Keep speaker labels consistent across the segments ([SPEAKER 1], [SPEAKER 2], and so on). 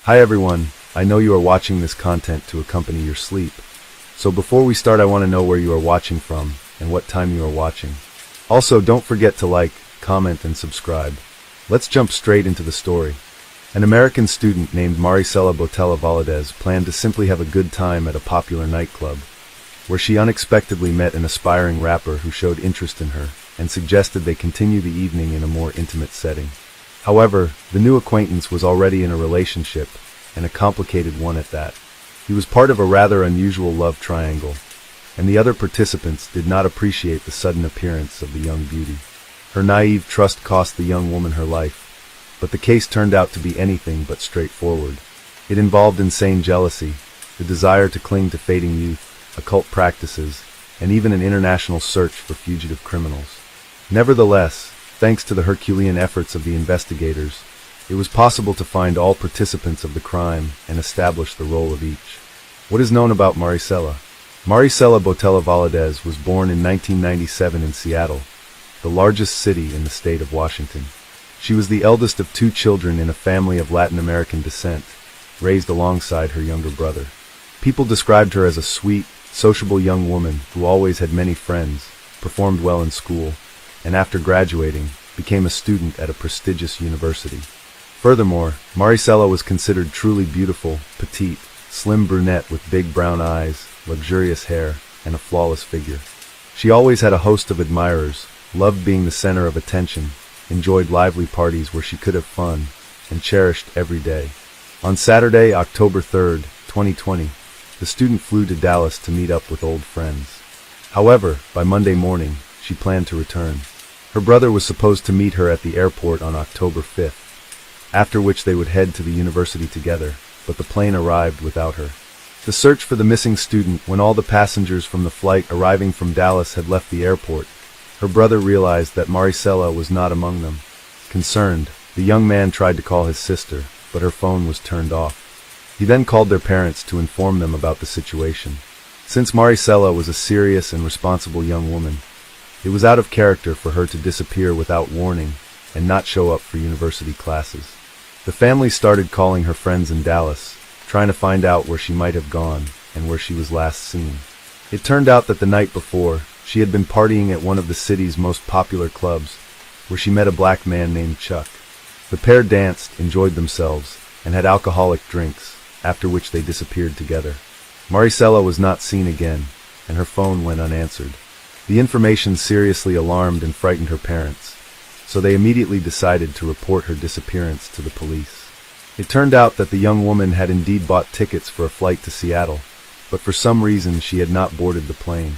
[SPEAKER 1] Hi everyone, I know you are watching this content to accompany your sleep. So before we start, I want to know where you are watching from and what time you are watching. Also, don't forget to like, comment, and subscribe. Let's jump straight into the story. An American student named Maricela Botella Valadez planned to simply have a good time at a popular nightclub, where she unexpectedly met an aspiring rapper who showed interest in her and suggested they continue the evening in a more intimate setting. However, the new acquaintance was already in a relationship, and a complicated one at that. He was part of a rather unusual love triangle, and the other participants did not appreciate the sudden appearance of the young beauty. Her naive trust cost the young woman her life, but the case turned out to be anything but straightforward. It involved insane jealousy, the desire to cling to fading youth, occult practices, and even an international search for fugitive criminals. Nevertheless, thanks to the Herculean efforts of the investigators, it was possible to find all participants of the crime and establish the role of each. What is known about Maricela? Maricela Botella Valadez was born in 1997 in Seattle, the largest city in the state of Washington. She was the eldest of two children in a family of Latin American descent, raised alongside her younger brother. People described her as a sweet, sociable young woman who always had many friends, performed well in school, and after graduating, became a student at a prestigious university. Furthermore, Maricela was considered truly beautiful, petite, slim brunette with big brown eyes, luxurious hair, and a flawless figure. She always had a host of admirers, loved being the center of attention, enjoyed lively parties where she could have fun, and cherished every day. On Saturday, October 3rd, 2020, the student flew to Dallas to meet up with old friends. However, by Monday morning, she planned to return. Her brother was supposed to meet her at the airport on October 5th, after which they would head to the university together, but the plane arrived without her. The search for the missing student, when all the passengers from the flight arriving from Dallas had left the airport, her brother realized that Maricela was not among them. Concerned, the young man tried to call his sister, but her phone was turned off. He then called their parents to inform them about the situation. Since Maricela was a serious and responsible young woman, it was out of character for her to disappear without warning and not show up for university classes. The family started calling her friends in Dallas, trying to find out where she might have gone and where she was last seen. It turned out that the night before, she had been partying at one of the city's most popular clubs, where she met a black man named Chuck. The pair danced, enjoyed themselves, and had alcoholic drinks, after which they disappeared together. Maricela was not seen again, and her phone went unanswered. The information seriously alarmed and frightened her parents, so they immediately decided to report her disappearance to the police. It turned out that the young woman had indeed bought tickets for a flight to Seattle, but for some reason she had not boarded the plane.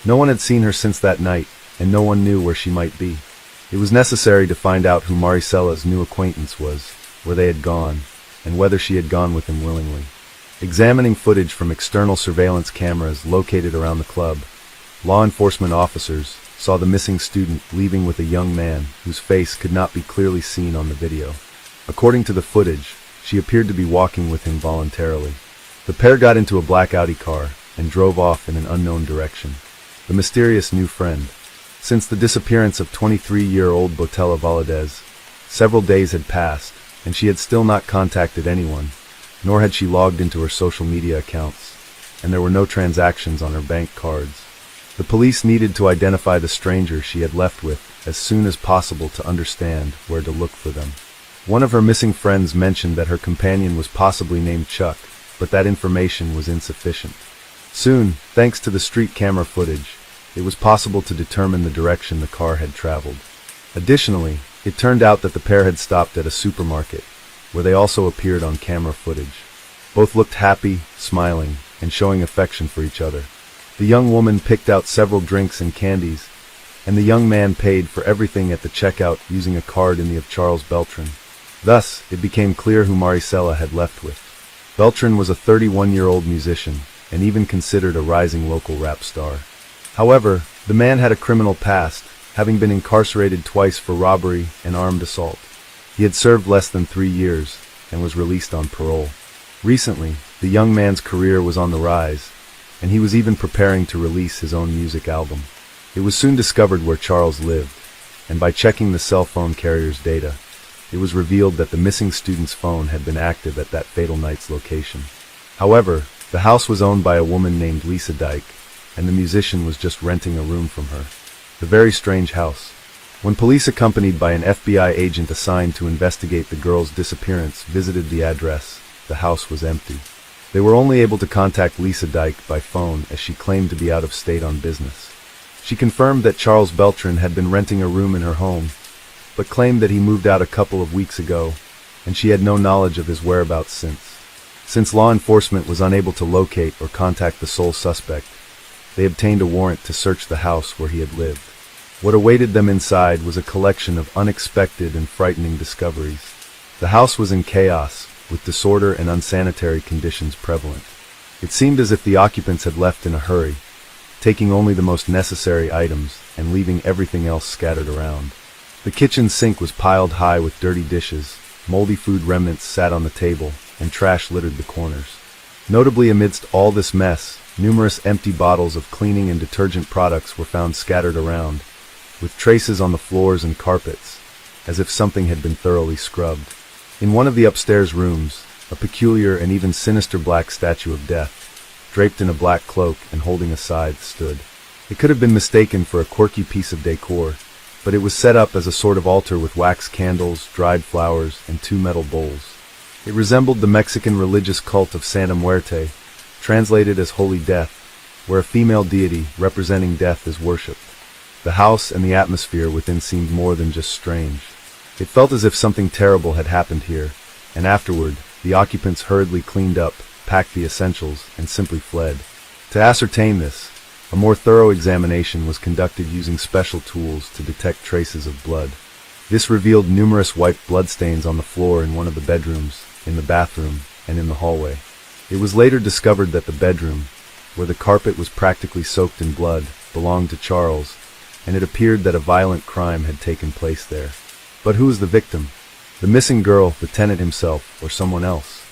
[SPEAKER 1] No one had seen her since that night, and no one knew where she might be. It was necessary to find out who Maricela's new acquaintance was, where they had gone, and whether she had gone with him willingly. Examining footage from external surveillance cameras located around the club, law enforcement officers saw the missing student leaving with a young man whose face could not be clearly seen on the video. According to the footage, she appeared to be walking with him voluntarily. The pair got into a black Audi car and drove off in an unknown direction. The mysterious new friend. Since the disappearance of 23-year-old Botella Valadez, several days had passed, and she had still not contacted anyone, nor had she logged into her social media accounts, and there were no transactions on her bank cards. The police needed to identify the stranger she had left with as soon as possible to understand where to look for them. One of her missing friends mentioned that her companion was possibly named Chuck, but that information was insufficient. Soon, thanks to the street camera footage, it was possible to determine the direction the car had traveled. Additionally, it turned out that the pair had stopped at a supermarket, where they also appeared on camera footage. Both looked happy, smiling, and showing affection for each other. The young woman picked out several drinks and candies, and the young man paid for everything at the checkout using a card in the of Charles Beltran. Thus, it became clear who Maricela had left with. Beltran was a 31-year-old musician, and even considered a rising local rap star. However, the man had a criminal past, having been incarcerated twice for robbery and armed assault. He had served less than 3 years, and was released on parole. Recently, the young man's career was on the rise, and he was even preparing to release his own music album. It was soon discovered where Charles lived, and by checking the cell phone carrier's data, it was revealed that the missing student's phone had been active at that fatal night's location. However, the house was owned by a woman named Lisa Dyke, and the musician was just renting a room from her. The very strange house. When police accompanied by an FBI agent assigned to investigate the girl's disappearance visited the address, the house was empty. They were only able to contact Lisa Dyke by phone as she claimed to be out of state on business. She confirmed that Charles Beltran had been renting a room in her home, but claimed that he moved out a couple of weeks ago, and she had no knowledge of his whereabouts since. Since law enforcement was unable to locate or contact the sole suspect, they obtained a warrant to search the house where he had lived. What awaited them inside was a collection of unexpected and frightening discoveries. The house was in chaos, with disorder and unsanitary conditions prevalent. It seemed as if the occupants had left in a hurry, taking only the most necessary items and leaving everything else scattered around. The kitchen sink was piled high with dirty dishes, moldy food remnants sat on the table, and trash littered the corners. Notably amidst all this mess, numerous empty bottles of cleaning and detergent products were found scattered around, with traces on the floors and carpets, as if something had been thoroughly scrubbed. In one of the upstairs rooms, a peculiar and even sinister black statue of death, draped in a black cloak and holding a scythe, stood. It could have been mistaken for a quirky piece of decor, but it was set up as a sort of altar with wax candles, dried flowers, and 2 metal bowls. It resembled the Mexican religious cult of Santa Muerte, translated as Holy Death, where a female deity representing death is worshipped. The house and the atmosphere within seemed more than just strange. It felt as if something terrible had happened here, and afterward, the occupants hurriedly cleaned up, packed the essentials, and simply fled. To ascertain this, a more thorough examination was conducted using special tools to detect traces of blood. This revealed numerous white bloodstains on the floor in one of the bedrooms, in the bathroom, and in the hallway. It was later discovered that the bedroom, where the carpet was practically soaked in blood, belonged to Charles, and it appeared that a violent crime had taken place there. But who was the victim? The missing girl, the tenant himself, or someone else?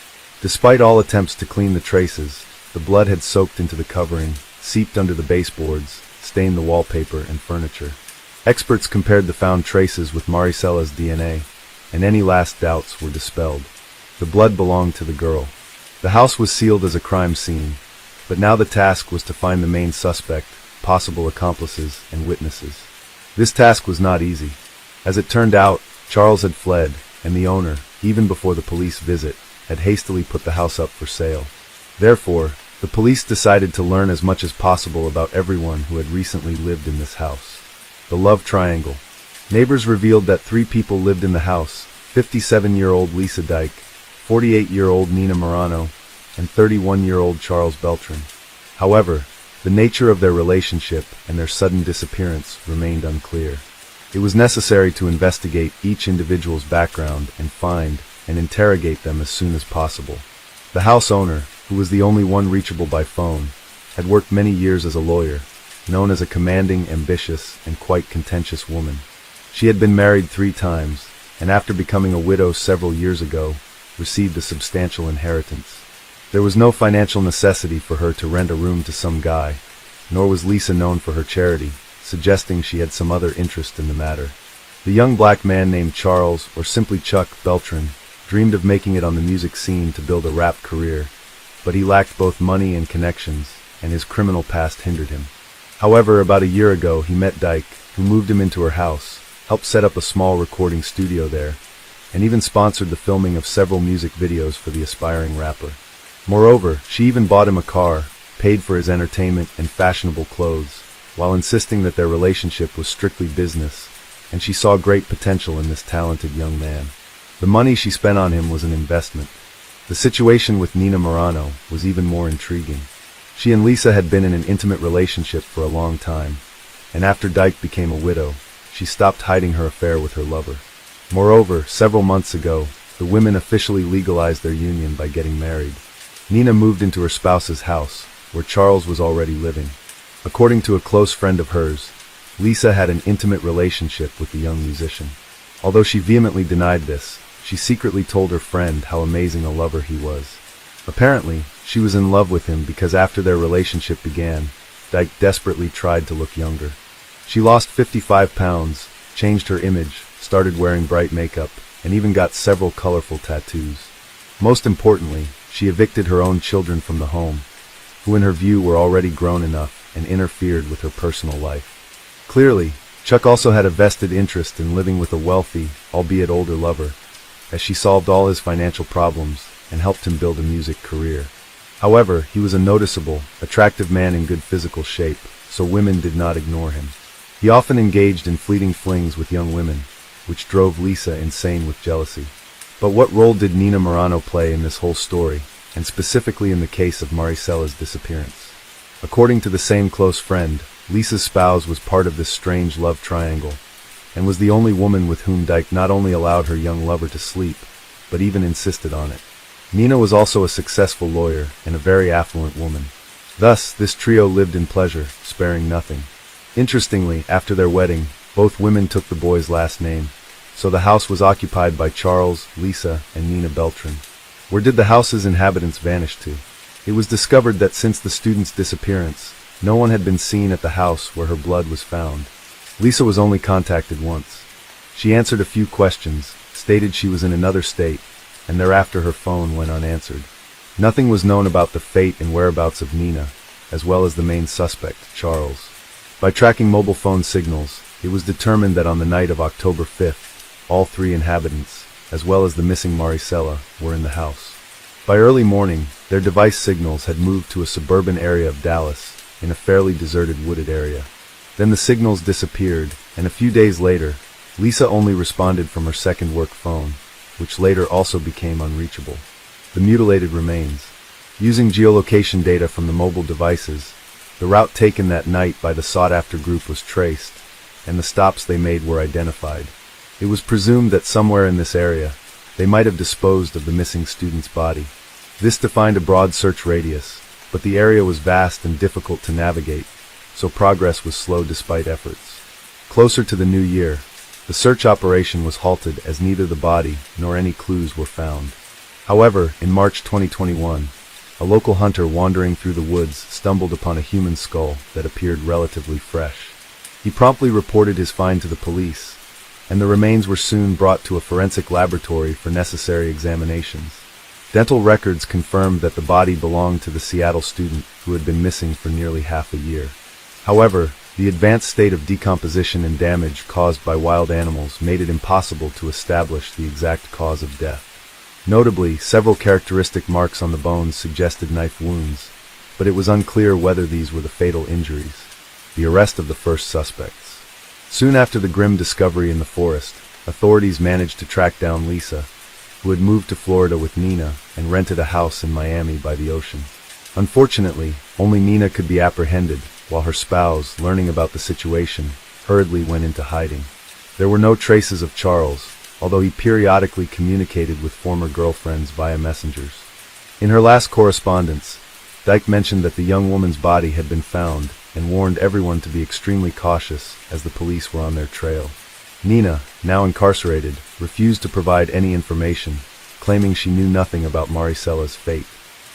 [SPEAKER 1] Despite all attempts to clean the traces, the blood had soaked into the covering, seeped under the baseboards, stained the wallpaper and furniture. Experts compared the found traces with Maricella's DNA, and any last doubts were dispelled. The blood belonged to the girl. The house was sealed as a crime scene, but now the task was to find the main suspect, possible accomplices, and witnesses. This task was not easy. As it turned out, Charles had fled, and the owner, even before the police visit, had hastily put the house up for sale. Therefore, the police decided to learn as much as possible about everyone who had recently lived in this house. The love triangle. Neighbors revealed that 3 people lived in the house: 57-year-old Lisa Dyke, 48-year-old Nina Morano, and 31-year-old Charles Beltran. However, the nature of their relationship and their sudden disappearance remained unclear. It was necessary to investigate each individual's background and find and interrogate them as soon as possible. The house owner, who was the only one reachable by phone, had worked many years as a lawyer, known as a commanding, ambitious, and quite contentious woman. She had been married 3 times, and after becoming a widow several years ago, received a substantial inheritance. There was no financial necessity for her to rent a room to some guy, nor was Lisa known for her charity, suggesting she had some other interest in the matter. The young black man named Charles, or simply Chuck, Beltran, dreamed of making it on the music scene to build a rap career, but he lacked both money and connections, and his criminal past hindered him. However, about a year ago, he met Dyke, who moved him into her house, helped set up a small recording studio there, and even sponsored the filming of several music videos for the aspiring rapper. Moreover, she even bought him a car, paid for his entertainment and fashionable clothes, while insisting that their relationship was strictly business, and she saw great potential in this talented young man. The money she spent on him was an investment. The situation with Nina Morano was even more intriguing. She and Lisa had been in an intimate relationship for a long time, and after Dyke became a widow, she stopped hiding her affair with her lover. Moreover, several months ago, the women officially legalized their union by getting married. Nina moved into her spouse's house, where Charles was already living. According to a close friend of hers, Lisa had an intimate relationship with the young musician. Although she vehemently denied this, she secretly told her friend how amazing a lover he was. Apparently, she was in love with him because after their relationship began, Dyke desperately tried to look younger. She lost 55 pounds, changed her image, started wearing bright makeup, and even got several colorful tattoos. Most importantly, she evicted her own children from the home, who in her view were already grown enough and interfered with her personal life. Clearly, Chuck also had a vested interest in living with a wealthy, albeit older lover, as she solved all his financial problems and helped him build a music career. However, he was a noticeable, attractive man in good physical shape, so women did not ignore him. He often engaged in fleeting flings with young women, which drove Lisa insane with jealousy. But what role did Nina Morano play in this whole story, and specifically in the case of Maricella's disappearance? According to the same close friend, Lisa's spouse was part of this strange love triangle, and was the only woman with whom Dyke not only allowed her young lover to sleep, but even insisted on it. Nina was also a successful lawyer and a very affluent woman. Thus, this trio lived in pleasure, sparing nothing. Interestingly, after their wedding, both women took the boy's last name, so the house was occupied by Charles, Lisa, and Nina Beltran. Where did the house's inhabitants vanish to? It was discovered that since the student's disappearance, no one had been seen at the house where her blood was found. Lisa was only contacted once. She answered a few questions, stated she was in another state, and thereafter her phone went unanswered. Nothing was known about the fate and whereabouts of Nina, as well as the main suspect, Charles. By tracking mobile phone signals, it was determined that on the night of October 5th, all three inhabitants, as well as the missing Maricela, were in the house. By early morning, their device signals had moved to a suburban area of Dallas, in a fairly deserted wooded area. Then the signals disappeared, and a few days later, Lisa only responded from her second work phone, which later also became unreachable. The mutilated remains. Using geolocation data from the mobile devices, the route taken that night by the sought-after group was traced, and the stops they made were identified. It was presumed that somewhere in this area, they might have disposed of the missing student's body. This defined a broad search radius, but the area was vast and difficult to navigate, so progress was slow despite efforts. Closer to the new year, the search operation was halted as neither the body nor any clues were found. However, in March 2021, a local hunter wandering through the woods stumbled upon a human skull that appeared relatively fresh. He promptly reported his find to the police, and the remains were soon brought to a forensic laboratory for necessary examinations. Dental records confirmed that the body belonged to the Seattle student who had been missing for nearly half a year. However, the advanced state of decomposition and damage caused by wild animals made it impossible to establish the exact cause of death. Notably, several characteristic marks on the bones suggested knife wounds, but it was unclear whether these were the fatal injuries. The arrest of the first suspects. Soon after the grim discovery in the forest, authorities managed to track down Lisa, who had moved to Florida with Nina and rented a house in Miami by the ocean. Unfortunately, only Nina could be apprehended, while her spouse, learning about the situation, hurriedly went into hiding. There were no traces of Charles, although he periodically communicated with former girlfriends via messengers. In her last correspondence, Dyke mentioned that the young woman's body had been found and warned everyone to be extremely cautious as the police were on their trail. Nina, now incarcerated, refused to provide any information, claiming she knew nothing about Maricela's fate.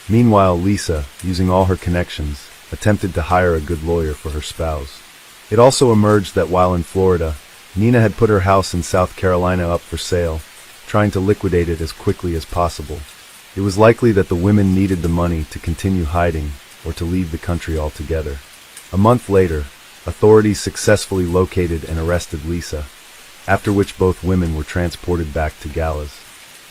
[SPEAKER 1] Meanwhile, Lisa, using all her connections, attempted to hire a good lawyer for her spouse. It also emerged that while in Florida, Nina had put her house in South Carolina up for sale, trying to liquidate it as quickly as possible. It was likely that the women needed the money to continue hiding or to leave the country altogether. A month later, authorities successfully located and arrested Lisa, after which both women were transported back to Gallas.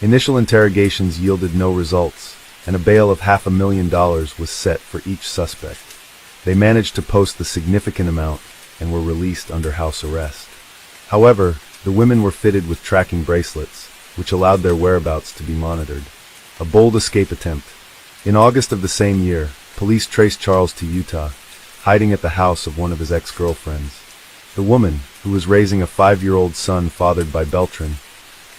[SPEAKER 1] Initial interrogations yielded no results, and a bail of $500,000 was set for each suspect. They managed to post the significant amount and were released under house arrest. However, the women were fitted with tracking bracelets, which allowed their whereabouts to be monitored. A bold escape attempt. In August of the same year, police traced Charles to Utah, hiding at the house of one of his ex-girlfriends. The woman, who was raising a 5-year-old son fathered by Beltran,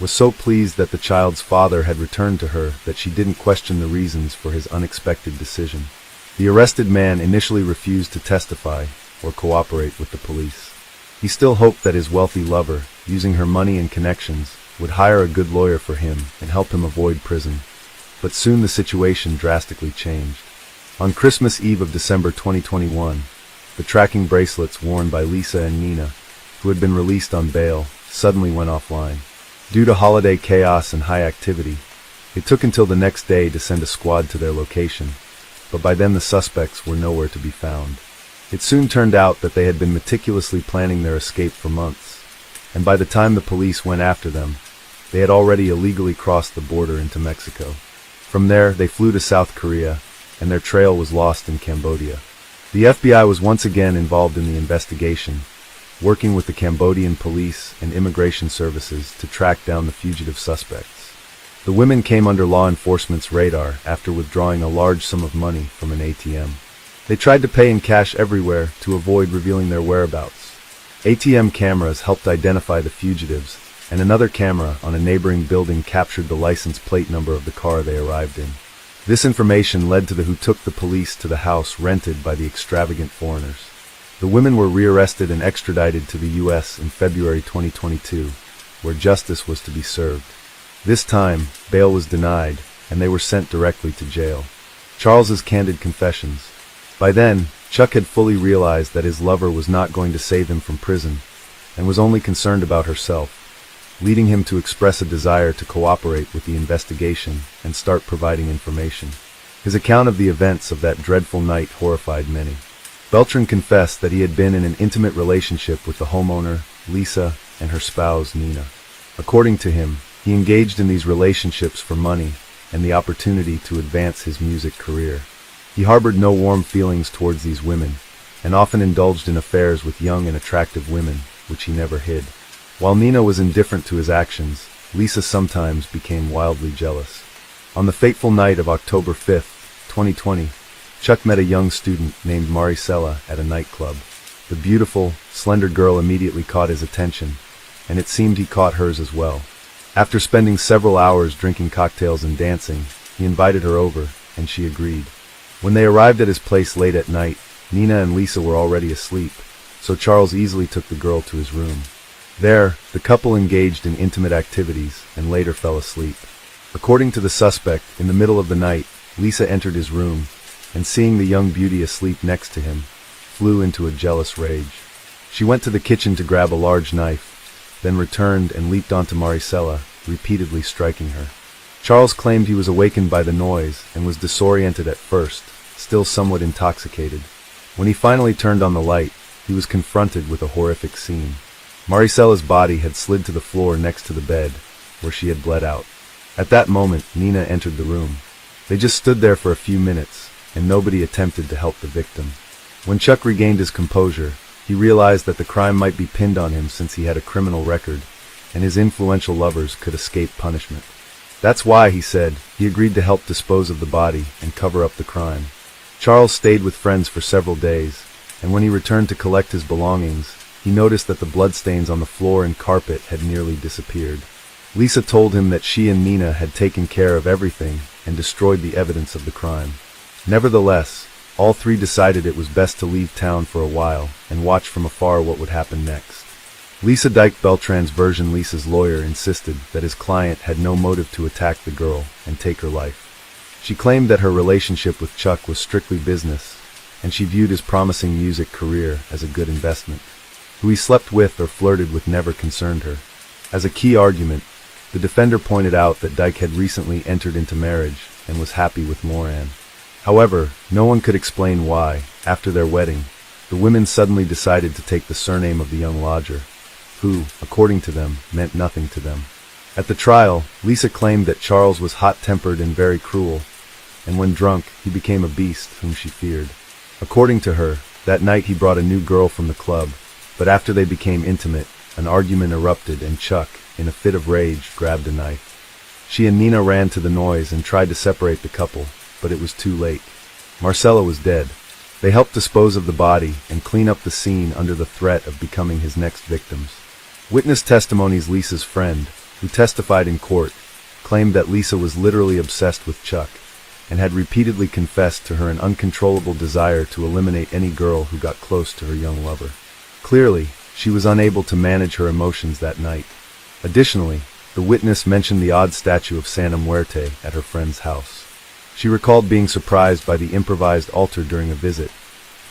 [SPEAKER 1] was so pleased that the child's father had returned to her that she didn't question the reasons for his unexpected decision. The arrested man initially refused to testify or cooperate with the police. He still hoped that his wealthy lover, using her money and connections, would hire a good lawyer for him and help him avoid prison. But soon the situation drastically changed. On Christmas Eve of December 2021, the tracking bracelets worn by Lisa and Nina, who had been released on bail, suddenly went offline. Due to holiday chaos and high activity, it took until the next day to send a squad to their location, but by then the suspects were nowhere to be found. It soon turned out that they had been meticulously planning their escape for months, and by the time the police went after them, they had already illegally crossed the border into Mexico. From there, they flew to South Korea, and their trail was lost in Cambodia. The FBI was once again involved in the investigation, working with the Cambodian police and immigration services to track down the fugitive suspects. The women came under law enforcement's radar after withdrawing a large sum of money from an ATM. They tried to pay in cash everywhere to avoid revealing their whereabouts. ATM cameras helped identify the fugitives, and another camera on a neighboring building captured the license plate number of the car they arrived in. This information led to the who took the police to the house rented by the extravagant foreigners. The women were rearrested and extradited to the U.S. in February 2022, where justice was to be served. This time, bail was denied, and they were sent directly to jail. Charles's candid confessions. By then, Chuck had fully realized that his lover was not going to save him from prison, and was only concerned about herself, leading him to express a desire to cooperate with the investigation and start providing information. His account of the events of that dreadful night horrified many. Beltran confessed that he had been in an intimate relationship with the homeowner, Lisa, and her spouse, Nina. According to him, he engaged in these relationships for money and the opportunity to advance his music career. He harbored no warm feelings towards these women, and often indulged in affairs with young and attractive women, which he never hid. While Nina was indifferent to his actions, Lisa sometimes became wildly jealous. On the fateful night of October 5, 2020, Chuck met a young student named Maricela at a nightclub. The beautiful, slender girl immediately caught his attention, and it seemed he caught hers as well. After spending several hours drinking cocktails and dancing, he invited her over, and she agreed. When they arrived at his place late at night, Nina and Lisa were already asleep, so Charles easily took the girl to his room. There, the couple engaged in intimate activities and later fell asleep. According to the suspect, in the middle of the night, Lisa entered his room, and seeing the young beauty asleep next to him, flew into a jealous rage. She went to the kitchen to grab a large knife, then returned and leaped onto Maricela, repeatedly striking her. Charles claimed he was awakened by the noise and was disoriented at first, still somewhat intoxicated. When he finally turned on the light, he was confronted with a horrific scene. Maricela's body had slid to the floor next to the bed, where she had bled out. At that moment, Nina entered the room. They just stood there for a few minutes, and nobody attempted to help the victim. When Chuck regained his composure, he realized that the crime might be pinned on him since he had a criminal record, and his influential lovers could escape punishment. That's why, he said, he agreed to help dispose of the body and cover up the crime. Charles stayed with friends for several days, and when he returned to collect his belongings, he noticed that the bloodstains on the floor and carpet had nearly disappeared. Lisa told him that she and Nina had taken care of everything and destroyed the evidence of the crime. Nevertheless, all three decided it was best to leave town for a while and watch from afar what would happen next. Lisa Dyke Beltran's version. Lisa's lawyer insisted that his client had no motive to attack the girl and take her life. She claimed that her relationship with Chuck was strictly business, and she viewed his promising music career as a good investment. Who he slept with or flirted with never concerned her. As a key argument, the defender pointed out that Dyke had recently entered into marriage and was happy with Moran. However, no one could explain why, after their wedding, the women suddenly decided to take the surname of the young lodger, who, according to them, meant nothing to them. At the trial, Lisa claimed that Charles was hot-tempered and very cruel, and when drunk, he became a beast whom she feared. According to her, that night he brought a new girl from the club, but after they became intimate, an argument erupted and Chuck, in a fit of rage, grabbed a knife. She and Nina ran to the noise and tried to separate the couple, but it was too late. Marcella was dead. They helped dispose of the body and clean up the scene under the threat of becoming his next victims. Witness testimonies. Lisa's friend, who testified in court, claimed that Lisa was literally obsessed with Chuck and had repeatedly confessed to her an uncontrollable desire to eliminate any girl who got close to her young lover. Clearly, she was unable to manage her emotions that night. Additionally, the witness mentioned the odd statue of Santa Muerte at her friend's house. She recalled being surprised by the improvised altar during a visit,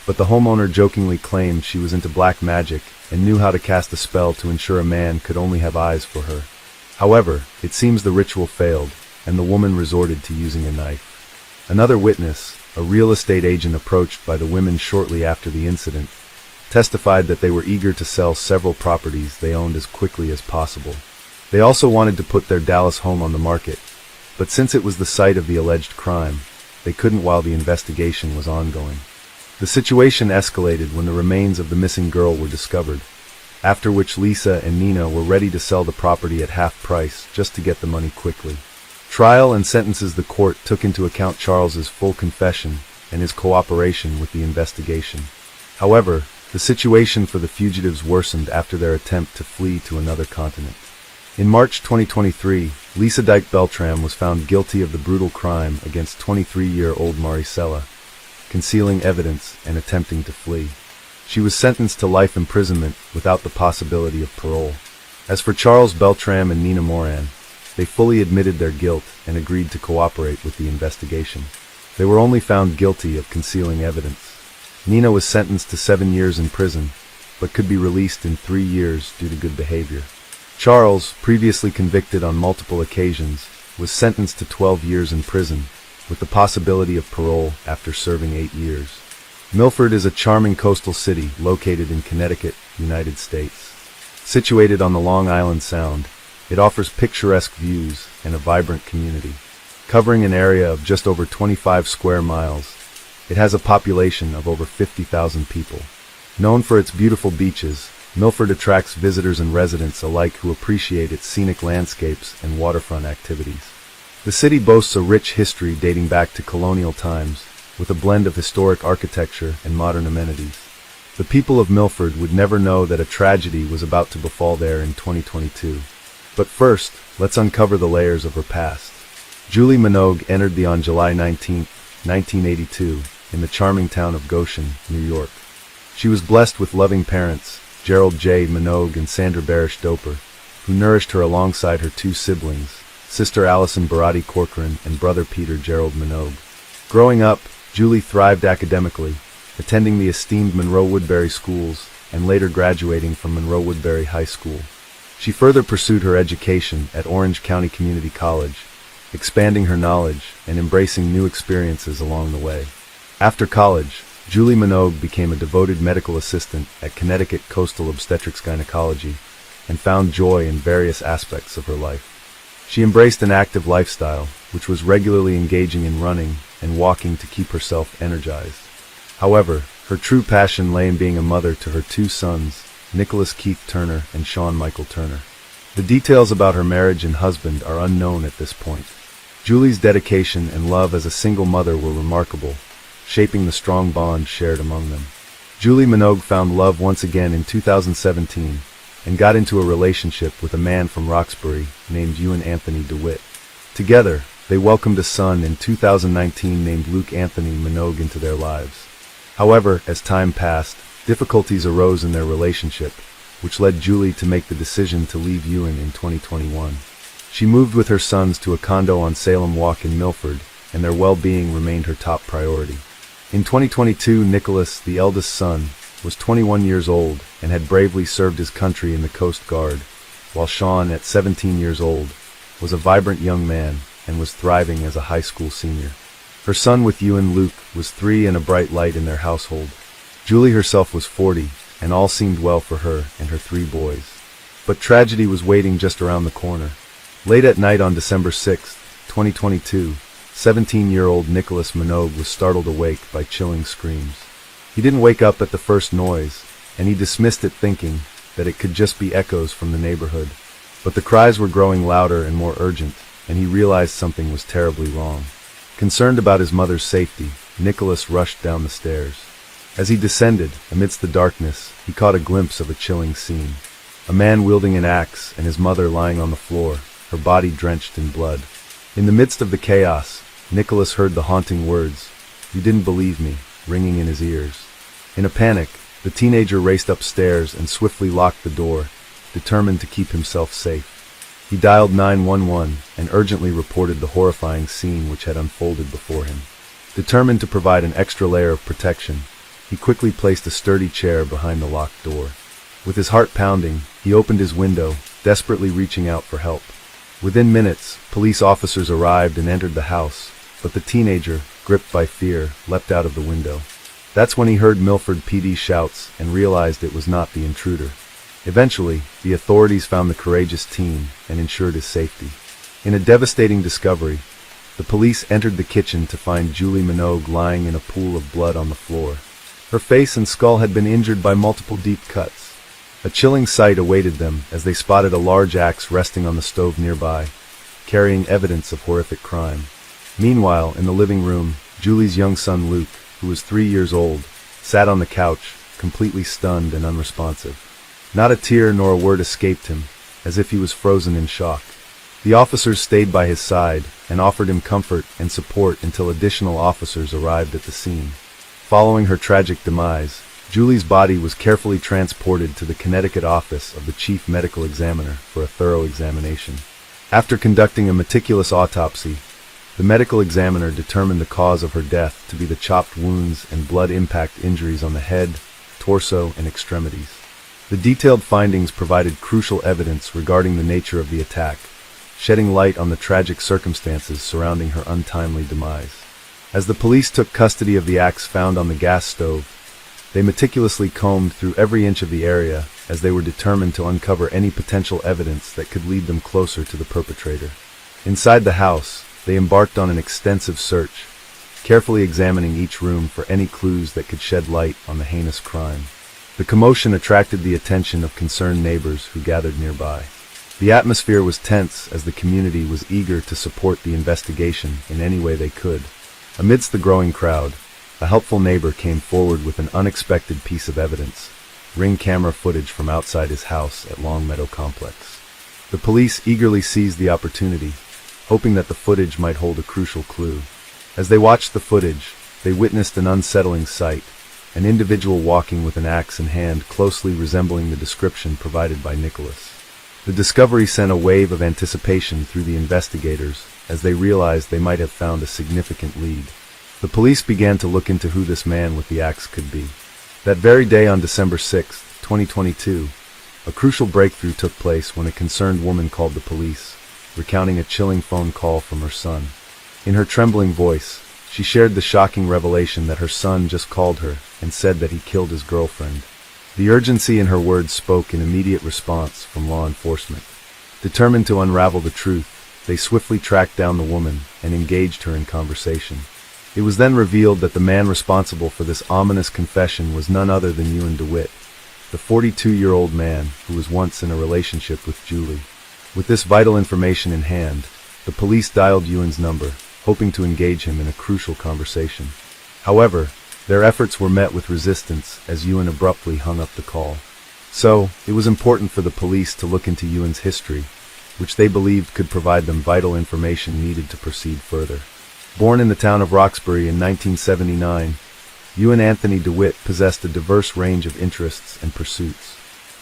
[SPEAKER 1] but the homeowner jokingly claimed she was into black magic and knew how to cast a spell to ensure a man could only have eyes for her. However, it seems the ritual failed, and the woman resorted to using a knife. Another witness, a real estate agent approached by the women shortly after the incident, testified that they were eager to sell several properties they owned as quickly as possible. They also wanted to put their Dallas home on the market, but since it was the site of the alleged crime, they couldn't while the investigation was ongoing. The situation escalated when the remains of the missing girl were discovered, after which Lisa and Nina were ready to sell the property at half price just to get the money quickly. Trial and sentences. The court took into account Charles's full confession and his cooperation with the investigation. However, the situation for the fugitives worsened after their attempt to flee to another continent. In March 2023, Lisa Dyke Beltram was found guilty of the brutal crime against 23-year-old Maricela, concealing evidence and attempting to flee. She was sentenced to life imprisonment without the possibility of parole. As for Charles Beltram and Nina Moran, they fully admitted their guilt and agreed to cooperate with the investigation. They were only found guilty of concealing evidence. Nina was sentenced to 7 years in prison, but could be released in 3 years due to good behavior. Charles, previously convicted on multiple occasions, was sentenced to 12 years in prison, with the possibility of parole after serving 8 years. Milford is a charming coastal city located in Connecticut, United States. Situated on the Long Island Sound, it offers picturesque views and a vibrant community. Covering an area of just over 25 square miles, it has a population of over 50,000 people. Known for its beautiful beaches, Milford attracts visitors and residents alike who appreciate its scenic landscapes and waterfront activities. The city boasts a rich history dating back to colonial times, with a blend of historic architecture and modern amenities. The people of Milford would never know that a tragedy was about to befall there in 2022. But first, let's uncover the layers of her past. Julie Minogue entered on July 19, 1982, in the charming town of Goshen, New York. She was blessed with loving parents, Gerald J. Minogue and Sandra Barish Doper, who nourished her alongside her 2 siblings, sister Allison Barati Corcoran and brother Peter Gerald Minogue. Growing up, Julie thrived academically, attending the esteemed Monroe-Woodbury schools and later graduating from Monroe-Woodbury High School. She further pursued her education at Orange County Community College, expanding her knowledge and embracing new experiences along the way. After college, Julie Minogue became a devoted medical assistant at Connecticut Coastal Obstetrics Gynecology and found joy in various aspects of her life. She embraced an active lifestyle, which was regularly engaging in running and walking to keep herself energized. However, her true passion lay in being a mother to her 2 sons, Nicholas Keith Turner and Sean Michael Turner. The details about her marriage and husband are unknown at this point. Julie's dedication and love as a single mother were remarkable, shaping the strong bond shared among them. Julie Minogue found love once again in 2017 and got into a relationship with a man from Roxbury named Ewan Anthony DeWitt. Together, they welcomed a son in 2019 named Luke Anthony Minogue into their lives. However, as time passed, difficulties arose in their relationship, which led Julie to make the decision to leave Ewan in 2021. She moved with her sons to a condo on Salem Walk in Milford, and their well-being remained her top priority. In 2022, Nicholas, the eldest son, was 21 years old and had bravely served his country in the Coast Guard, while Sean, at 17 years old, was a vibrant young man and was thriving as a high school senior. Her son with Ewan, Luke, was 3 and a bright light in their household. Julie herself was 40, and all seemed well for her and her 3 boys. But tragedy was waiting just around the corner. Late at night on December 6, 2022, 17-year-old Nicholas Minogue was startled awake by chilling screams. He didn't wake up at the first noise, and he dismissed it thinking that it could just be echoes from the neighborhood. But the cries were growing louder and more urgent, and he realized something was terribly wrong. Concerned about his mother's safety, Nicholas rushed down the stairs. As he descended, amidst the darkness, he caught a glimpse of a chilling scene. A man wielding an axe and his mother lying on the floor, her body drenched in blood. In the midst of the chaos, Nicholas heard the haunting words, "You didn't believe me," ringing in his ears. In a panic, the teenager raced upstairs and swiftly locked the door, determined to keep himself safe. He dialed 911 and urgently reported the horrifying scene which had unfolded before him. Determined to provide an extra layer of protection, he quickly placed a sturdy chair behind the locked door. With his heart pounding, he opened his window, desperately reaching out for help. Within minutes, police officers arrived and entered the house, but the teenager, gripped by fear, leapt out of the window. That's when he heard Milford PD's shouts and realized it was not the intruder. Eventually, the authorities found the courageous teen and ensured his safety. In a devastating discovery, the police entered the kitchen to find Julie Minogue lying in a pool of blood on the floor. Her face and skull had been injured by multiple deep cuts. A chilling sight awaited them as they spotted a large axe resting on the stove nearby, carrying evidence of horrific crime. Meanwhile, in the living room, Julie's young son Luke, who was 3 years old, sat on the couch, completely stunned and unresponsive. Not a tear nor a word escaped him, as if he was frozen in shock. The officers stayed by his side and offered him comfort and support until additional officers arrived at the scene. Following her tragic demise, Julie's body was carefully transported to the Connecticut office of the chief medical examiner for a thorough examination. After conducting a meticulous autopsy, the medical examiner determined the cause of her death to be the chopped wounds and blood impact injuries on the head, torso, and extremities. The detailed findings provided crucial evidence regarding the nature of the attack, shedding light on the tragic circumstances surrounding her untimely demise. As the police took custody of the axe found on the gas stove, they meticulously combed through every inch of the area as they were determined to uncover any potential evidence that could lead them closer to the perpetrator. Inside the house, they embarked on an extensive search, carefully examining each room for any clues that could shed light on the heinous crime. The commotion attracted the attention of concerned neighbors who gathered nearby. The atmosphere was tense as the community was eager to support the investigation in any way they could. Amidst the growing crowd, a helpful neighbor came forward with an unexpected piece of evidence: ring camera footage from outside his house at Longmeadow Complex. The police eagerly seized the opportunity, hoping that the footage might hold a crucial clue. As they watched the footage, they witnessed an unsettling sight: an individual walking with an axe in hand closely resembling the description provided by Nicholas. The discovery sent a wave of anticipation through the investigators as they realized they might have found a significant lead. The police began to look into who this man with the axe could be. That very day on December 6, 2022, a crucial breakthrough took place when a concerned woman called the police, recounting a chilling phone call from her son. In her trembling voice, she shared the shocking revelation that her son just called her and said that he killed his girlfriend. The urgency in her words spoke in immediate response from law enforcement. Determined to unravel the truth, they swiftly tracked down the woman and engaged her in conversation. It was then revealed that the man responsible for this ominous confession was none other than Ewan DeWitt, the 42-year-old man who was once in a relationship with Julie. With this vital information in hand, the police dialed Ewan's number, hoping to engage him in a crucial conversation. However, their efforts were met with resistance as Ewan abruptly hung up the call. So, it was important for the police to look into Ewan's history, which they believed could provide them vital information needed to proceed further. Born in the town of Roxbury in 1979, Ewan Anthony DeWitt possessed a diverse range of interests and pursuits.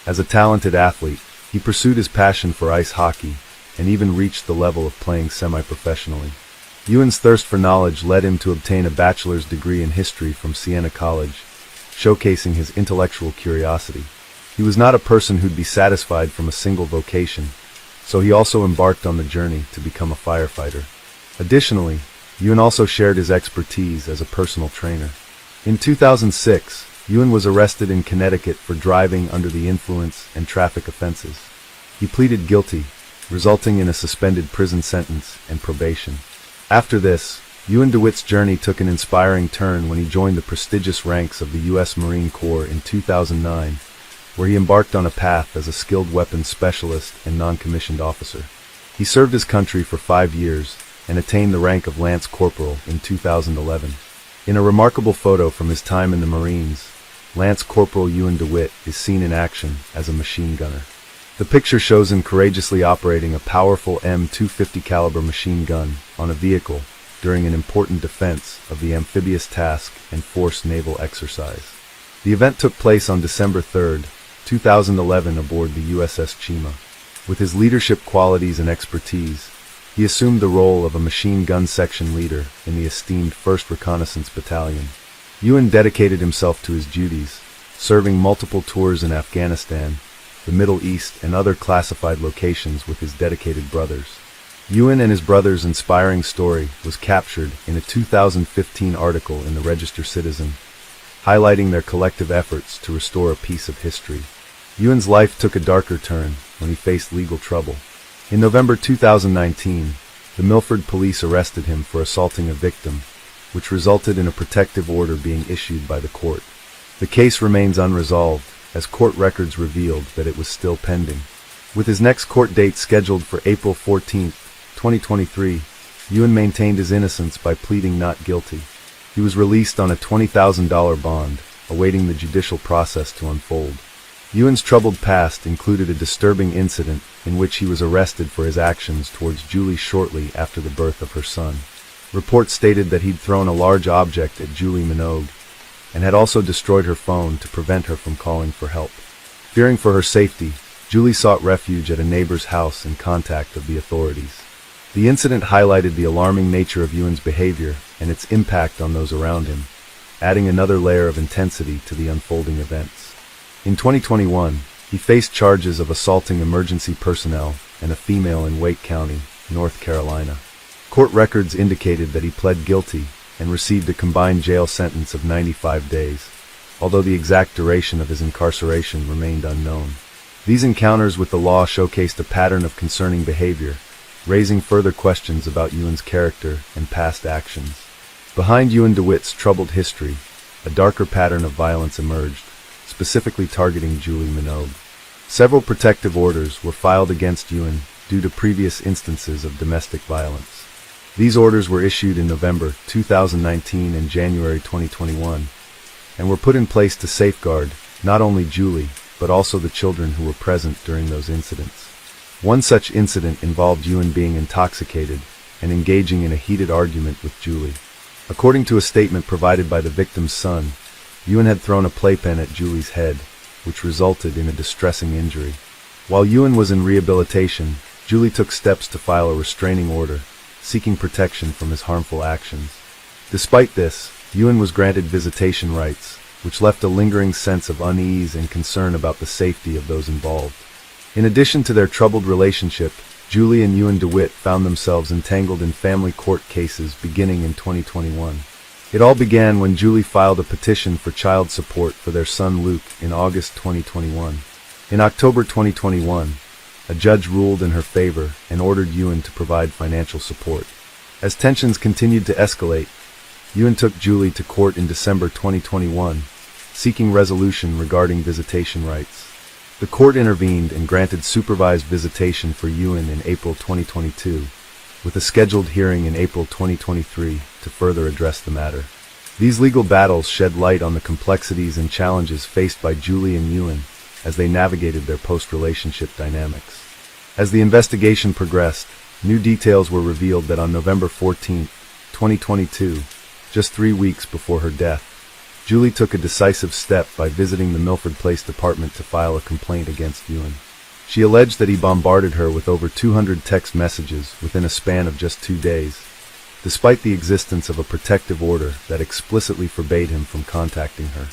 [SPEAKER 1] As a talented athlete, he pursued his passion for ice hockey and even reached the level of playing semi-professionally. Ewan's thirst for knowledge led him to obtain a bachelor's degree in history from Siena College, showcasing his intellectual curiosity. He was not a person who'd be satisfied from a single vocation, so he also embarked on the journey to become a firefighter. Additionally, Ewan also shared his expertise as a personal trainer. In 2006, Ewan was arrested in Connecticut for driving under the influence and traffic offenses. He pleaded guilty, resulting in a suspended prison sentence and probation. After this, Ewan DeWitt's journey took an inspiring turn when he joined the prestigious ranks of the U.S. Marine Corps in 2009, where he embarked on a path as a skilled weapons specialist and non-commissioned officer. He served his country for 5 years and attained the rank of Lance Corporal in 2011. In a remarkable photo from his time in the Marines, Lance Corporal Ewan DeWitt is seen in action as a machine gunner. The picture shows him courageously operating a powerful M250 caliber machine gun on a vehicle during an important defense of the amphibious task and force naval exercise. The event took place on December 3, 2011 aboard the USS Chima. With his leadership qualities and expertise, he assumed the role of a machine gun section leader in the esteemed 1st Reconnaissance Battalion. Ewan dedicated himself to his duties, serving multiple tours in Afghanistan, the Middle East, and other classified locations with his dedicated brothers. Ewan and his brother's inspiring story was captured in a 2015 article in the Register Citizen, highlighting their collective efforts to restore a piece of history. Ewan's life took a darker turn when he faced legal trouble. In November 2019, the Milford police arrested him for assaulting a victim, which resulted in a protective order being issued by the court. The case remains unresolved, as court records revealed that it was still pending. With his next court date scheduled for April 14, 2023, Ewan maintained his innocence by pleading not guilty. He was released on a $20,000 bond, awaiting the judicial process to unfold. Ewan's troubled past included a disturbing incident in which he was arrested for his actions towards Julie shortly after the birth of her son. Reports stated that he'd thrown a large object at Julie Minogue and had also destroyed her phone to prevent her from calling for help. Fearing for her safety, Julie sought refuge at a neighbor's house in contact of the authorities. The incident highlighted the alarming nature of Ewan's behavior and its impact on those around him, adding another layer of intensity to the unfolding events. In 2021, he faced charges of assaulting emergency personnel and a female in Wake County, North Carolina. Court records indicated that he pled guilty and received a combined jail sentence of 95 days, although the exact duration of his incarceration remained unknown. These encounters with the law showcased a pattern of concerning behavior, raising further questions about Ewan's character and past actions. Behind Ewan DeWitt's troubled history, a darker pattern of violence emerged, specifically targeting Julie Minogue. Several protective orders were filed against Ewan due to previous instances of domestic violence. These orders were issued in November 2019 and January 2021, and were put in place to safeguard not only Julie, but also the children who were present during those incidents. One such incident involved Ewan being intoxicated and engaging in a heated argument with Julie. According to a statement provided by the victim's son, Ewan had thrown a playpen at Julie's head, which resulted in a distressing injury. While Ewan was in rehabilitation, Julie took steps to file a restraining order, seeking protection from his harmful actions. Despite this, Ewan was granted visitation rights, which left a lingering sense of unease and concern about the safety of those involved. In addition to their troubled relationship, Julie and Ewan DeWitt found themselves entangled in family court cases beginning in 2021. It all began when Julie filed a petition for child support for their son Luke in August 2021. In October 2021, a judge ruled in her favor and ordered Ewan to provide financial support. As tensions continued to escalate, Ewan took Julie to court in December 2021, seeking resolution regarding visitation rights. The court intervened and granted supervised visitation for Ewan in April 2022, with a scheduled hearing in April 2023 to further address the matter. These legal battles shed light on the complexities and challenges faced by Julie and Ewan as they navigated their post-relationship dynamics. As the investigation progressed, new details were revealed that on November 14, 2022, just 3 weeks before her death, Julie took a decisive step by visiting the Milford Police Department to file a complaint against Ewan. She alleged that he bombarded her with over 200 text messages within a span of just 2 days, despite the existence of a protective order that explicitly forbade him from contacting her.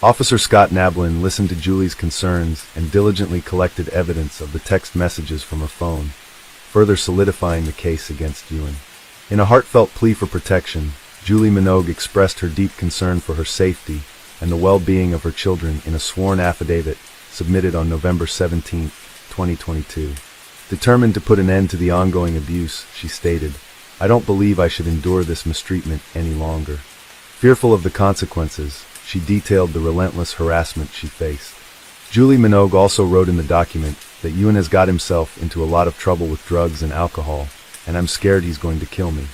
[SPEAKER 1] Officer Scott Nablin listened to Julie's concerns and diligently collected evidence of the text messages from her phone, further solidifying the case against Ewan. In a heartfelt plea for protection, Julie Minogue expressed her deep concern for her safety and the well-being of her children in a sworn affidavit submitted on November 17, 2022. Determined to put an end to the ongoing abuse, she stated, "I don't believe I should endure this mistreatment any longer." Fearful of the consequences, she detailed the relentless harassment she faced. Julie Minogue also wrote in the document that Ewan has got himself into a lot of trouble with drugs and alcohol, and I'm scared he's going to kill me.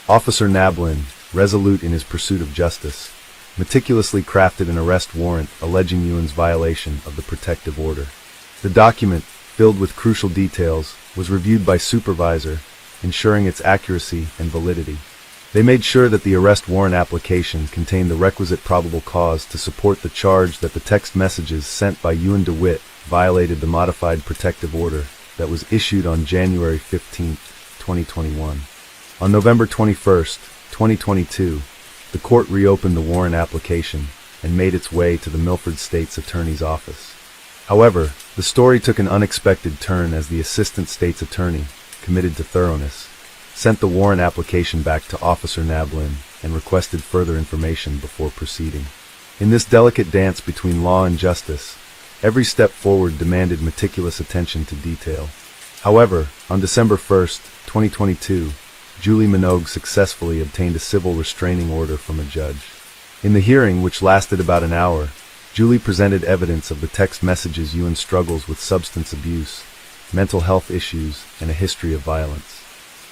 [SPEAKER 1] Officer Nablin, resolute in his pursuit of justice, meticulously crafted an arrest warrant alleging Ewan's violation of the protective order. The document, filled with crucial details, was reviewed by supervisor, ensuring its accuracy and validity. They made sure that the arrest warrant application contained the requisite probable cause to support the charge that the text messages sent by Ewan DeWitt violated the modified protective order that was issued on January 15, 2021. On November 21, 2022, the court reopened the warrant application and made its way to the Milford State's Attorney's office. However, the story took an unexpected turn as the Assistant State's Attorney, committed to thoroughness, sent the warrant application back to Officer Nablin and requested further information before proceeding. In this delicate dance between law and justice, every step forward demanded meticulous attention to detail. However, on December 1st, 2022, Julie Minogue successfully obtained a civil restraining order from a judge. In the hearing, which lasted about an hour, Julie presented evidence of the text messages Ewan struggles with substance abuse, mental health issues, and a history of violence.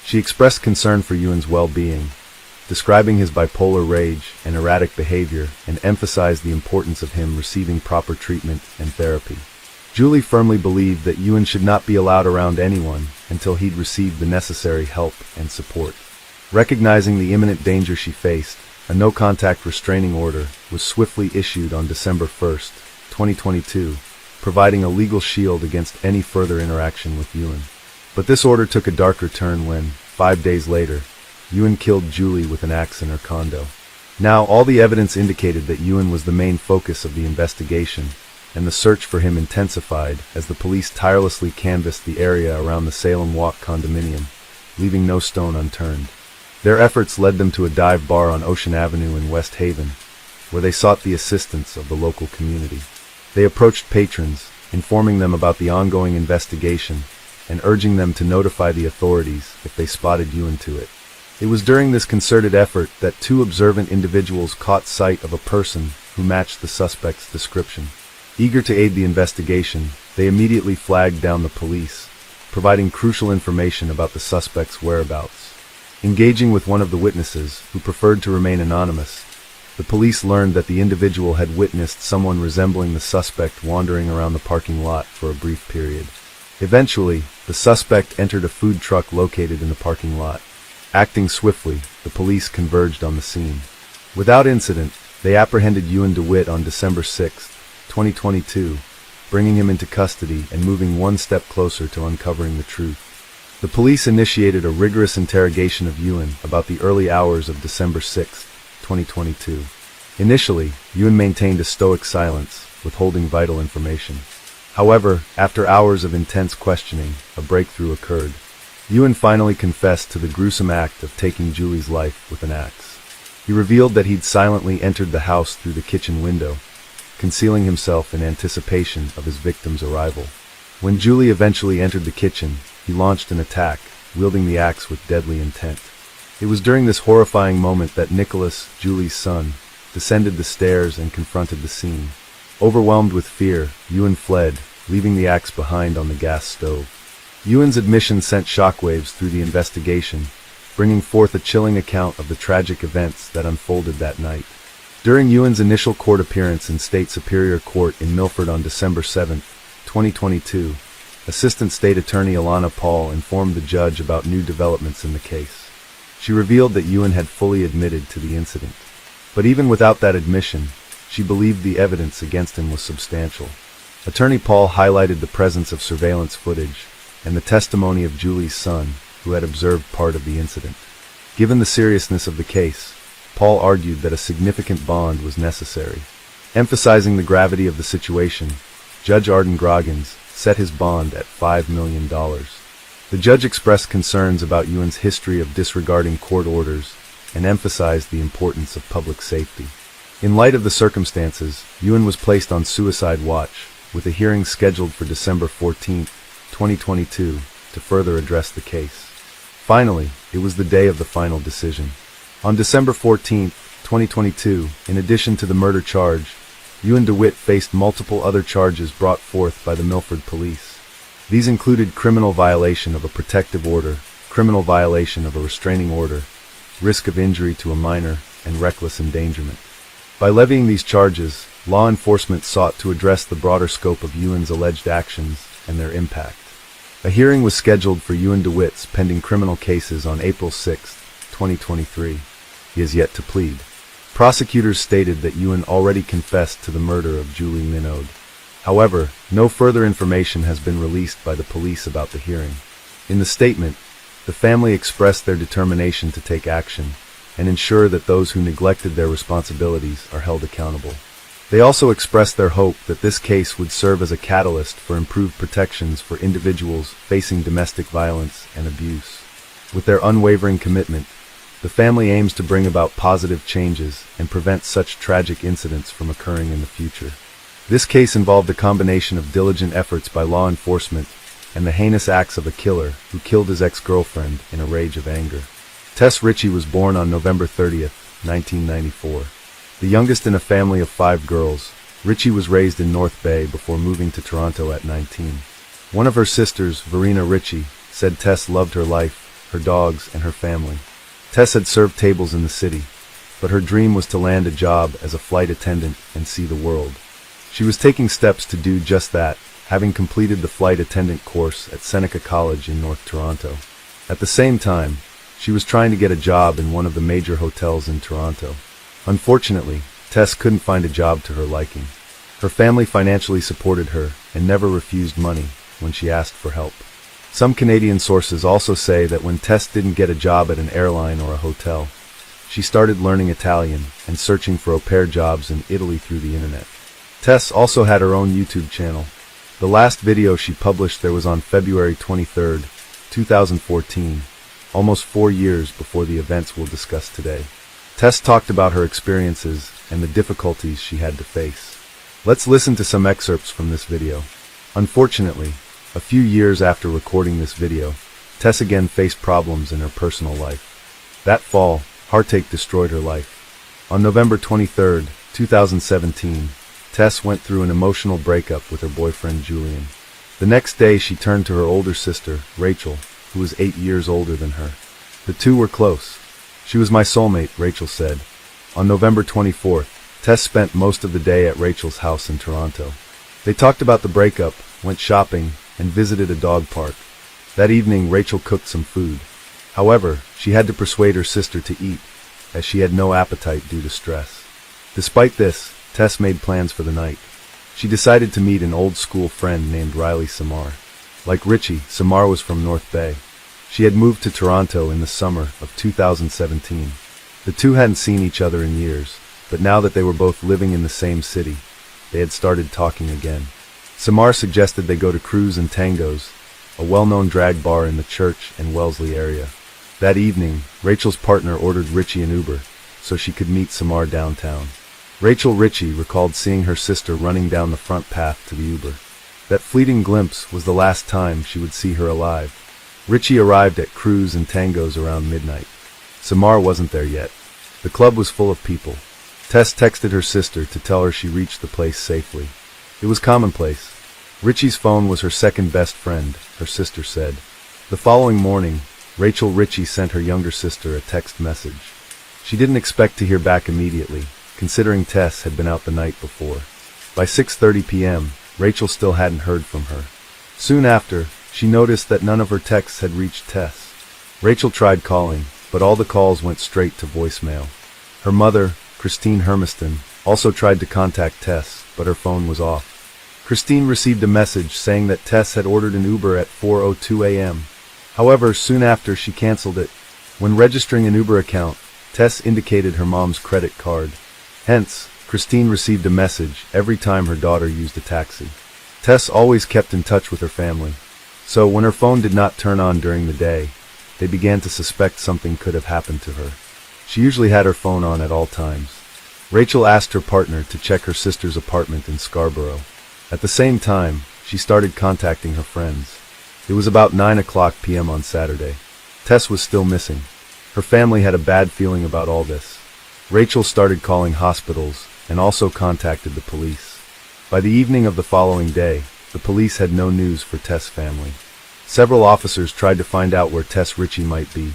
[SPEAKER 1] She expressed concern for Ewan's well-being, describing his bipolar rage and erratic behavior, and emphasized the importance of him receiving proper treatment and therapy. Julie firmly believed that Ewan should not be allowed around anyone until he'd received the necessary help and support. Recognizing the imminent danger she faced, a no-contact restraining order was swiftly issued on December 1st, 2022, providing a legal shield against any further interaction with Ewan. But this order took a darker turn when, 5 days later, Ewan killed Julie with an axe in her condo. Now, all the evidence indicated that Ewan was the main focus of the investigation, and the search for him intensified as the police tirelessly canvassed the area around the Salem Walk condominium, leaving no stone unturned. Their efforts led them to a dive bar on Ocean Avenue in West Haven, where they sought the assistance of the local community. They approached patrons, informing them about the ongoing investigation, and urging them to notify the authorities if they spotted Ewan to it. It was during this concerted effort that two observant individuals caught sight of a person who matched the suspect's description. Eager to aid the investigation, they immediately flagged down the police, providing crucial information about the suspect's whereabouts. Engaging with one of the witnesses, who preferred to remain anonymous, the police learned that the individual had witnessed someone resembling the suspect wandering around the parking lot for a brief period. Eventually, the suspect entered a food truck located in the parking lot. Acting swiftly, the police converged on the scene. Without incident, they apprehended Ewan DeWitt on December 6, 2022, bringing him into custody and moving one step closer to uncovering the truth. The police initiated a rigorous interrogation of Ewan about the early hours of December 6, 2022. Initially, Ewan maintained a stoic silence, withholding vital information. However, after hours of intense questioning, a breakthrough occurred. Ewan finally confessed to the gruesome act of taking Julie's life with an axe. He revealed that he'd silently entered the house through the kitchen window, concealing himself in anticipation of his victim's arrival. When Julie eventually entered the kitchen, he launched an attack, wielding the axe with deadly intent. It was during this horrifying moment that Nicholas, Julie's son, descended the stairs and confronted the scene. Overwhelmed with fear, Ewan fled, leaving the axe behind on the gas stove. Ewan's admission sent shockwaves through the investigation, bringing forth a chilling account of the tragic events that unfolded that night. During Ewan's initial court appearance in State Superior Court in Milford on December 7, 2022, Assistant State Attorney Alana Paul informed the judge about new developments in the case. She revealed that Ewan had fully admitted to the incident. But even without that admission, she believed the evidence against him was substantial. Attorney Paul highlighted the presence of surveillance footage and the testimony of Julie's son, who had observed part of the incident. Given the seriousness of the case, Paul argued that a significant bond was necessary. Emphasizing the gravity of the situation, Judge Arden Groggins set his bond at $5 million. The judge expressed concerns about Ewan's history of disregarding court orders and emphasized the importance of public safety. In light of the circumstances, Ewan was placed on suicide watch, with a hearing scheduled for December 14, 2022, to further address the case. Finally, it was the day of the final decision. On December 14, 2022, in addition to the murder charge, Ewan DeWitt faced multiple other charges brought forth by the Milford police. These included criminal violation of a protective order, criminal violation of a restraining order, risk of injury to a minor, and reckless endangerment. By levying these charges, law enforcement sought to address the broader scope of Ewan's alleged actions and their impact. A hearing was scheduled for Ewan DeWitt's pending criminal cases on April 6, 2023. He has yet to plead. Prosecutors stated that Ewan already confessed to the murder of Julie Minogue. However, no further information has been released by the police about the hearing. In the statement, the family expressed their determination to take action and ensure that those who neglected their responsibilities are held accountable. They also expressed their hope that this case would serve as a catalyst for improved protections for individuals facing domestic violence and abuse. With their unwavering commitment, the family aims to bring about positive changes and prevent such tragic incidents from occurring in the future. This case involved a combination of diligent efforts by law enforcement and the heinous acts of a killer who killed his ex-girlfriend in a rage of anger. Tess Ritchie was born on November 30th, 1994. The youngest in a family of 5 girls, Ritchie was raised in North Bay before moving to Toronto at 19. One of her sisters, Verena Ritchie, said Tess loved her life, her dogs, and her family. Tess had served tables in the city, but her dream was to land a job as a flight attendant and see the world. She was taking steps to do just that, having completed the flight attendant course at Seneca College in North Toronto. At the same time, she was trying to get a job in one of the major hotels in Toronto. Unfortunately, Tess couldn't find a job to her liking. Her family financially supported her and never refused money when she asked for help. Some Canadian sources also say that when Tess didn't get a job at an airline or a hotel, she started learning Italian and searching for au pair jobs in Italy through the internet. Tess also had her own YouTube channel. The last video she published there was on February 23, 2014, almost 4 years before the events we'll discuss today. Tess talked about her experiences and the difficulties she had to face. Let's listen to some excerpts from this video. Unfortunately, a few years after recording this video, Tess again faced problems in her personal life. That fall, heartache destroyed her life. On November 23, 2017, Tess went through an emotional breakup with her boyfriend Julian. The next day she turned to her older sister, Rachel, who was 8 years older than her. The two were close. "She was my soulmate," Rachel said. On November 24th, Tess spent most of the day at Rachel's house in Toronto. They talked about the breakup, went shopping, and visited a dog park. That evening, Rachel cooked some food. However, she had to persuade her sister to eat, as she had no appetite due to stress. Despite this, Tess made plans for the night. She decided to meet an old school friend named Riley Samar. Like Ritchie, Samar was from North Bay. She had moved to Toronto in the summer of 2017. The two hadn't seen each other in years, but now that they were both living in the same city, they had started talking again. Samar suggested they go to Cruise and Tango's, a well-known drag bar in the Church and Wellesley area. That evening, Rachel's partner ordered Ritchie an Uber, so she could meet Samar downtown. Rachel Ritchie recalled seeing her sister running down the front path to the Uber. That fleeting glimpse was the last time she would see her alive. Ritchie arrived at Cruise and Tango's around midnight. Samar wasn't there yet. The club was full of people. Tess texted her sister to tell her she reached the place safely. It was commonplace. Ritchie's phone was her second best friend, her sister said. The following morning, Rachel Ritchie sent her younger sister a text message. She didn't expect to hear back immediately, considering Tess had been out the night before. By 6:30 p.m., Rachel still hadn't heard from her. Soon after, she noticed that none of her texts had reached Tess. Rachel tried calling, but all the calls went straight to voicemail. Her mother, Christine Hermiston, also tried to contact Tess, but her phone was off. Christine received a message saying that Tess had ordered an Uber at 4:02 a.m. However, soon after she canceled it. When registering an Uber account, Tess indicated her mom's credit card. Hence, Christine received a message every time her daughter used a taxi. Tess always kept in touch with her family, so when her phone did not turn on during the day, they began to suspect something could have happened to her. She usually had her phone on at all times. Rachel asked her partner to check her sister's apartment in Scarborough. At the same time, she started contacting her friends. It was about 9 p.m. on Saturday. Tess was still missing. Her family had a bad feeling about all this. Rachel started calling hospitals and also contacted the police. By the evening of the following day, the police had no news for Tess' family. Several officers tried to find out where Tess Ritchie might be,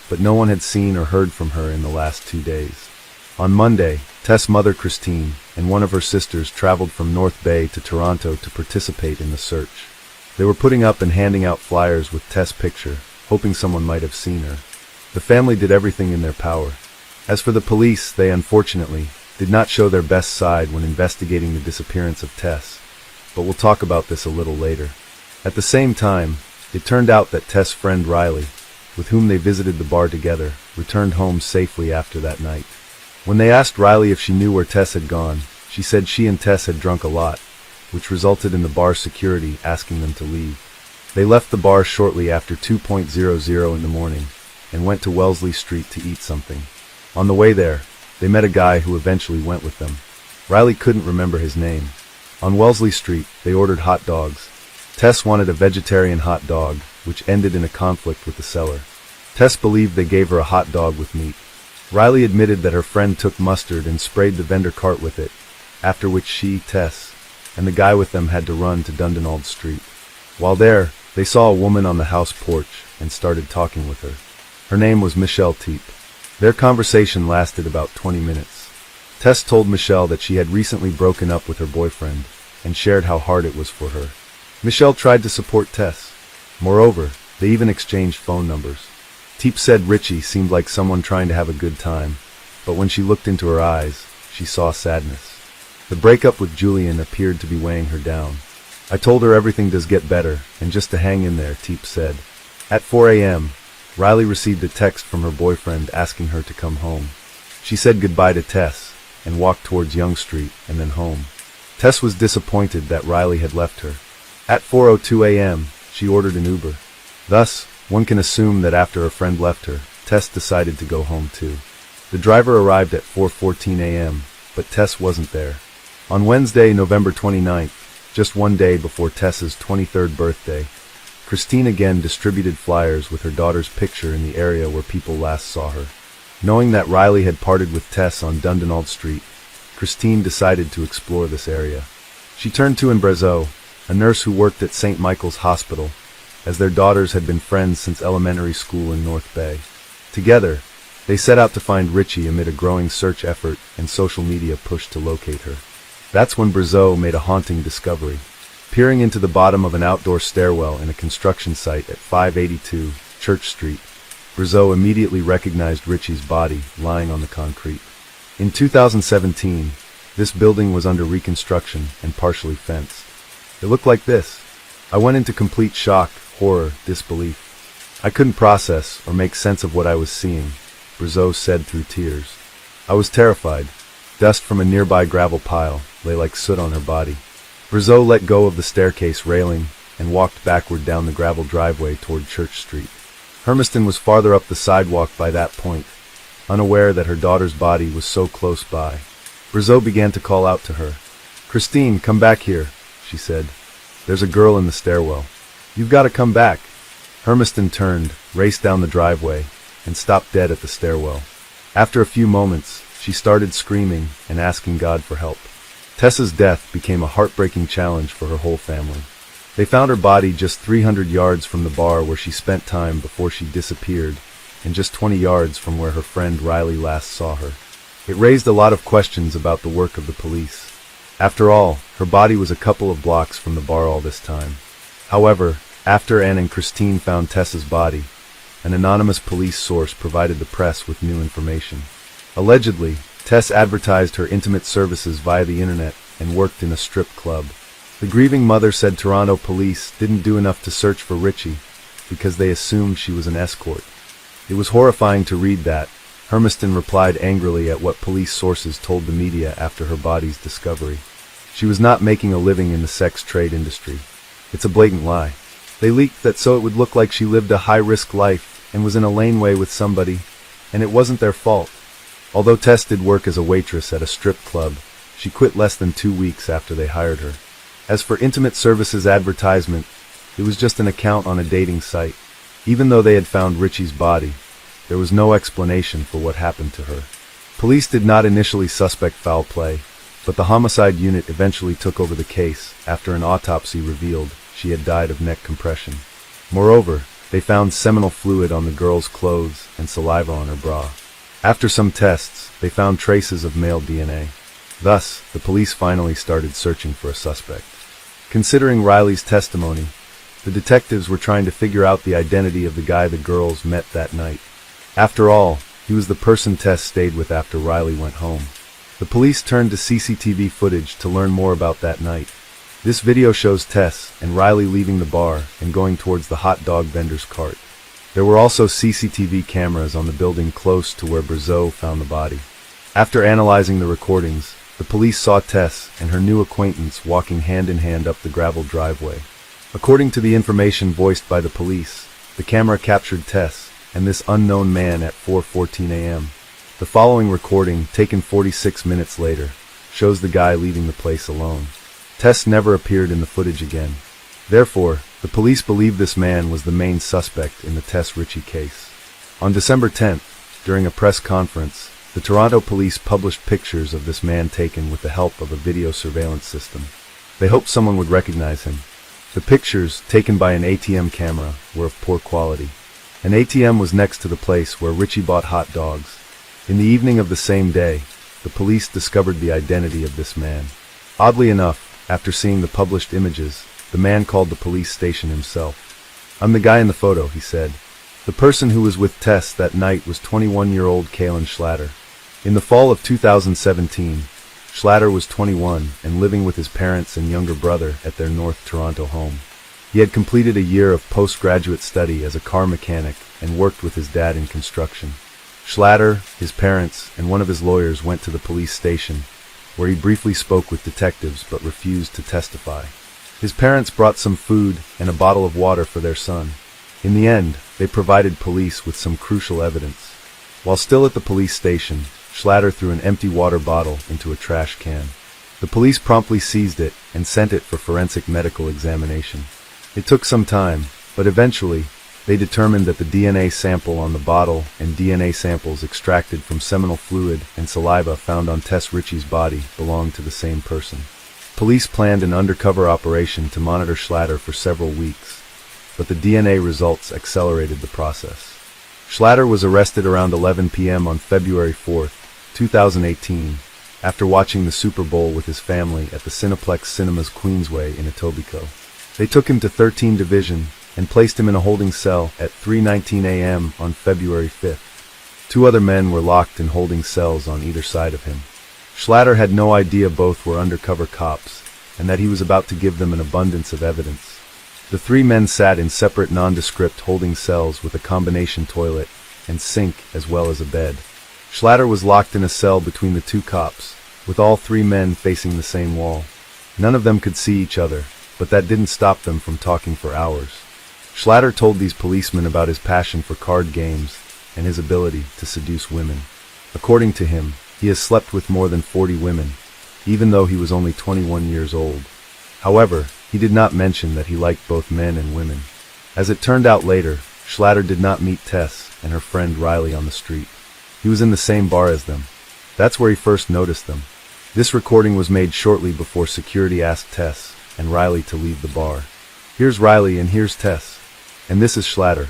[SPEAKER 1] but no one had seen or heard from her in the last 2 days. On Monday, Tess' mother Christine and one of her sisters traveled from North Bay to Toronto to participate in the search. They were putting up and handing out flyers with Tess' picture, hoping someone might have seen her. The family did everything in their power. As for the police, they unfortunately did not show their best side when investigating the disappearance of Tess, but we'll talk about this a little later. At the same time, it turned out that Tess' friend Riley, with whom they visited the bar together, returned home safely after that night. When they asked Riley if she knew where Tess had gone, She said she and Tess had drunk a lot, which resulted in the bar's security asking them to leave. They left the bar shortly after 2:00 in the morning and went to Wellesley Street to eat something. On the way there, they met a guy who eventually went with them. Riley couldn't remember his name. On Wellesley Street, they ordered hot dogs. Tess wanted a vegetarian hot dog, which ended in a conflict with the seller. Tess believed they gave her a hot dog with meat. Riley admitted that her friend took mustard and sprayed the vendor cart with it, after which she, Tess, and the guy with them had to run to Dundonald Street. While there, they saw a woman on the house porch and started talking with her. Her name was Michelle Teep. Their conversation lasted about 20 minutes. Tess told Michelle that she had recently broken up with her boyfriend and shared how hard it was for her. Michelle tried to support Tess. Moreover, they even exchanged phone numbers. Teep said Richie seemed like someone trying to have a good time, but when she looked into her eyes, she saw sadness. The breakup with Julian appeared to be weighing her down. I told her everything does get better, and just to hang in there, Teep said. At 4 a.m., Riley received a text from her boyfriend asking her to come home. She said goodbye to Tess and walked towards Yonge Street and then home. Tess was disappointed that Riley had left her. At 4:02 a.m., she ordered an Uber. Thus, one can assume that after her friend left her, Tess decided to go home too. The driver arrived at 4:14 a.m., but Tess wasn't there. On Wednesday, November 29th, just one day before Tess's 23rd birthday, Christine again distributed flyers with her daughter's picture in the area where people last saw her. Knowing that Riley had parted with Tess on Dundonald Street, Christine decided to explore this area. She turned to Immerses, a nurse who worked at St. Michael's Hospital, as their daughters had been friends since elementary school in North Bay. Together, they set out to find Richie amid a growing search effort and social media push to locate her. That's when Immerses made a haunting discovery. Peering into the bottom of an outdoor stairwell in a construction site at 582 Church Street, Immerses immediately recognized Richie's body lying on the concrete. In 2017, this building was under reconstruction and partially fenced. It looked like this. I went into complete shock, horror, disbelief. I couldn't process or make sense of what I was seeing, Immerses said through tears. I was terrified. Dust from a nearby gravel pile lay like soot on her body. Immerses let go of the staircase railing and walked backward down the gravel driveway toward Church Street. Hermiston was farther up the sidewalk by that point, unaware that her daughter's body was so close by. Immerses began to call out to her. "Christine, come back here," she said. "There's a girl in the stairwell. You've got to come back." Hermiston turned, raced down the driveway, and stopped dead at the stairwell. After a few moments, she started screaming and asking God for help. Tessa's death became a heartbreaking challenge for her whole family. They found her body just 300 yards from the bar where she spent time before she disappeared, and just 20 yards from where her friend Riley last saw her. It raised a lot of questions about the work of the police. After all, her body was a couple of blocks from the bar all this time. However, after Anne and Christine found Tessa's body, an anonymous police source provided the press with new information. Allegedly, Tess advertised her intimate services via the internet and worked in a strip club. The grieving mother said Toronto police didn't do enough to search for Richie because they assumed she was an escort. It was horrifying to read that. Hermiston replied angrily at what police sources told the media after her body's discovery. She was not making a living in the sex trade industry. It's a blatant lie. They leaked that so it would look like she lived a high-risk life and was in a laneway with somebody, and it wasn't their fault. Although Tess did work as a waitress at a strip club, she quit less than 2 weeks after they hired her. As for intimate services advertisement, it was just an account on a dating site. Even though they had found Richie's body, there was no explanation for what happened to her. Police did not initially suspect foul play, but the homicide unit eventually took over the case after an autopsy revealed she had died of neck compression. Moreover, they found seminal fluid on the girl's clothes and saliva on her bra. After some tests, they found traces of male DNA. Thus, the police finally started searching for a suspect. Considering Riley's testimony, the detectives were trying to figure out the identity of the guy the girls met that night. After all, he was the person Tess stayed with after Riley went home. The police turned to CCTV footage to learn more about that night. This video shows Tess and Riley leaving the bar and going towards the hot dog vendor's cart. There were also CCTV cameras on the building close to where Immerses found the body. After analyzing the recordings, the police saw Tess and her new acquaintance walking hand in hand up the graveled driveway. According to the information voiced by the police, the camera captured Tess and this unknown man at 4:14 a.m. The following recording, taken 46 minutes later, shows the guy leaving the place alone. Tess never appeared in the footage again. Therefore, the police believe this man was the main suspect in the Tess Ritchie case. On December 10th, during a press conference, the Toronto police published pictures of this man taken with the help of a video surveillance system. They hoped someone would recognize him. The pictures, taken by an ATM camera, were of poor quality. An ATM was next to the place where Ritchie bought hot dogs. In the evening of the same day, the police discovered the identity of this man. Oddly enough, after seeing the published images, the man called the police station himself. "I'm the guy in the photo," he said. The person who was with Tess that night was 21-year-old Kaylin Schlatter. In the fall of 2017, Schlatter was 21 and living with his parents and younger brother at their North Toronto home. He had completed a year of postgraduate study as a car mechanic and worked with his dad in construction. Schlatter, his parents, and one of his lawyers went to the police station, where he briefly spoke with detectives but refused to testify. His parents brought some food and a bottle of water for their son. In the end, they provided police with some crucial evidence. While still at the police station, Schlatter threw an empty water bottle into a trash can. The police promptly seized it and sent it for forensic medical examination. It took some time, but eventually, they determined that the DNA sample on the bottle and DNA samples extracted from seminal fluid and saliva found on Tess Ritchie's body belonged to the same person. Police planned an undercover operation to monitor Schlatter for several weeks, but the DNA results accelerated the process. Schlatter was arrested around 11 p.m. on February 4, 2018, after watching the Super Bowl with his family at the Cineplex Cinemas Queensway in Etobicoke. They took him to 13 Division and placed him in a holding cell at 3:19 a.m. on February 5th. Two other men were locked in holding cells on either side of him. Schlatter had no idea both were undercover cops and that he was about to give them an abundance of evidence. The three men sat in separate nondescript holding cells with a combination toilet and sink as well as a bed. Schlatter was locked in a cell between the two cops, with all three men facing the same wall. None of them could see each other, but that didn't stop them from talking for hours. Schlatter told these policemen about his passion for card games and his ability to seduce women. According to him, he has slept with more than 40 women, even though he was only 21 years old. However, he did not mention that he liked both men and women. As it turned out later, Schlatter did not meet Tess and her friend Riley on the street. He was in the same bar as them. That's where he first noticed them. This recording was made shortly before security asked Tess and Riley to leave the bar. Here's Riley and here's Tess. And this is Schlatter.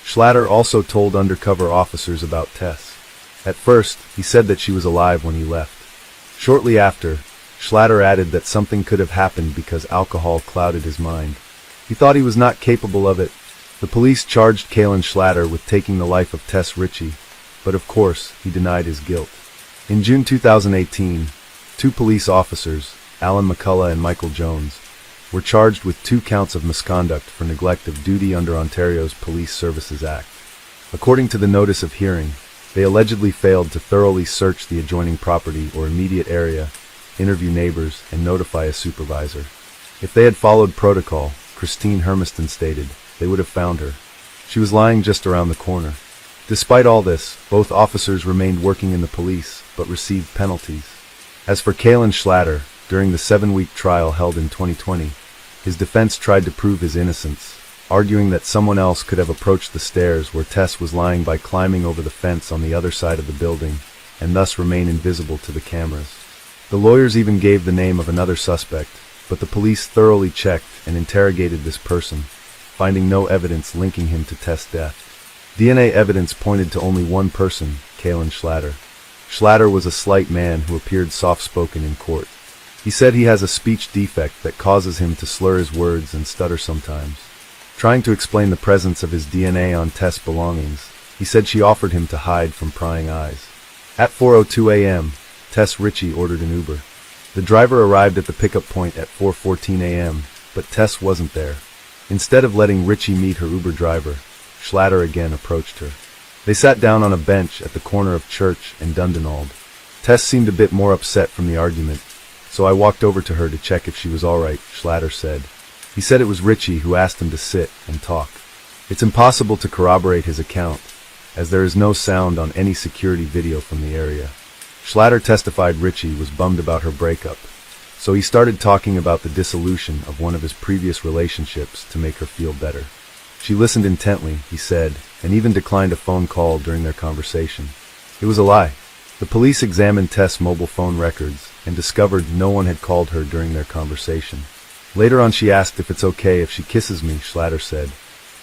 [SPEAKER 1] Schlatter also told undercover officers about Tess. At first, he said that she was alive when he left. Shortly after, Schlatter added that something could have happened because alcohol clouded his mind. He thought he was not capable of it. The police charged Kaylin Schlatter with taking the life of Tess Ritchie, but of course, he denied his guilt. In June 2018, two police officers, Alan McCullough and Michael Jones, were charged with 2 counts of misconduct for neglect of duty under Ontario's Police Services Act. According to the notice of hearing, they allegedly failed to thoroughly search the adjoining property or immediate area, interview neighbors, and notify a supervisor. If they had followed protocol, Christine Hermiston stated, they would have found her. She was lying just around the corner. Despite all this, both officers remained working in the police, but received penalties. As for Kaylin Schlatter, during the 7-week trial held in 2020, his defense tried to prove his innocence, arguing that someone else could have approached the stairs where Tess was lying by climbing over the fence on the other side of the building, and thus remain invisible to the cameras. The lawyers even gave the name of another suspect, but the police thoroughly checked and interrogated this person, finding no evidence linking him to Tess' death. DNA evidence pointed to only one person, Kaylin Schlatter. Schlatter was a slight man who appeared soft-spoken in court. He said he has a speech defect that causes him to slur his words and stutter sometimes. Trying to explain the presence of his DNA on Tess' belongings, he said she offered him to hide from prying eyes. At 4:02 a.m., Tess Ritchie ordered an Uber. The driver arrived at the pickup point at 4:14 a.m., but Tess wasn't there. Instead of letting Ritchie meet her Uber driver, Schlatter again approached her. They sat down on a bench at the corner of Church and Dundonald. Tess seemed a bit more upset from the argument, so I walked over to her to check if she was alright, Schlatter said. He said it was Richie who asked him to sit and talk. It's impossible to corroborate his account, as there is no sound on any security video from the area. Schlatter testified Richie was bummed about her breakup, so he started talking about the dissolution of one of his previous relationships to make her feel better. She listened intently, he said, and even declined a phone call during their conversation. It was a lie. The police examined Tess' mobile phone records and discovered no one had called her during their conversation. Later on she asked if it's okay if she kisses me, Schlatter said.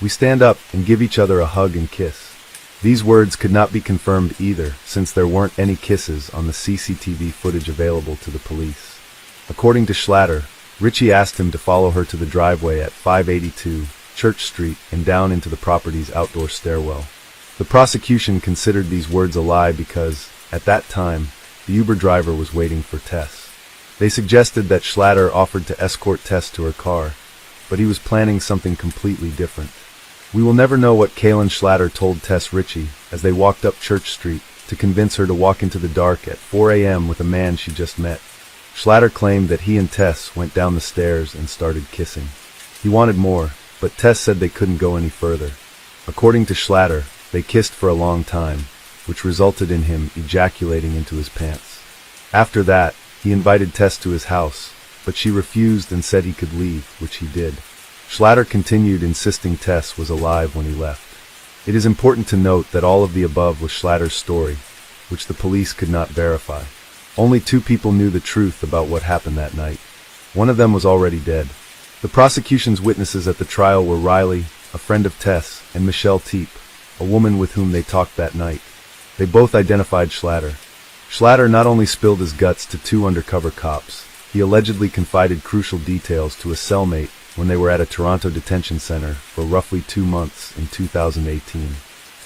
[SPEAKER 1] We stand up and give each other a hug and kiss. These words could not be confirmed either, since there weren't any kisses on the CCTV footage available to the police. According to Schlatter, Richie asked him to follow her to the driveway at 582 Church Street and down into the property's outdoor stairwell. The prosecution considered these words a lie because, at that time, the Uber driver was waiting for Tess. They suggested that Schlatter offered to escort Tess to her car, but he was planning something completely different. We will never know what Kaylin Schlatter told Tess Richie as they walked up Church Street to convince her to walk into the dark at 4 a.m. with a man she just met. Schlatter claimed that he and Tess went down the stairs and started kissing. He wanted more, but Tess said they couldn't go any further. According to Schlatter, they kissed for a long time, which resulted in him ejaculating into his pants. After that, he invited Tess to his house, but she refused and said he could leave, which he did. Schlatter continued insisting Tess was alive when he left. It is important to note that all of the above was Schlatter's story, which the police could not verify. Only 2 people knew the truth about what happened that night. One of them was already dead. The prosecution's witnesses at the trial were Riley, a friend of Tess, and Michelle Teep, a woman with whom they talked that night. They both identified Schlatter. Schlatter not only spilled his guts to 2 undercover cops, he allegedly confided crucial details to a cellmate when they were at a Toronto detention center for roughly 2 months in 2018.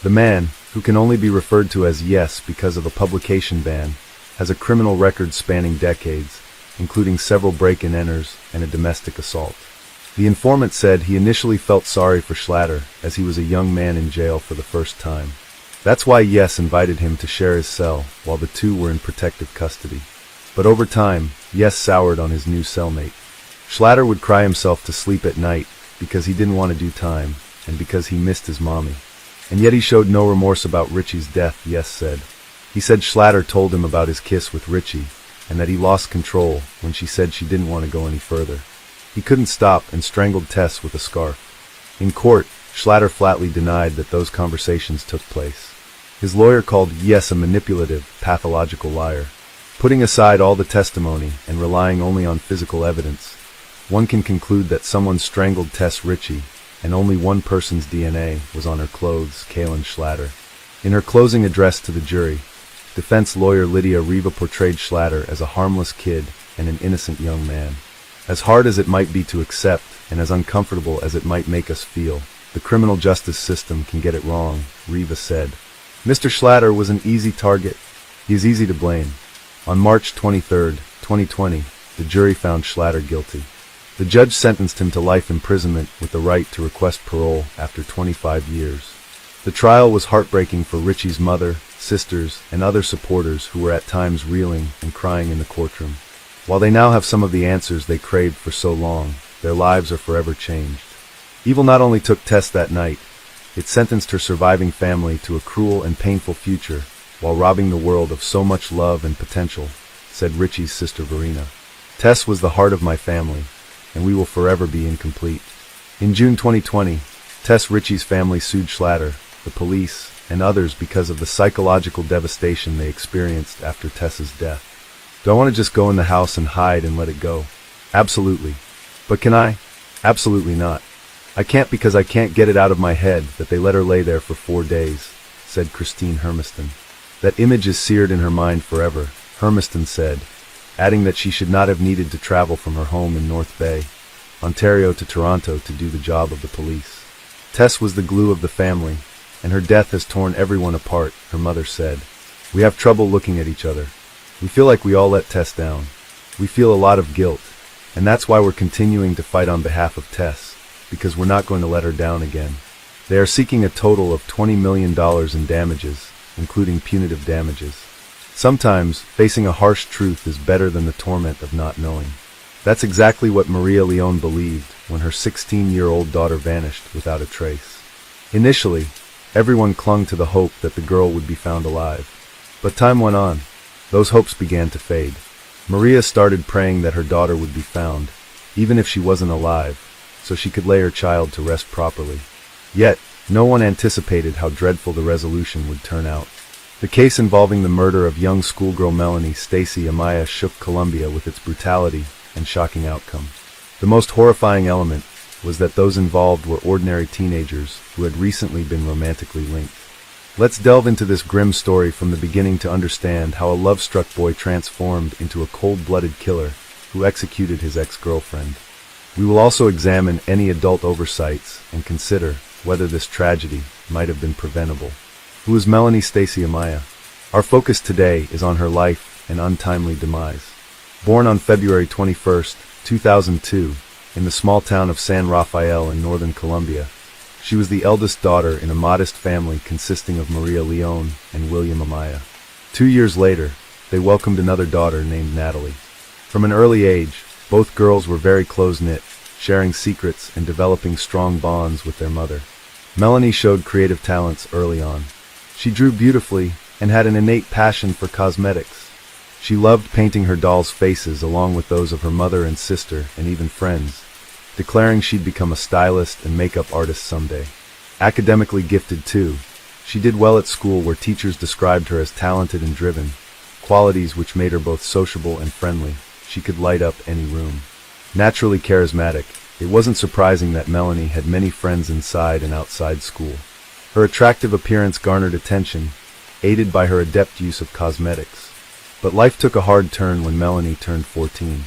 [SPEAKER 1] The man, who can only be referred to as Yes because of a publication ban, has a criminal record spanning decades, including several break-and-enters and a domestic assault. The informant said he initially felt sorry for Schlatter as he was a young man in jail for the first time. That's why Yes invited him to share his cell while the 2 were in protective custody. But over time, Yes soured on his new cellmate. Schlatter would cry himself to sleep at night because he didn't want to do time and because he missed his mommy. And yet he showed no remorse about Richie's death, Yes said. He said Schlatter told him about his kiss with Richie and that he lost control when she said she didn't want to go any further. He couldn't stop and strangled Tess with a scarf. In court, Schlatter flatly denied that those conversations took place. His lawyer called Yes a manipulative, pathological liar. Putting aside all the testimony and relying only on physical evidence, one can conclude that someone strangled Tess Richie, and only one person's DNA was on her clothes, Kaylin Schlatter. In her closing address to the jury, defense lawyer Lydia Riva portrayed Schlatter as a harmless kid and an innocent young man. As hard as it might be to accept, and as uncomfortable as it might make us feel, the criminal justice system can get it wrong, Riva said. Mr. Schlatter was an easy target. He is easy to blame. On March 23, 2020, the jury found Schlatter guilty. The judge sentenced him to life imprisonment with the right to request parole after 25 years. The trial was heartbreaking for Richie's mother, sisters, and other supporters who were at times reeling and crying in the courtroom. While they now have some of the answers they craved for so long, their lives are forever changed. Evil not only took Tess that night, it sentenced her surviving family to a cruel and painful future while robbing the world of so much love and potential, said Richie's sister Verena. Tess was the heart of my family, and we will forever be incomplete. In June 2020, Tess Richie's family sued Schlatter, the police, and others because of the psychological devastation they experienced after Tess's death. Do I want to just go in the house and hide and let it go? Absolutely. But can I? Absolutely not. I can't because I can't get it out of my head that they let her lay there for 4 days, said Christine Hermiston. That image is seared in her mind forever, Hermiston said, adding that she should not have needed to travel from her home in North Bay, Ontario to Toronto to do the job of the police. Tess was the glue of the family, and her death has torn everyone apart, her mother said. We have trouble looking at each other. We feel like we all let Tess down. We feel a lot of guilt, and that's why we're continuing to fight on behalf of Tess, because we're not going to let her down again. They are seeking a total of $20 million in damages, including punitive damages. Sometimes, facing a harsh truth is better than the torment of not knowing. That's exactly what Maria Leone believed when her 16-year-old daughter vanished without a trace. Initially, everyone clung to the hope that the girl would be found alive. But time went on. Those hopes began to fade. Maria started praying that her daughter would be found, even if she wasn't alive, so she could lay her child to rest properly. Yet, no one anticipated how dreadful the resolution would turn out. The case involving the murder of young schoolgirl Melanie Stacy Amaya shook Colombia with its brutality and shocking outcome. The most horrifying element was that those involved were ordinary teenagers who had recently been romantically linked. Let's delve into this grim story from the beginning to understand how a love-struck boy transformed into a cold-blooded killer who executed his ex-girlfriend. We will also examine any adult oversights and consider whether this tragedy might have been preventable. Who is Melanie Stacy Amaya? Our focus today is on her life and untimely demise. Born on February 21, 2002, in the small town of San Rafael in northern Colombia, she was the eldest daughter in a modest family consisting of Maria Leone and William Amaya. 2 years later, they welcomed another daughter named Natalie. From an early age, both girls were very close-knit, sharing secrets and developing strong bonds with their mother. Melanie showed creative talents early on. She drew beautifully and had an innate passion for cosmetics. She loved painting her dolls' faces along with those of her mother and sister and even friends, declaring she'd become a stylist and makeup artist someday. Academically gifted too, she did well at school where teachers described her as talented and driven, qualities which made her both sociable and friendly. She could light up any room. Naturally charismatic, it wasn't surprising that Melanie had many friends inside and outside school. Her attractive appearance garnered attention, aided by her adept use of cosmetics. But life took a hard turn when Melanie turned 14.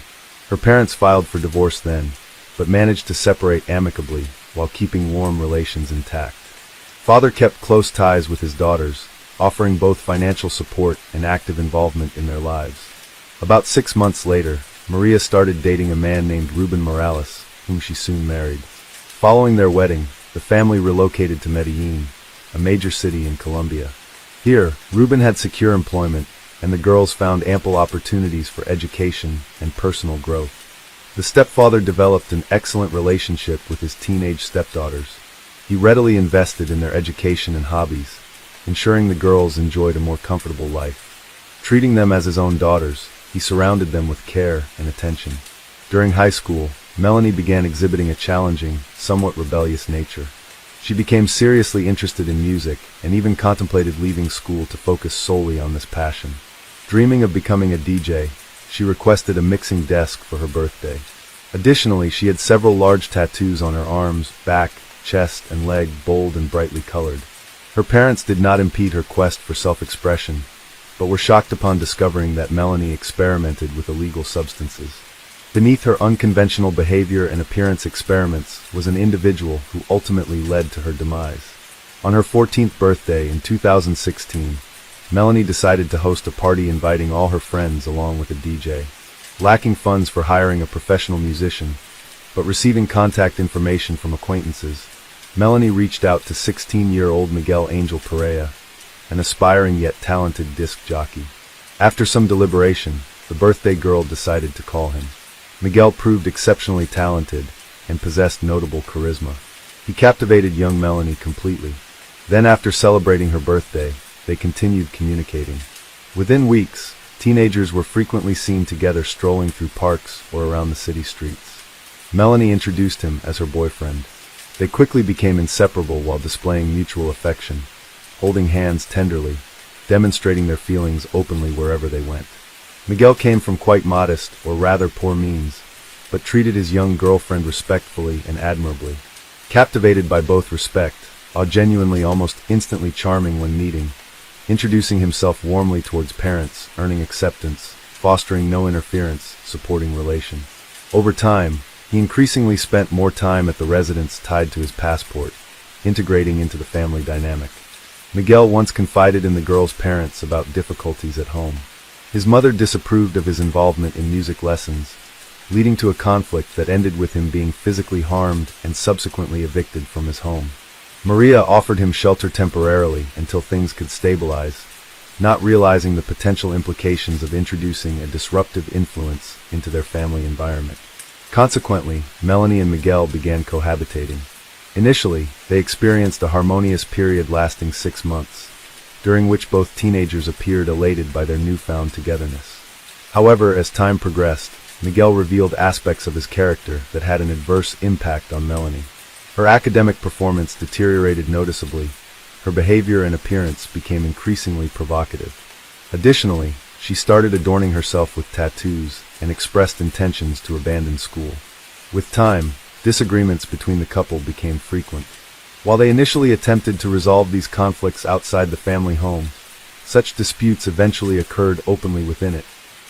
[SPEAKER 1] Her parents filed for divorce then, but managed to separate amicably while keeping warm relations intact. Father kept close ties with his daughters, offering both financial support and active involvement in their lives. About 6 months later, Maria started dating a man named Ruben Morales, whom she soon married. Following their wedding, the family relocated to Medellin, a major city in Colombia. Here, Ruben had secure employment, and the girls found ample opportunities for education and personal growth. The stepfather developed an excellent relationship with his teenage stepdaughters. He readily invested in their education and hobbies, ensuring the girls enjoyed a more comfortable life. Treating them as his own daughters, he surrounded them with care and attention. During high school, Melanie began exhibiting a challenging, somewhat rebellious nature. She became seriously interested in music and even contemplated leaving school to focus solely on this passion. Dreaming of becoming a DJ, she requested a mixing desk for her birthday. Additionally, she had several large tattoos on her arms, back, chest, and leg, bold and brightly colored. Her parents did not impede her quest for self-expression, but were shocked upon discovering that Melanie experimented with illegal substances. Beneath her unconventional behavior and appearance experiments was an individual who ultimately led to her demise. On her 14th birthday in 2016, Melanie decided to host a party inviting all her friends along with a DJ. Lacking funds for hiring a professional musician, but receiving contact information from acquaintances, Melanie reached out to 16-year-old Miguel Angel Perea, an aspiring yet talented disc jockey. After some deliberation, the birthday girl decided to call him. Miguel proved exceptionally talented and possessed notable charisma. He captivated young Melanie completely. Then, after celebrating her birthday, they continued communicating. Within weeks, teenagers were frequently seen together strolling through parks or around the city streets. Melanie introduced him as her boyfriend. They quickly became inseparable while displaying mutual affection, holding hands tenderly, demonstrating their feelings openly wherever they went. Miguel came from quite modest, or rather poor means, but treated his young girlfriend respectfully and admirably. Captivated by both respect, genuinely almost instantly charming when meeting, introducing himself warmly towards parents, earning acceptance, fostering no interference, supporting relation. Over time, he increasingly spent more time at the residence tied to his passport, integrating into the family dynamic. Miguel once confided in the girl's parents about difficulties at home. His mother disapproved of his involvement in music lessons, leading to a conflict that ended with him being physically harmed and subsequently evicted from his home. Maria offered him shelter temporarily until things could stabilize, not realizing the potential implications of introducing a disruptive influence into their family environment. Consequently, Melanie and Miguel began cohabitating. Initially, they experienced a harmonious period lasting 6 months, during which both teenagers appeared elated by their newfound togetherness. However, as time progressed, Miguel revealed aspects of his character that had an adverse impact on Melanie. Her academic performance deteriorated noticeably. Her behavior and appearance became increasingly provocative. Additionally, she started adorning herself with tattoos and expressed intentions to abandon school. With time, disagreements between the couple became frequent. While they initially attempted to resolve these conflicts outside the family home, such disputes eventually occurred openly within it.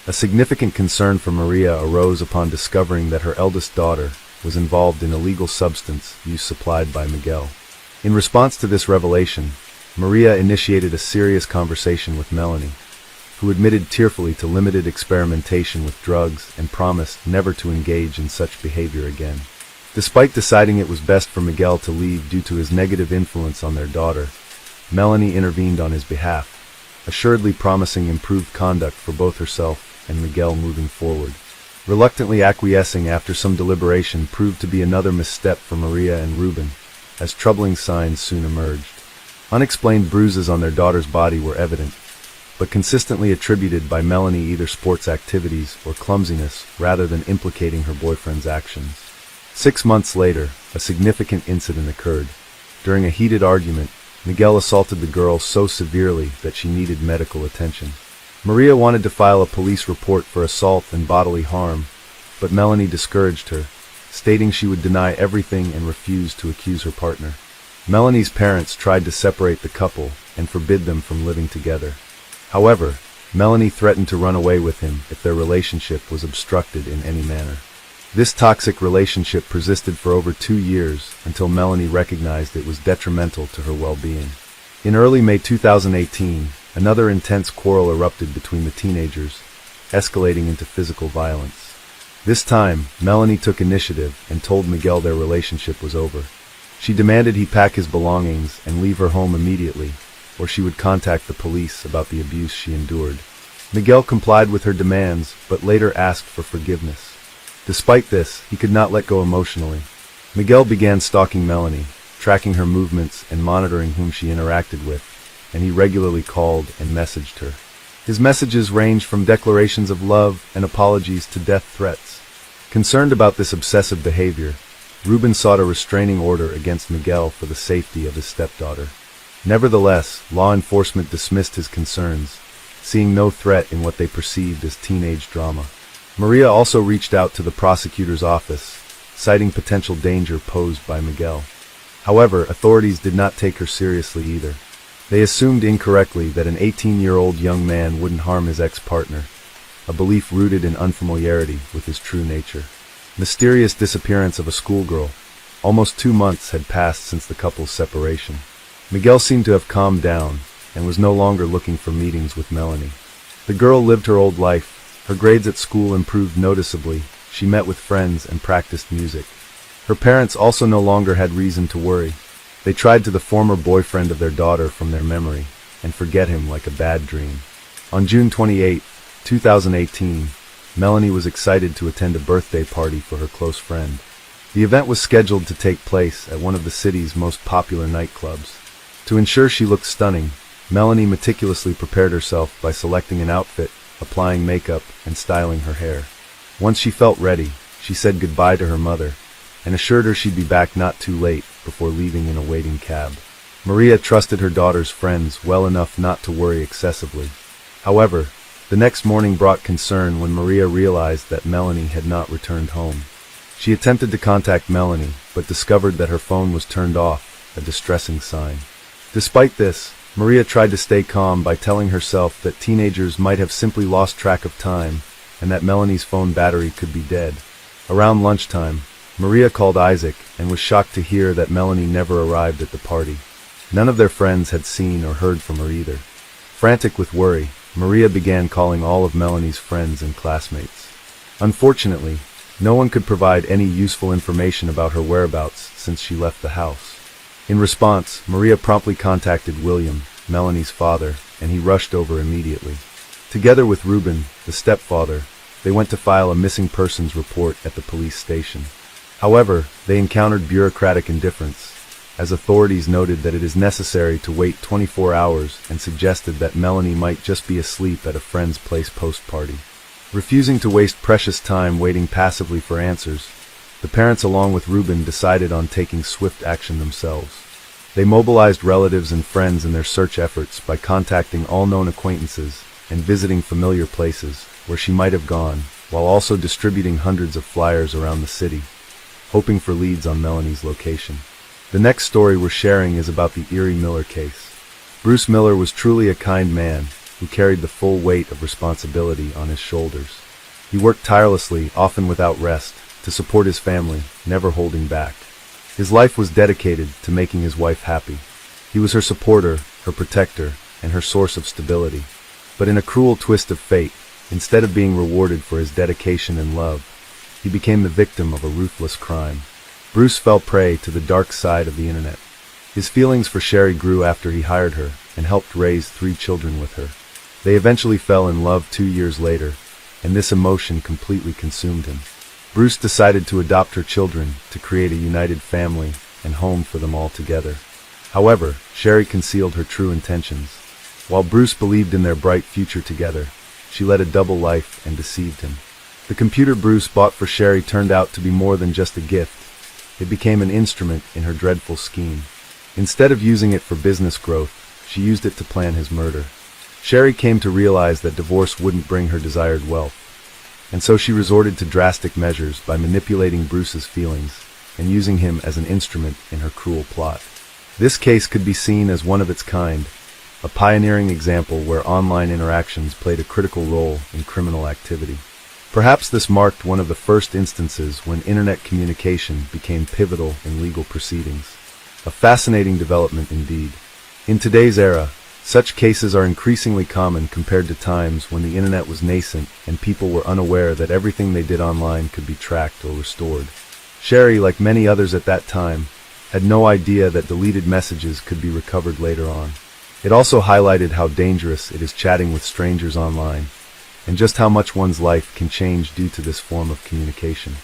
[SPEAKER 1] A significant concern for Maria arose upon discovering that her eldest daughter was involved in illegal substance use supplied by Miguel. In response to this revelation, Maria initiated a serious conversation with Melanie, who admitted tearfully to limited experimentation with drugs and promised never to engage in such behavior again. Despite deciding it was best for Miguel to leave due to his negative influence on their daughter, Melanie intervened on his behalf, assuredly promising improved conduct for both herself and Miguel moving forward. Reluctantly acquiescing after some deliberation proved to be another misstep for Maria and Ruben, as troubling signs soon emerged. Unexplained bruises on their daughter's body were evident, but consistently attributed by Melanie either sports activities or clumsiness rather than implicating her boyfriend's actions. 6 months later, a significant incident occurred. During a heated argument, Miguel assaulted the girl so severely that she needed medical attention. Maria wanted to file a police report for assault and bodily harm, but Melanie discouraged her, stating she would deny everything and refuse to accuse her partner. Melanie's parents tried to separate the couple and forbid them from living together. However, Melanie threatened to run away with him if their relationship was obstructed in any manner. This toxic relationship persisted for over 2 years until Melanie recognized it was detrimental to her well-being. In early May 2018, another intense quarrel erupted between the teenagers, escalating into physical violence. This time, Melanie took initiative and told Miguel their relationship was over. She demanded he pack his belongings and leave her home immediately, or she would contact the police about the abuse she endured. Miguel complied with her demands, but later asked for forgiveness. Despite this, he could not let go emotionally. Miguel began stalking Melanie, tracking her movements and monitoring whom she interacted with, and he regularly called and messaged her. His messages ranged from declarations of love and apologies to death threats. Concerned about this obsessive behavior, Ruben sought a restraining order against Miguel for the safety of his stepdaughter. Nevertheless, law enforcement dismissed his concerns, seeing no threat in what they perceived as teenage drama. Maria also reached out to the prosecutor's office, citing potential danger posed by Miguel. However, authorities did not take her seriously either. They assumed incorrectly that an 18-year-old young man wouldn't harm his ex-partner, a belief rooted in unfamiliarity with his true nature. Mysterious disappearance of a schoolgirl. Almost 2 months had passed since the couple's separation. Miguel seemed to have calmed down and was no longer looking for meetings with Melanie. The girl lived her old life. Her grades at school improved noticeably. She met with friends and practiced music. Her parents also no longer had reason to worry. They tried to the former boyfriend of their daughter from their memory and forget him like a bad dream. On June 28, 2018, Melanie was excited to attend a birthday party for her close friend. The event was scheduled to take place at one of the city's most popular nightclubs. To ensure she looked stunning, Melanie meticulously prepared herself by selecting an outfit, applying makeup, and styling her hair. Once she felt ready, she said goodbye to her mother and assured her she'd be back not too late before leaving in a waiting cab. Maria trusted her daughter's friends well enough not to worry excessively. However, the next morning brought concern when Maria realized that Melanie had not returned home. She attempted to contact Melanie, but discovered that her phone was turned off, a distressing sign. Despite this, Maria tried to stay calm by telling herself that teenagers might have simply lost track of time and that Melanie's phone battery could be dead. Around lunchtime, Maria called Isaac and was shocked to hear that Melanie never arrived at the party. None of their friends had seen or heard from her either. Frantic with worry, Maria began calling all of Melanie's friends and classmates. Unfortunately, no one could provide any useful information about her whereabouts since she left the house. In response, Maria promptly contacted William, Melanie's father, and he rushed over immediately. Together with Ruben, the stepfather, they went to file a missing persons report at the police station. However, they encountered bureaucratic indifference, as authorities noted that it is necessary to wait 24 hours and suggested that Melanie might just be asleep at a friend's place post-party. Refusing to waste precious time waiting passively for answers, the parents along with Ruben decided on taking swift action themselves. They mobilized relatives and friends in their search efforts by contacting all known acquaintances and visiting familiar places where she might have gone, while also distributing hundreds of flyers around the city, hoping for leads on Melanie's location. The next story we're sharing is about the Erie Miller case. Bruce Miller was truly a kind man who carried the full weight of responsibility on his shoulders. He worked tirelessly, often without rest, to support his family, never holding back. His life was dedicated to making his wife happy. He was her supporter, her protector, and her source of stability. But in a cruel twist of fate, instead of being rewarded for his dedication and love, he became the victim of a ruthless crime. Bruce fell prey to the dark side of the internet. His feelings for Sherry grew after he hired her and helped raise 3 children with her. They eventually fell in love 2 years later, and this emotion completely consumed him. Bruce decided to adopt her children to create a united family and home for them all together. However, Sherry concealed her true intentions. While Bruce believed in their bright future together, she led a double life and deceived him. The computer Bruce bought for Sherry turned out to be more than just a gift. It became an instrument in her dreadful scheme. Instead of using it for business growth, she used it to plan his murder. Sherry came to realize that divorce wouldn't bring her desired wealth, and so she resorted to drastic measures by manipulating Bruce's feelings and using him as an instrument in her cruel plot. This case could be seen as one of its kind, a pioneering example where online interactions played a critical role in criminal activity. Perhaps this marked one of the first instances when internet communication became pivotal in legal proceedings. A fascinating development indeed. In today's era, such cases are increasingly common compared to times when the internet was nascent and people were unaware that everything they did online could be tracked or restored. Sherry, like many others at that time, had no idea that deleted messages could be recovered later on. It also highlighted how dangerous it is chatting with strangers online, and just how much one's life can change due to this form of communication.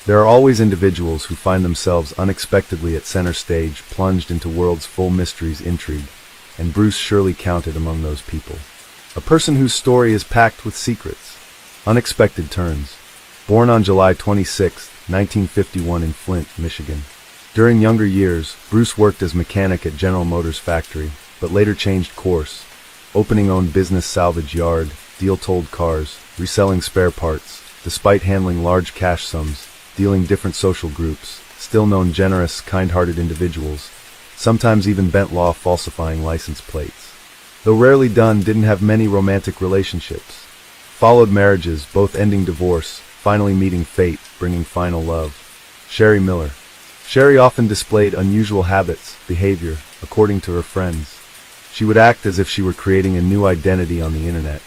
[SPEAKER 1] There are always individuals who find themselves unexpectedly at center stage, plunged into worlds full mysteries, intrigue, and Bruce surely counted among those people. A person whose story is packed with secrets, unexpected turns. Born on July 26, 1951 in Flint, Michigan. During younger years, Bruce worked as mechanic at General Motors factory, but later changed course, opening own business salvage yard, deal-told cars, reselling spare parts, despite handling large cash sums, dealing different social groups, still known generous, kind-hearted individuals, sometimes even bent law falsifying license plates. Though rarely done, didn't have many romantic relationships. Followed marriages, both ending divorce, finally meeting fate, bringing final love. Sherry Miller. Sherry often displayed unusual habits, behavior, according to her friends. She would act as if she were creating a new identity on the internet,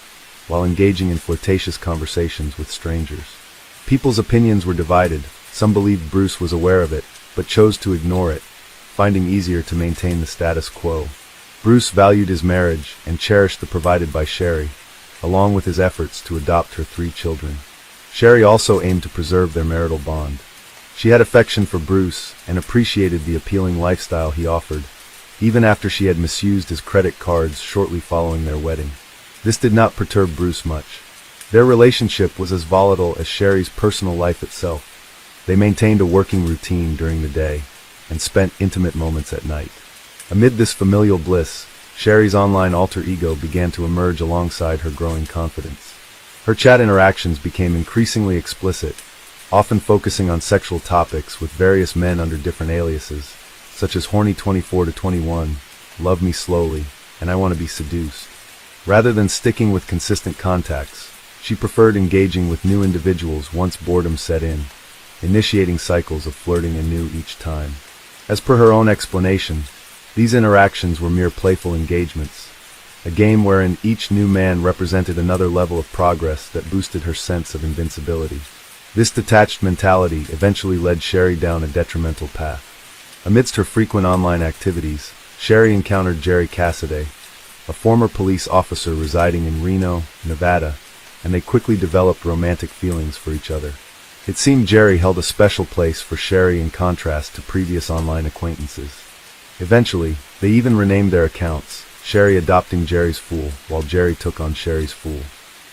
[SPEAKER 1] while engaging in flirtatious conversations with strangers. People's opinions were divided. Some believed Bruce was aware of it, but chose to ignore it, finding easier to maintain the status quo. Bruce valued his marriage and cherished the provided by Sherry, along with his efforts to adopt her 3 children. Sherry also aimed to preserve their marital bond. She had affection for Bruce and appreciated the appealing lifestyle he offered, even after she had misused his credit cards shortly following their wedding. This did not perturb Bruce much. Their relationship was as volatile as Sherry's personal life itself. They maintained a working routine during the day and spent intimate moments at night. Amid this familial bliss, Sherry's online alter ego began to emerge alongside her growing confidence. Her chat interactions became increasingly explicit, often focusing on sexual topics with various men under different aliases, such as Horny 24 to 21, Love Me Slowly, and I Want to Be Seduced. Rather than sticking with consistent contacts, she preferred engaging with new individuals once boredom set in, initiating cycles of flirting anew each time. As per her own explanation, these interactions were mere playful engagements, a game wherein each new man represented another level of progress that boosted her sense of invincibility. This detached mentality eventually led Sherry down a detrimental path. Amidst her frequent online activities, Sherry encountered Jerry Cassaday, a former police officer residing in Reno, Nevada, and they quickly developed romantic feelings for each other. It seemed Jerry held a special place for Sherry in contrast to previous online acquaintances. Eventually, they even renamed their accounts, Sherry adopting Jerry's fool, while Jerry took on Sherry's fool.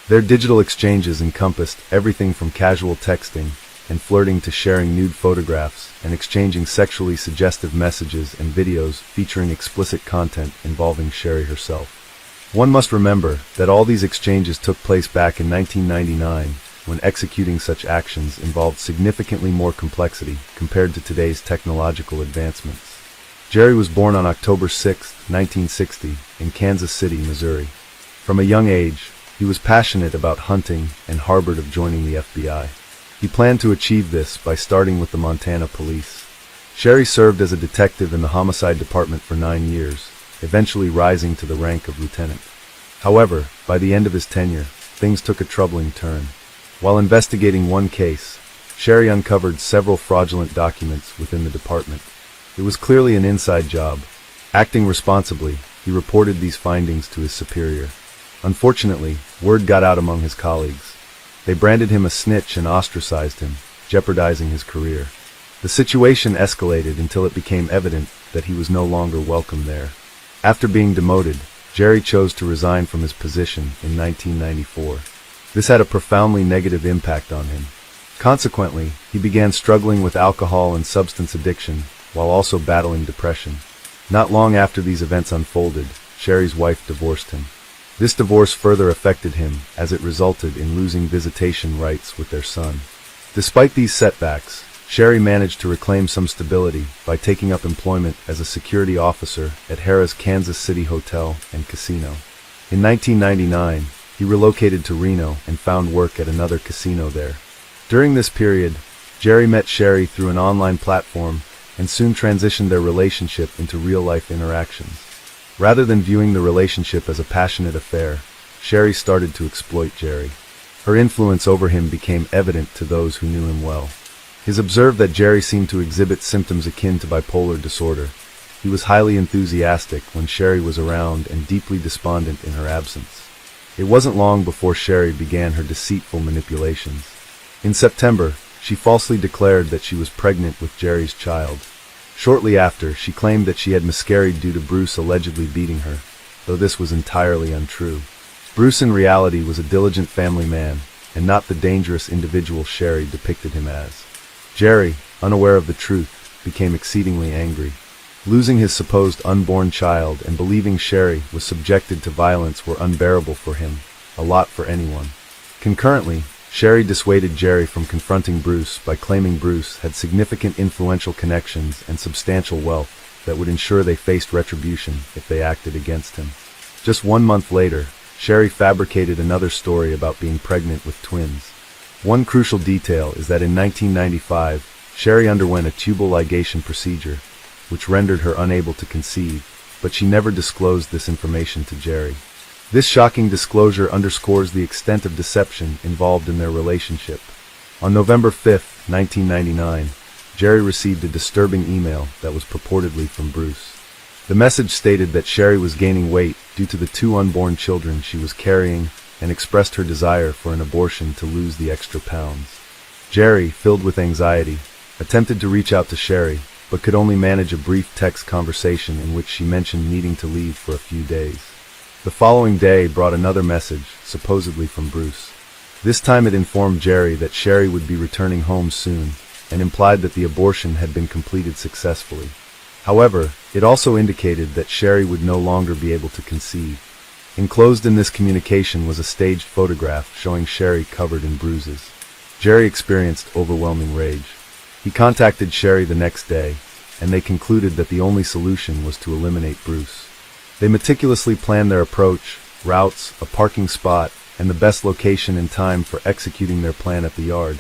[SPEAKER 1] Their digital exchanges encompassed everything from casual texting and flirting to sharing nude photographs and exchanging sexually suggestive messages and videos featuring explicit content involving Sherry herself. One must remember that all these exchanges took place back in 1999, when executing such actions involved significantly more complexity compared to today's technological advancements. Jerry was born on October 6, 1960, in Kansas City, Missouri. From a young age, he was passionate about hunting and harbored of joining the FBI. He planned to achieve this by starting with the Montana police. Sherry served as a detective in the homicide department for 9 years, eventually rising to the rank of lieutenant. However, by the end of his tenure, things took a troubling turn. While investigating one case, Sherry uncovered several fraudulent documents within the department. It was clearly an inside job. Acting responsibly, he reported these findings to his superior. Unfortunately, word got out among his colleagues. They branded him a snitch and ostracized him, jeopardizing his career. The situation escalated until it became evident that he was no longer welcome there. After being demoted, Jerry chose to resign from his position in 1994. This had a profoundly negative impact on him. Consequently, he began struggling with alcohol and substance addiction, while also battling depression. Not long after these events unfolded, Sherry's wife divorced him. This divorce further affected him, as it resulted in losing visitation rights with their son. Despite these setbacks, Sherry managed to reclaim some stability by taking up employment as a security officer at Harrah's Kansas City Hotel and Casino. In 1999, he relocated to Reno and found work at another casino there. During this period, Jerry met Sherry through an online platform and soon transitioned their relationship into real-life interactions. Rather than viewing the relationship as a passionate affair, Sherry started to exploit Jerry. Her influence over him became evident to those who knew him well. He observed that Jerry seemed to exhibit symptoms akin to bipolar disorder. He was highly enthusiastic when Sherry was around and deeply despondent in her absence. It wasn't long before Sherry began her deceitful manipulations. In September, she falsely declared that she was pregnant with Jerry's child. Shortly after, she claimed that she had miscarried due to Bruce allegedly beating her, though this was entirely untrue. Bruce in reality was a diligent family man, and not the dangerous individual Sherry depicted him as. Jerry, unaware of the truth, became exceedingly angry. Losing his supposed unborn child and believing Sherry was subjected to violence were unbearable for him, a lot for anyone. Concurrently, Sherry dissuaded Jerry from confronting Bruce by claiming Bruce had significant influential connections and substantial wealth that would ensure they faced retribution if they acted against him. Just 1 month later, Sherry fabricated another story about being pregnant with twins. One crucial detail is that in 1995, Sherry underwent a tubal ligation procedure, which rendered her unable to conceive, but she never disclosed this information to Jerry. This shocking disclosure underscores the extent of deception involved in their relationship. On November 5, 1999, Jerry received a disturbing email that was purportedly from Bruce. The message stated that Sherry was gaining weight due to the 2 unborn children she was carrying and expressed her desire for an abortion to lose the extra pounds. Jerry, filled with anxiety, attempted to reach out to Sherry, but could only manage a brief text conversation in which she mentioned needing to leave for a few days. The following day brought another message, supposedly from Bruce. This time it informed Jerry that Sherry would be returning home soon, and implied that the abortion had been completed successfully. However, it also indicated that Sherry would no longer be able to conceive. Enclosed in this communication was a staged photograph showing Sherry covered in bruises. Jerry experienced overwhelming rage. He contacted Sherry the next day, and they concluded that the only solution was to eliminate Bruce. They meticulously planned their approach, routes, a parking spot, and the best location and time for executing their plan at the yard.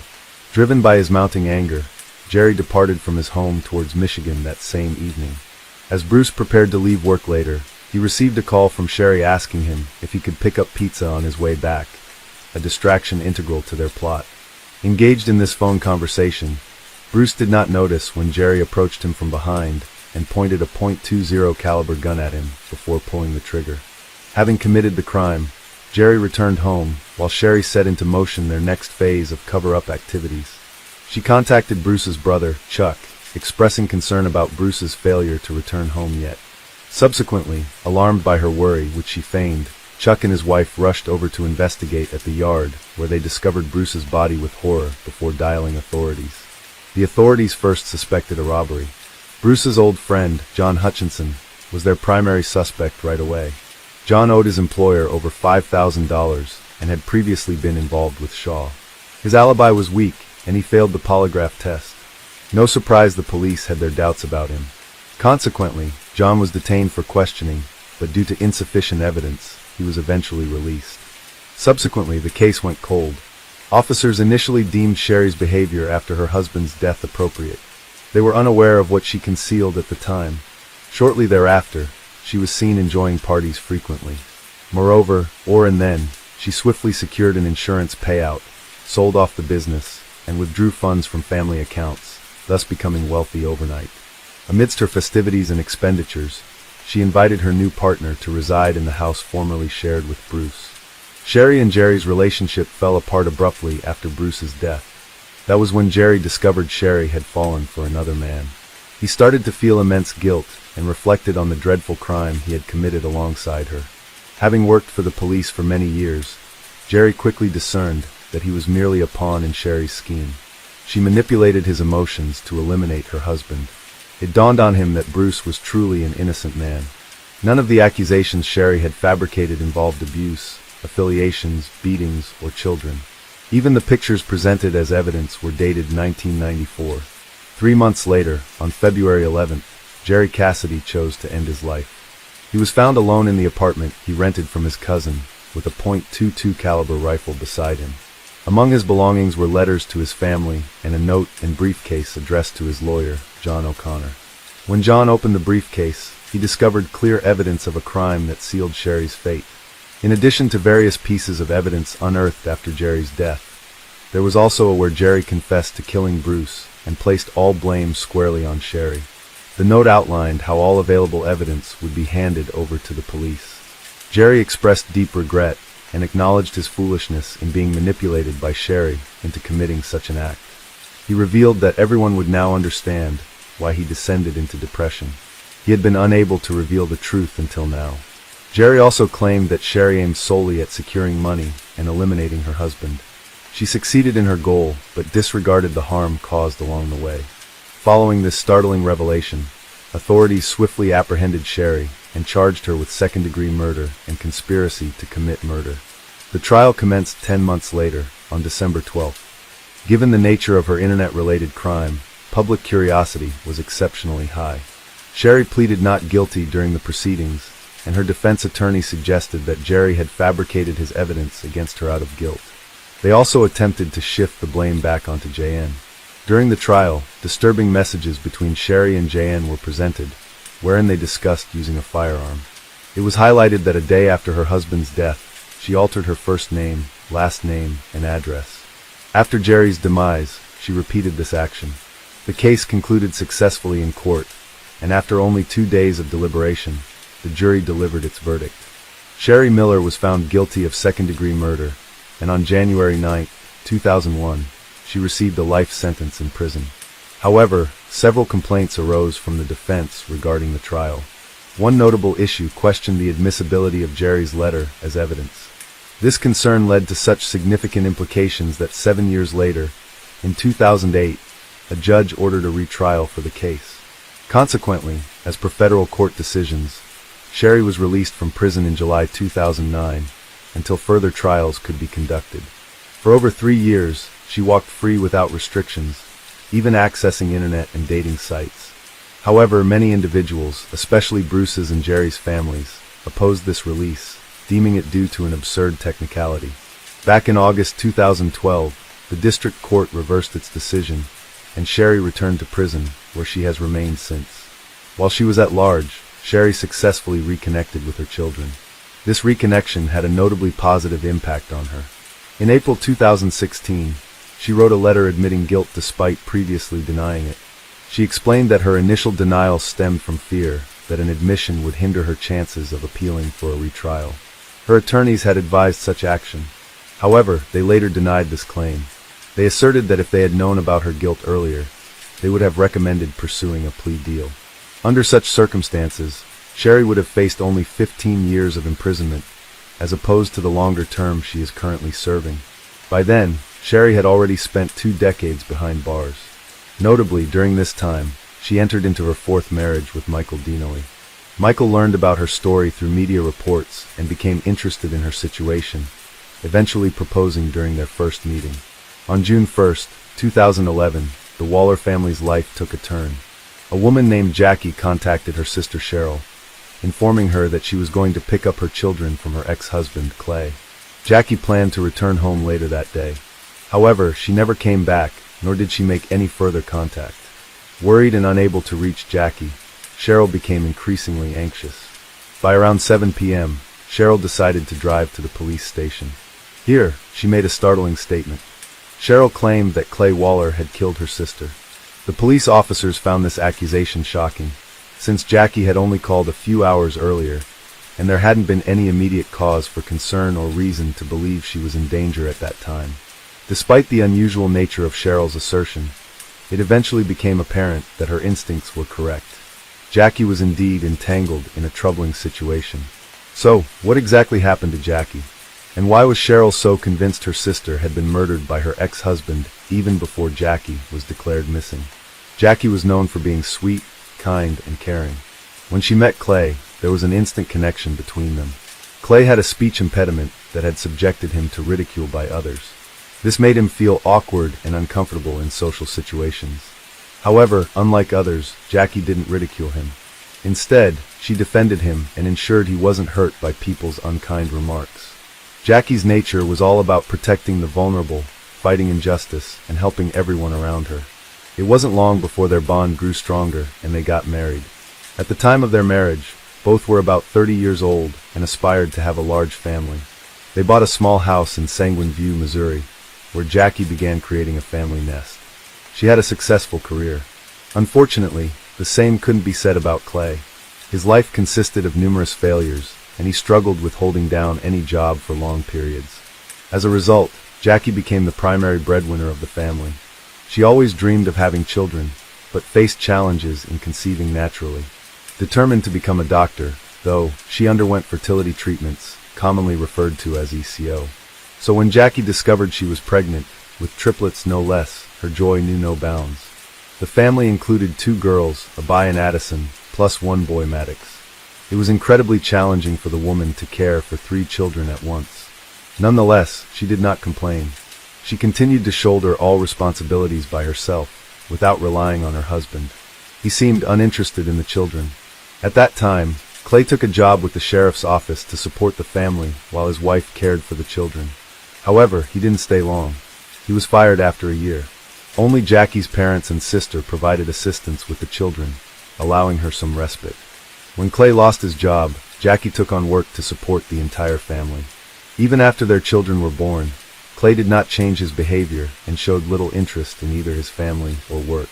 [SPEAKER 1] Driven by his mounting anger, Jerry departed from his home towards Michigan that same evening. As Bruce prepared to leave work later, he received a call from Sherry asking him if he could pick up pizza on his way back, a distraction integral to their plot. Engaged in this phone conversation, Bruce did not notice when Jerry approached him from behind and pointed a .20 caliber gun at him before pulling the trigger. Having committed the crime, Jerry returned home, while Sherry set into motion their next phase of cover-up activities. She contacted Bruce's brother, Chuck, expressing concern about Bruce's failure to return home yet. Subsequently, alarmed by her worry, which she feigned, Chuck and his wife rushed over to investigate at the yard, where they discovered Bruce's body with horror before dialing authorities. The authorities first suspected a robbery. Bruce's old friend, John Hutchinson, was their primary suspect right away. John owed his employer over $5,000 and had previously been involved with Shaw. His alibi was weak, and he failed the polygraph test. No surprise the police had their doubts about him. Consequently, John was detained for questioning, but due to insufficient evidence, he was eventually released. Subsequently, the case went cold. Officers initially deemed Sherry's behavior after her husband's death appropriate. They were unaware of what she concealed at the time. Shortly thereafter, she was seen enjoying parties frequently. Moreover, and then, she swiftly secured an insurance payout, sold off the business, and withdrew funds from family accounts, thus becoming wealthy overnight. Amidst her festivities and expenditures, she invited her new partner to reside in the house formerly shared with Bruce. Sherry and Jerry's relationship fell apart abruptly after Bruce's death. That was when Jerry discovered Sherry had fallen for another man. He started to feel immense guilt and reflected on the dreadful crime he had committed alongside her. Having worked for the police for many years, Jerry quickly discerned that he was merely a pawn in Sherry's scheme. She manipulated his emotions to eliminate her husband. It dawned on him that Bruce was truly an innocent man. None of the accusations Sherry had fabricated involved abuse, affiliations, beatings, or children. Even the pictures presented as evidence were dated 1994. 3 months later, on February 11th, Jerry Cassidy chose to end his life. He was found alone in the apartment he rented from his cousin, with a .22 caliber rifle beside him. Among his belongings were letters to his family and a note and briefcase addressed to his lawyer, John O'Connor. When John opened the briefcase, he discovered clear evidence of a crime that sealed Sherry's fate. In addition to various pieces of evidence unearthed after Jerry's death, there was also where Jerry confessed to killing Bruce and placed all blame squarely on Sherry. The note outlined how all available evidence would be handed over to the police. Jerry expressed deep regret and acknowledged his foolishness in being manipulated by Sherry into committing such an act. He revealed that everyone would now understand why he descended into depression. He had been unable to reveal the truth until now. Jerry also claimed that Sherry aimed solely at securing money and eliminating her husband. She succeeded in her goal, but disregarded the harm caused along the way. Following this startling revelation, authorities swiftly apprehended Sherry and charged her with second-degree murder and conspiracy to commit murder. The trial commenced 10 months later, on December 12th. Given the nature of her internet-related crime, public curiosity was exceptionally high. Sherry pleaded not guilty during the proceedings, and her defense attorney suggested that Jerry had fabricated his evidence against her out of guilt. They also attempted to shift the blame back onto JN. During the trial, disturbing messages between Sherry and JN were presented, wherein they discussed using a firearm. It was highlighted that a day after her husband's death, she altered her first name, last name, and address. After Jerry's demise, she repeated this action. The case concluded successfully in court, and after only 2 days of deliberation, the jury delivered its verdict. Sherry Miller was found guilty of second-degree murder, and on January 9, 2001, she received a life sentence in prison. However, several complaints arose from the defense regarding the trial. One notable issue questioned the admissibility of Jerry's letter as evidence. This concern led to such significant implications that 7 years later, in 2008, a judge ordered a retrial for the case. Consequently, as per federal court decisions, Sherry was released from prison in July 2009 until further trials could be conducted. For over 3 years, she walked free without restrictions, even accessing internet and dating sites. However, many individuals, especially Bruce's and Jerry's families, opposed this release, deeming it due to an absurd technicality. Back in August 2012, the district court reversed its decision, and Sherry returned to prison, where she has remained since. While she was at large, Sherry successfully reconnected with her children. This reconnection had a notably positive impact on her. In April 2016, she wrote a letter admitting guilt despite previously denying it. She explained that her initial denial stemmed from fear that an admission would hinder her chances of appealing for a retrial. Her attorneys had advised such action. However, they later denied this claim. They asserted that if they had known about her guilt earlier, they would have recommended pursuing a plea deal. Under such circumstances, Sherry would have faced only 15 years of imprisonment, as opposed to the longer term she is currently serving. By then, Sherry had already spent 2 decades behind bars. Notably, during this time, she entered into her 4th marriage with Michael Dinelli. Michael learned about her story through media reports and became interested in her situation, eventually proposing during their first meeting. On June 1, 2011, the Waller family's life took a turn. A woman named Jackie contacted her sister Cheryl, informing her that she was going to pick up her children from her ex-husband, Clay. Jackie planned to return home later that day. However, she never came back, nor did she make any further contact. Worried and unable to reach Jackie, Cheryl became increasingly anxious. By around 7 p.m., Cheryl decided to drive to the police station. Here, she made a startling statement. Cheryl claimed that Clay Waller had killed her sister. The police officers found this accusation shocking, since Jackie had only called a few hours earlier, and there hadn't been any immediate cause for concern or reason to believe she was in danger at that time. Despite the unusual nature of Cheryl's assertion, it eventually became apparent that her instincts were correct. Jackie was indeed entangled in a troubling situation. So, what exactly happened to Jackie? And why was Cheryl so convinced her sister had been murdered by her ex-husband even before Jackie was declared missing? Jackie was known for being sweet, kind, and caring. When she met Clay, there was an instant connection between them. Clay had a speech impediment that had subjected him to ridicule by others. This made him feel awkward and uncomfortable in social situations. However, unlike others, Jackie didn't ridicule him. Instead, she defended him and ensured he wasn't hurt by people's unkind remarks. Jackie's nature was all about protecting the vulnerable, fighting injustice, and helping everyone around her. It wasn't long before their bond grew stronger and they got married. At the time of their marriage, both were about 30 years old and aspired to have a large family. They bought a small house in Sanguine View, Missouri, where Jackie began creating a family nest. She had a successful career. Unfortunately, the same couldn't be said about Clay. His life consisted of numerous failures, and he struggled with holding down any job for long periods. As a result, Jackie became the primary breadwinner of the family. She always dreamed of having children, but faced challenges in conceiving naturally. Determined to become a doctor, though, she underwent fertility treatments, commonly referred to as ECO. So when Jackie discovered she was pregnant, with triplets no less, her joy knew no bounds. The family included 2 girls, a boy and Addison, plus 1 boy, Maddox. It was incredibly challenging for the woman to care for 3 children at once. Nonetheless, she did not complain. She continued to shoulder all responsibilities by herself, without relying on her husband. He seemed uninterested in the children. At that time, Clay took a job with the sheriff's office to support the family while his wife cared for the children. However, he didn't stay long. He was fired after a year. Only Jackie's parents and sister provided assistance with the children, allowing her some respite. When Clay lost his job, Jackie took on work to support the entire family. Even after their children were born, Clay did not change his behavior and showed little interest in either his family or work.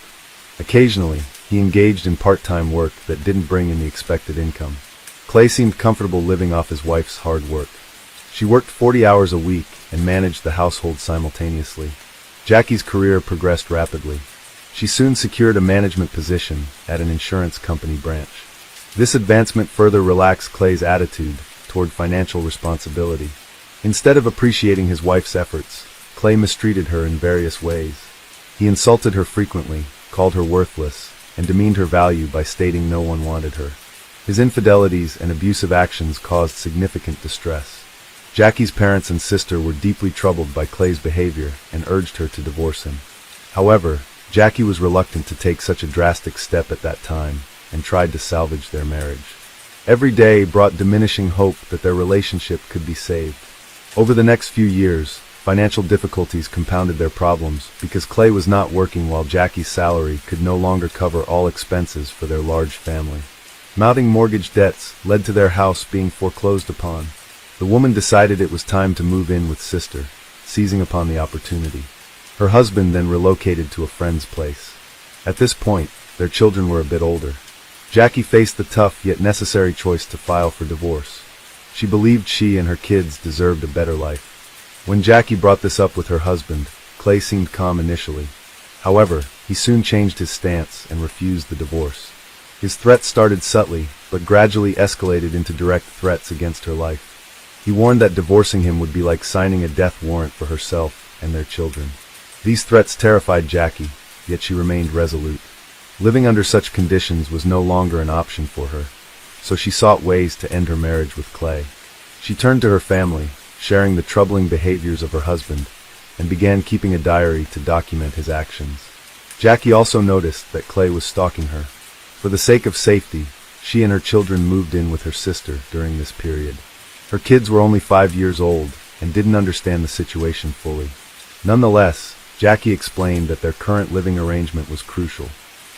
[SPEAKER 1] Occasionally, he engaged in part-time work that didn't bring in the expected income. Clay seemed comfortable living off his wife's hard work. She worked 40 hours a week and managed the household simultaneously. Jackie's career progressed rapidly. She soon secured a management position at an insurance company branch. This advancement further relaxed Clay's attitude toward financial responsibility. Instead of appreciating his wife's efforts, Clay mistreated her in various ways. He insulted her frequently, called her worthless, and demeaned her value by stating no one wanted her. His infidelities and abusive actions caused significant distress. Jackie's parents and sister were deeply troubled by Clay's behavior and urged her to divorce him. However, Jackie was reluctant to take such a drastic step at that time and tried to salvage their marriage. Every day brought diminishing hope that their relationship could be saved. Over the next few years, financial difficulties compounded their problems because Clay was not working while Jackie's salary could no longer cover all expenses for their large family. Mounting mortgage debts led to their house being foreclosed upon. The woman decided it was time to move in with sister, seizing upon the opportunity. Her husband then relocated to a friend's place. At this point, their children were a bit older. Jackie faced the tough yet necessary choice to file for divorce. She believed she and her kids deserved a better life. When Jackie brought this up with her husband, Clay seemed calm initially. However, he soon changed his stance and refused the divorce. His threats started subtly, but gradually escalated into direct threats against her life. He warned that divorcing him would be like signing a death warrant for herself and their children. These threats terrified Jackie, yet she remained resolute. Living under such conditions was no longer an option for her, so she sought ways to end her marriage with Clay. She turned to her family, sharing the troubling behaviors of her husband, and began keeping a diary to document his actions. Jackie also noticed that Clay was stalking her. For the sake of safety, she and her children moved in with her sister during this period. Her kids were only 5 years old and didn't understand the situation fully. Nonetheless, Jackie explained that their current living arrangement was crucial.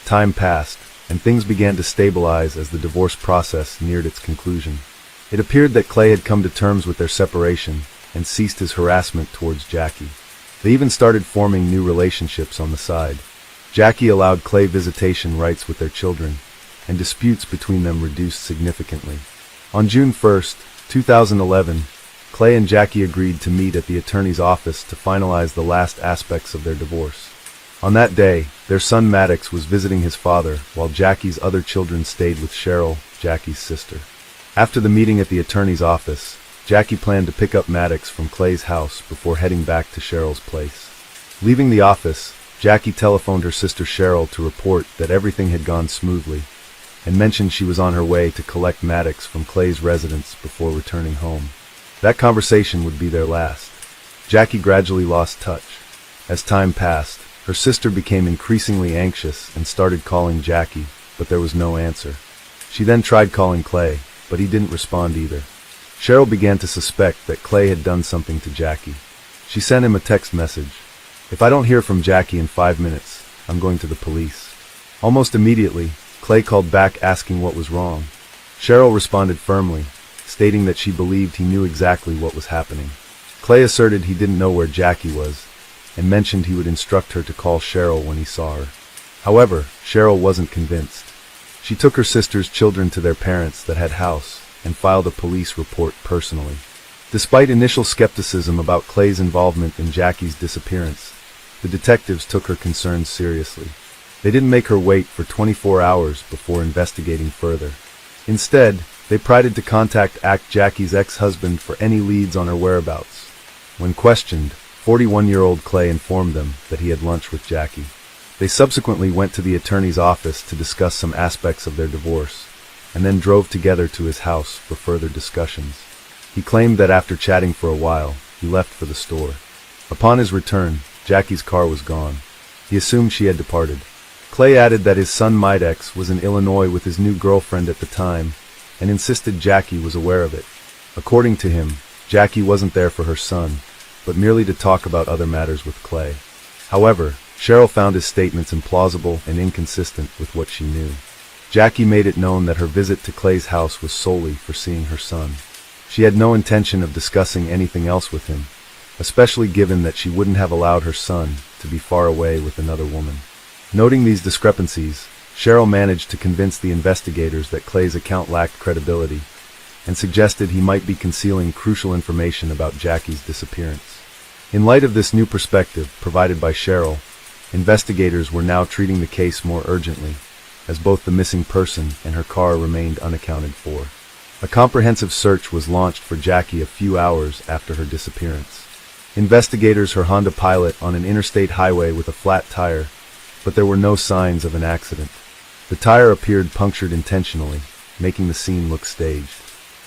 [SPEAKER 1] Time passed, and things began to stabilize as the divorce process neared its conclusion. It appeared that Clay had come to terms with their separation and ceased his harassment towards Jackie. They even started forming new relationships on the side. Jackie allowed Clay visitation rights with their children, and disputes between them reduced significantly. On June 1st, 2011, Clay and Jackie agreed to meet at the attorney's office to finalize the last aspects of their divorce. On that day, their son Maddox was visiting his father, while Jackie's other children stayed with Cheryl, Jackie's sister. After the meeting at the attorney's office, Jackie planned to pick up Maddox from Clay's house before heading back to Cheryl's place. Leaving the office, Jackie telephoned her sister Cheryl to report that everything had gone smoothly, and mentioned she was on her way to collect Maddox from Clay's residence before returning home. That conversation would be their last. Jackie gradually lost touch. As time passed, her sister became increasingly anxious and started calling Jackie, but there was no answer. She then tried calling Clay, but he didn't respond either. Cheryl began to suspect that Clay had done something to Jackie. She sent him a text message. "If I don't hear from Jackie in 5 minutes, I'm going to the police." Almost immediately, Clay called back asking what was wrong. Cheryl responded firmly, stating that she believed he knew exactly what was happening. Clay asserted he didn't know where Jackie was, and mentioned he would instruct her to call Cheryl when he saw her. However, Cheryl wasn't convinced. She took her sister's children to their parents that had house and filed a police report personally. Despite initial skepticism about Clay's involvement in Jackie's disappearance, the detectives took her concerns seriously. They didn't make her wait for 24 hours before investigating further. Instead, they pried to contact Jackie's ex-husband for any leads on her whereabouts. When questioned, 41-year-old Clay informed them that he had lunch with Jackie. They subsequently went to the attorney's office to discuss some aspects of their divorce, and then drove together to his house for further discussions. He claimed that after chatting for a while, he left for the store. Upon his return, Jackie's car was gone. He assumed she had departed. Clay added that his son Maddox was in Illinois with his new girlfriend at the time, and insisted Jackie was aware of it. According to him, Jackie wasn't there for her son, but merely to talk about other matters with Clay. However, Cheryl found his statements implausible and inconsistent with what she knew. Jackie made it known that her visit to Clay's house was solely for seeing her son. She had no intention of discussing anything else with him, especially given that she wouldn't have allowed her son to be far away with another woman. Noting these discrepancies, Cheryl managed to convince the investigators that Clay's account lacked credibility, and suggested he might be concealing crucial information about Jackie's disappearance. In light of this new perspective provided by Cheryl, investigators were now treating the case more urgently, as both the missing person and her car remained unaccounted for. A comprehensive search was launched for Jackie a few hours after her disappearance. Investigators her Honda Pilot on an interstate highway with a flat tire, but there were no signs of an accident. The tire appeared punctured intentionally, making the scene look staged.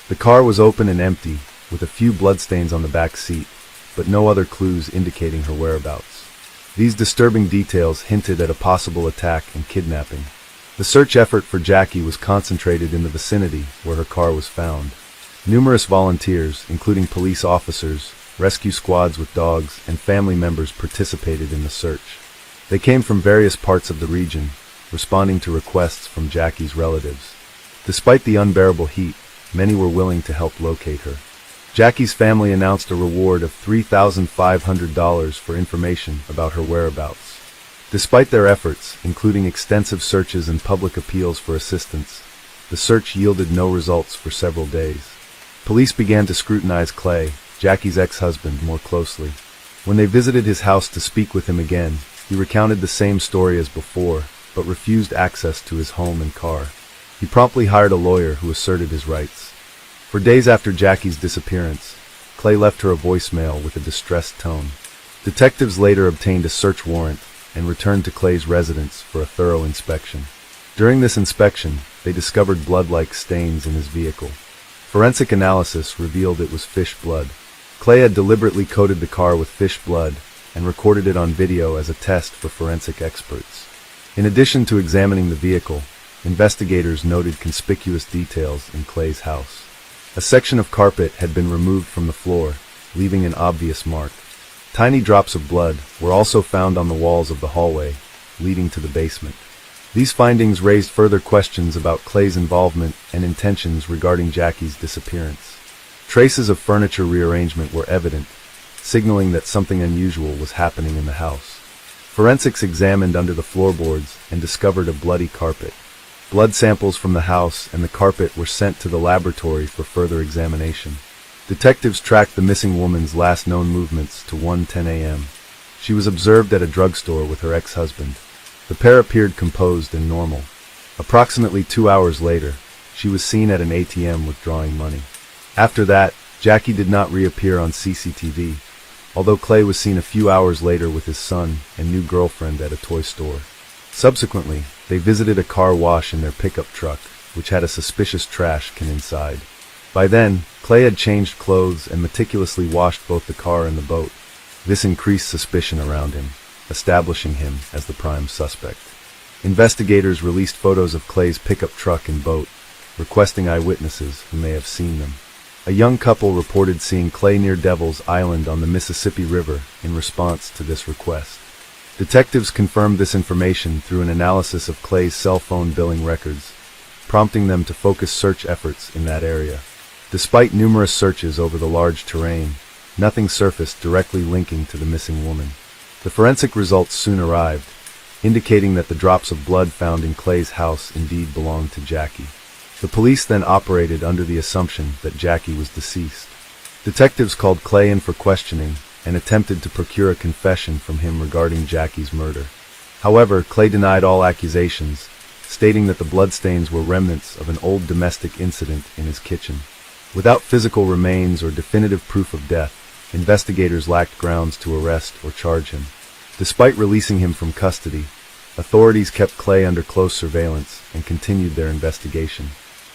[SPEAKER 1] The car was open and empty, with a few bloodstains on the back seat, but no other clues indicating her whereabouts. These disturbing details hinted at a possible attack and kidnapping. The search effort for Jackie was concentrated in the vicinity where her car was found. Numerous volunteers, including police officers, rescue squads with dogs, and family members participated in the search. They came from various parts of the region, responding to requests from Jackie's relatives. Despite the unbearable heat, many were willing to help locate her. Jackie's family announced a reward of $3,500 for information about her whereabouts. Despite their efforts, including extensive searches and public appeals for assistance, the search yielded no results for several days. Police began to scrutinize Clay, Jackie's ex-husband, more closely. When they visited his house to speak with him again, he recounted the same story as before, but refused access to his home and car. He promptly hired a lawyer who asserted his rights. For days after Jackie's disappearance, Clay left her a voicemail with a distressed tone. Detectives later obtained a search warrant and returned to Clay's residence for a thorough inspection. During this inspection, they discovered blood-like stains in his vehicle. Forensic analysis revealed it was fish blood. Clay had deliberately coated the car with fish blood and recorded it on video as a test for forensic experts. In addition to examining the vehicle, investigators noted conspicuous details in Clay's house. A section of carpet had been removed from the floor, leaving an obvious mark. Tiny drops of blood were also found on the walls of the hallway, leading to the basement. These findings raised further questions about Clay's involvement and intentions regarding Jackie's disappearance. Traces of furniture rearrangement were evident, signaling that something unusual was happening in the house. Forensics examined under the floorboards and discovered a bloody carpet. Blood samples from the house and the carpet were sent to the laboratory for further examination. Detectives tracked the missing woman's last known movements to 1:10 a.m. She was observed at a drugstore with her ex-husband. The pair appeared composed and normal. Approximately 2 hours later, she was seen at an ATM withdrawing money. After that, Jackie did not reappear on CCTV, although Clay was seen a few hours later with his son and new girlfriend at a toy store. Subsequently, they visited a car wash in their pickup truck, which had a suspicious trash can inside. By then, Clay had changed clothes and meticulously washed both the car and the boat. This increased suspicion around him, establishing him as the prime suspect. Investigators released photos of Clay's pickup truck and boat, requesting eyewitnesses who may have seen them. A young couple reported seeing Clay near Devil's Island on the Mississippi River in response to this request. Detectives confirmed this information through an analysis of Clay's cell phone billing records, prompting them to focus search efforts in that area. Despite numerous searches over the large terrain, nothing surfaced directly linking to the missing woman. The forensic results soon arrived, indicating that the drops of blood found in Clay's house indeed belonged to Jackie. The police then operated under the assumption that Jackie was deceased. Detectives called Clay in for questioning and attempted to procure a confession from him regarding Jackie's murder. However, Clay denied all accusations, stating that the bloodstains were remnants of an old domestic incident in his kitchen. Without physical remains or definitive proof of death, investigators lacked grounds to arrest or charge him. Despite releasing him from custody, authorities kept Clay under close surveillance and continued their investigation.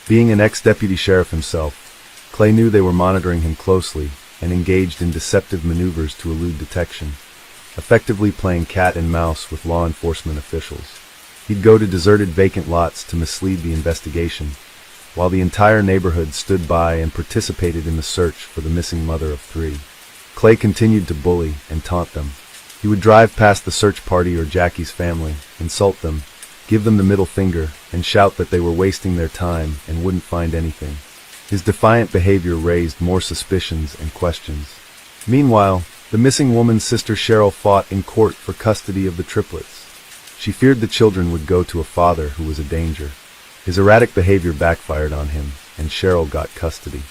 [SPEAKER 1] Being an ex-deputy sheriff himself, Clay knew they were monitoring him closely and engaged in deceptive maneuvers to elude detection, effectively playing cat and mouse with law enforcement officials. He'd go to deserted vacant lots to mislead the investigation, while the entire neighborhood stood by and participated in the search for the missing mother of 3. Clay continued to bully and taunt them. He would drive past the search party or Jackie's family, insult them, give them the middle finger, and shout that they were wasting their time and wouldn't find anything. His defiant behavior raised more suspicions and questions. Meanwhile, the missing woman's sister Cheryl fought in court for custody of the triplets. She feared the children would go to a father who was a danger. His erratic behavior backfired on him, and Cheryl got custody.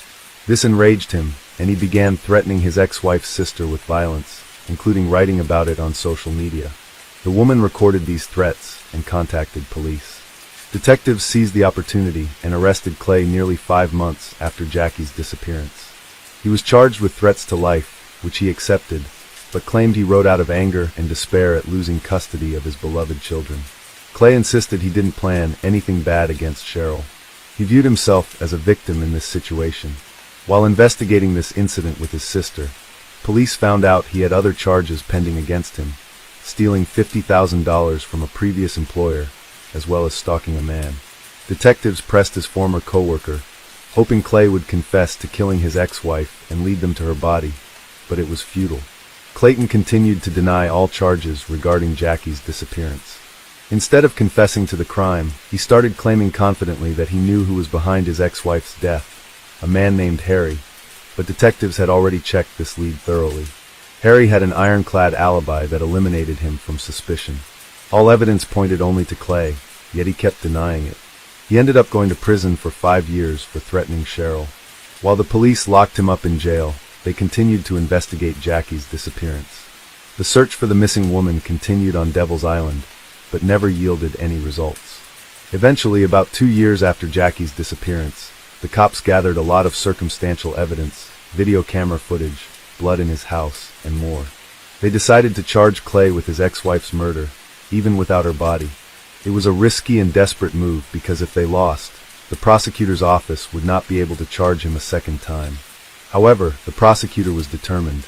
[SPEAKER 1] This enraged him, and he began threatening his ex-wife's sister with violence, including writing about it on social media. The woman recorded these threats and contacted police. Detectives seized the opportunity and arrested Clay nearly 5 months after Jackie's disappearance. He was charged with threats to life, which he accepted, but claimed he wrote out of anger and despair at losing custody of his beloved children. Clay insisted he didn't plan anything bad against Cheryl. He viewed himself as a victim in this situation. While investigating this incident with his sister, police found out he had other charges pending against him, stealing $50,000 from a previous employer, as well as stalking a man. Detectives pressed his former co-worker, hoping Clay would confess to killing his ex-wife and lead them to her body, but it was futile. Clayton continued to deny all charges regarding Jackie's disappearance. Instead of confessing to the crime, he started claiming confidently that he knew who was behind his ex-wife's death, a man named Harry, but detectives had already checked this lead thoroughly. Harry had an ironclad alibi that eliminated him from suspicion. All evidence pointed only to Clay, yet he kept denying it. He ended up going to prison for 5 years for threatening Cheryl. While the police locked him up in jail, they continued to investigate Jackie's disappearance. The search for the missing woman continued on Devil's Island, but never yielded any results. Eventually, about 2 years after Jackie's disappearance, the cops gathered a lot of circumstantial evidence, video camera footage, blood in his house, and more. They decided to charge Clay with his ex-wife's murder, even without her body. It was a risky and desperate move because if they lost, the prosecutor's office would not be able to charge him a second time. However, the prosecutor was determined.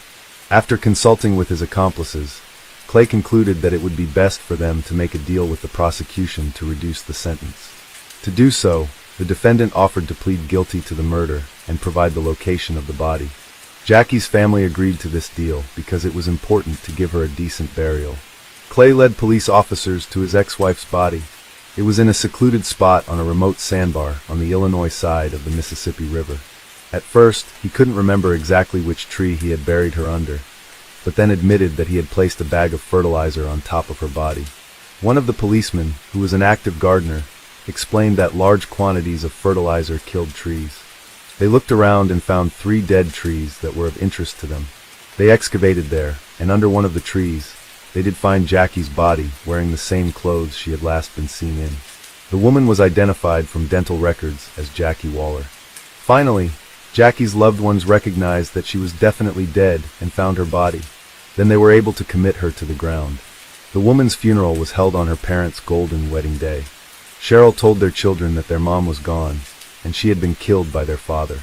[SPEAKER 1] After consulting with his accomplices, Clay concluded that it would be best for them to make a deal with the prosecution to reduce the sentence. To do so, the defendant offered to plead guilty to the murder and provide the location of the body. Jackie's family agreed to this deal because it was important to give her a decent burial. Clay led police officers to his ex-wife's body. It was in a secluded spot on a remote sandbar on the Illinois side of the Mississippi River. At first, he couldn't remember exactly which tree he had buried her under, but then admitted that he had placed a bag of fertilizer on top of her body. One of the policemen, who was an active gardener, explained that large quantities of fertilizer killed trees. They looked around and found 3 dead trees that were of interest to them. They excavated there, and under one of the trees, they did find Jackie's body wearing the same clothes she had last been seen in. The woman was identified from dental records as Jackie Waller. Finally, Jackie's loved ones recognized that she was definitely dead and found her body. Then they were able to commit her to the ground. The woman's funeral was held on her parents' golden wedding day. Cheryl told their children that their mom was gone, and she had been killed by their father.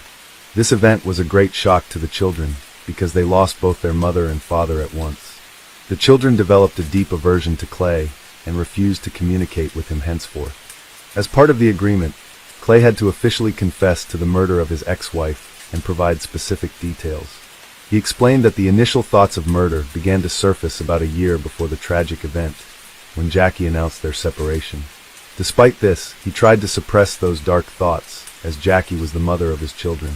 [SPEAKER 1] This event was a great shock to the children, because they lost both their mother and father at once. The children developed a deep aversion to Clay, and refused to communicate with him henceforth. As part of the agreement, Clay had to officially confess to the murder of his ex-wife and provide specific details. He explained that the initial thoughts of murder began to surface about a year before the tragic event, when Jackie announced their separation. Despite this, he tried to suppress those dark thoughts, as Jackie was the mother of his children.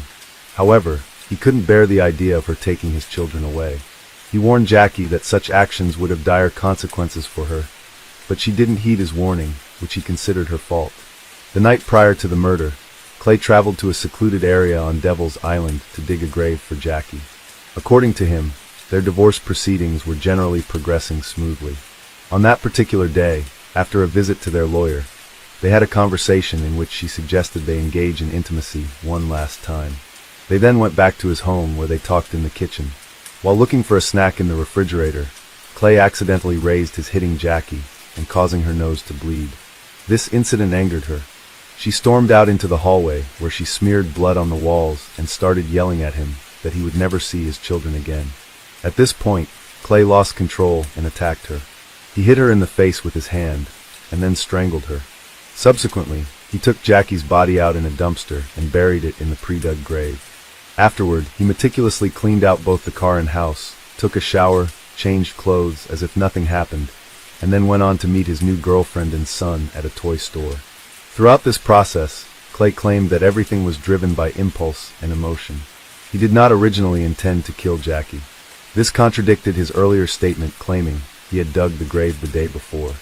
[SPEAKER 1] However, he couldn't bear the idea of her taking his children away. He warned Jackie that such actions would have dire consequences for her, but she didn't heed his warning, which he considered her fault. The night prior to the murder, Clay traveled to a secluded area on Devil's Island to dig a grave for Jackie. According to him, their divorce proceedings were generally progressing smoothly. On that particular day, after a visit to their lawyer, they had a conversation in which she suggested they engage in intimacy one last time. They then went back to his home where they talked in the kitchen. While looking for a snack in the refrigerator, Clay accidentally raised his hitting Jackie and causing her nose to bleed. This incident angered her. She stormed out into the hallway where she smeared blood on the walls and started yelling at him that he would never see his children again. At this point, Clay lost control and attacked her. He hit her in the face with his hand and then strangled her. Subsequently, he took Jackie's body out in a dumpster and buried it in the pre-dug grave. Afterward, he meticulously cleaned out both the car and house, took a shower, changed clothes as if nothing happened, and then went on to meet his new girlfriend and son at a toy store. Throughout this process, Clay claimed that everything was driven by impulse and emotion. He did not originally intend to kill Jackie. This contradicted his earlier statement claiming he had dug the grave the day before.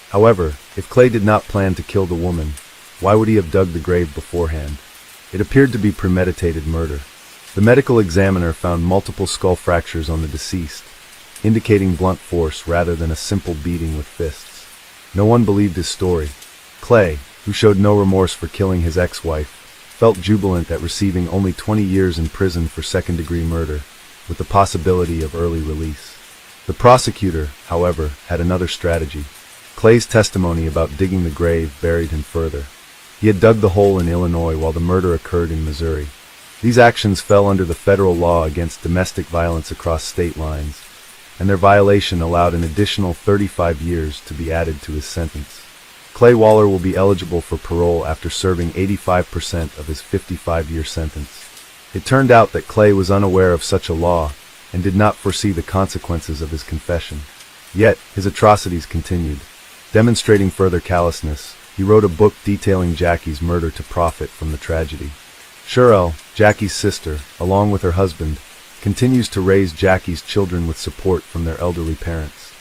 [SPEAKER 1] However, if Clay did not plan to kill the woman, why would he have dug the grave beforehand? It appeared to be premeditated murder. The medical examiner found multiple skull fractures on the deceased, indicating blunt force rather than a simple beating with fists. No one believed his story. Clay, who showed no remorse for killing his ex-wife, felt jubilant at receiving only 20 years in prison for second-degree murder, with the possibility of early release. The prosecutor, however, had another strategy. Clay's testimony about digging the grave buried him further. He had dug the hole in Illinois while the murder occurred in Missouri. These actions fell under the federal law against domestic violence across state lines, and their violation allowed an additional 35 years to be added to his sentence. Clay Waller will be eligible for parole after serving 85% of his 55-year sentence. It turned out that Clay was unaware of such a law and did not foresee the consequences of his confession. Yet, his atrocities continued. Demonstrating further callousness, he wrote a book detailing Jackie's murder to profit from the tragedy. Cheryl, Jackie's sister, along with her husband, continues to raise Jackie's children with support from their elderly parents.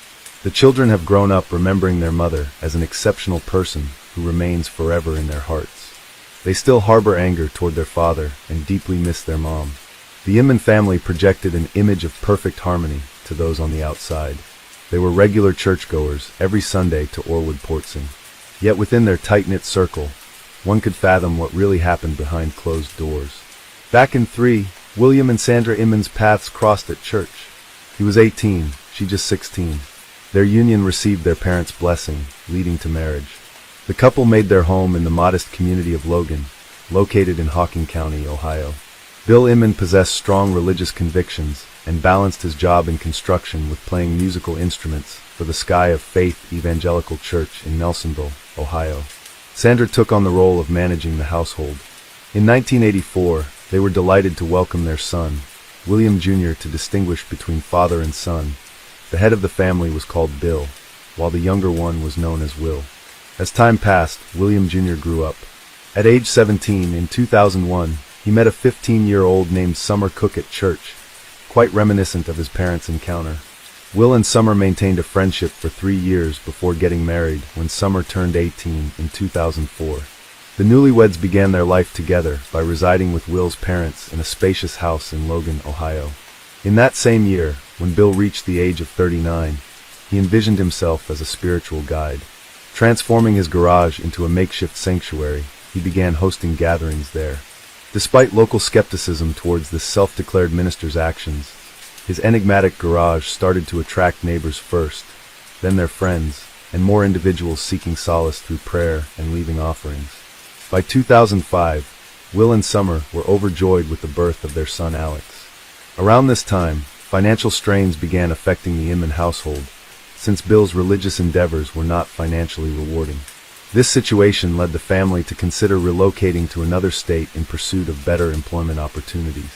[SPEAKER 1] The children have grown up remembering their mother as an exceptional person who remains forever in their hearts. They still harbor anger toward their father and deeply miss their mom. The Inman family projected an image of perfect harmony to those on the outside. They were regular churchgoers every Sunday to Orwood Portsing. Yet within their tight-knit circle, one could fathom what really happened behind closed doors. Back in 3, William and Sandra Inman's paths crossed at church. He was 18, she just 16. Their union received their parents' blessing, leading to marriage. The couple made their home in the modest community of Logan, located in Hocking County, Ohio. Bill Inman possessed strong religious convictions and balanced his job in construction with playing musical instruments for the Sky of Faith Evangelical Church in Nelsonville, Ohio. Sandra took on the role of managing the household. In 1984, they were delighted to welcome their son, William Jr., to distinguish between father and son. The head of the family was called Bill, while the younger one was known as Will. As time passed, William Jr. grew up. At age 17, in 2001, he met a 15-year-old named Summer Cook at church, quite reminiscent of his parents' encounter. Will and Summer maintained a friendship for 3 years before getting married when Summer turned 18 in 2004. The newlyweds began their life together by residing with Will's parents in a spacious house in Logan, Ohio. In that same year, when Bill reached the age of 39, he envisioned himself as a spiritual guide. Transforming his garage into a makeshift sanctuary, he began hosting gatherings there. Despite local skepticism towards this self-declared minister's actions, his enigmatic garage started to attract neighbors first, then their friends, and more individuals seeking solace through prayer and leaving offerings. By 2005, Will and Summer were overjoyed with the birth of their son Alex. Around this time, financial strains began affecting the Inman household, since Bill's religious endeavors were not financially rewarding. This situation led the family to consider relocating to another state in pursuit of better employment opportunities.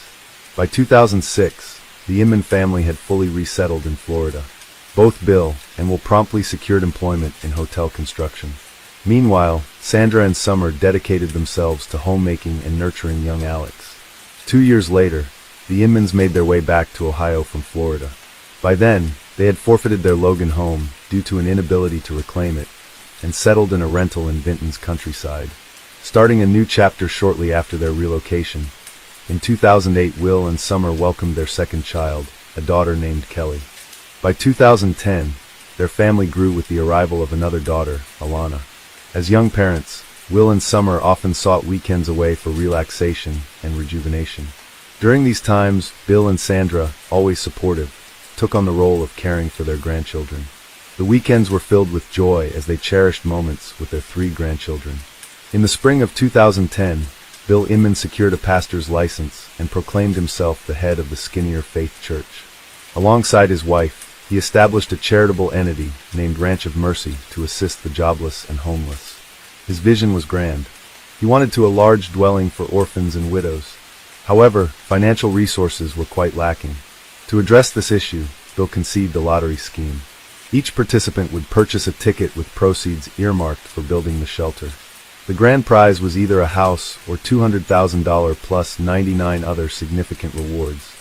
[SPEAKER 1] By 2006, the Inman family had fully resettled in Florida. Both Bill and Will promptly secured employment in hotel construction. Meanwhile, Sandra and Summer dedicated themselves to homemaking and nurturing young Alex. 2 years later, the Inmans made their way back to Ohio from Florida. By then, they had forfeited their Logan home due to an inability to reclaim it, and settled in a rental in Vinton's countryside. Starting a new chapter shortly after their relocation, in 2008 Will and Summer welcomed their second child, a daughter named Kelly. By 2010, their family grew with the arrival of another daughter, Alana. As young parents, Will and Summer often sought weekends away for relaxation and rejuvenation. During these times, Bill and Sandra, always supportive, took on the role of caring for their grandchildren. The weekends were filled with joy as they cherished moments with their 3 grandchildren. In the spring of 2010, Bill Inman secured a pastor's license and proclaimed himself the head of the Skinnier Faith Church. Alongside his wife, he established a charitable entity named Ranch of Mercy to assist the jobless and homeless. His vision was grand. He wanted a large dwelling for orphans and widows. However, financial resources were quite lacking. To address this issue, Bill conceived a lottery scheme. Each participant would purchase a ticket with proceeds earmarked for building the shelter. The grand prize was either a house or $200,000 plus 99 other significant rewards.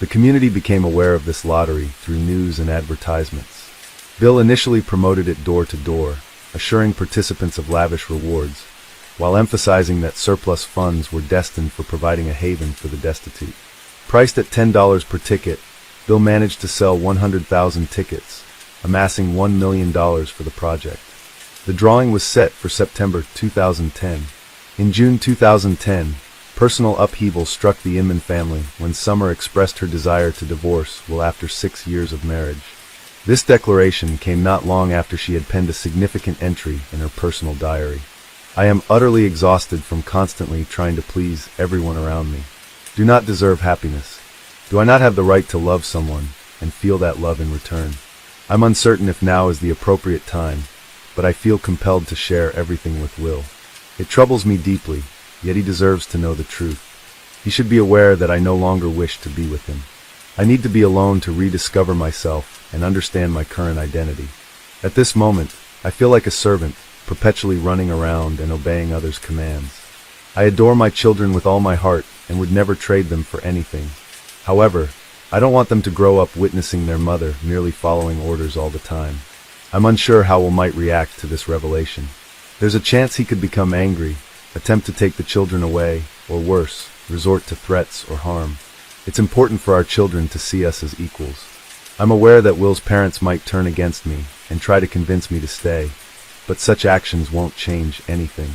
[SPEAKER 1] The community became aware of this lottery through news and advertisements. Bill initially promoted it door to door, assuring participants of lavish rewards, while emphasizing that surplus funds were destined for providing a haven for the destitute. Priced at $10 per ticket, Bill managed to sell 100,000 tickets, amassing $1 million for the project. The drawing was set for September 2010. In June 2010, personal upheaval struck the Inman family when Summer expressed her desire to divorce after 6 years of marriage. This declaration came not long after she had penned a significant entry in her personal diary. "I am utterly exhausted from constantly trying to please everyone around me. Do not deserve happiness. Do I not have the right to love someone and feel that love in return? I'm uncertain if now is the appropriate time, but I feel compelled to share everything with Will. It troubles me deeply, yet he deserves to know the truth. He should be aware that I no longer wish to be with him. I need to be alone to rediscover myself and understand my current identity. At this moment, I feel like a servant, perpetually running around and obeying others' commands. I adore my children with all my heart and would never trade them for anything. However, I don't want them to grow up witnessing their mother merely following orders all the time. I'm unsure how Will might react to this revelation. There's a chance he could become angry, attempt to take the children away, or worse, resort to threats or harm. It's important for our children to see us as equals. I'm aware that Will's parents might turn against me and try to convince me to stay, but such actions won't change anything.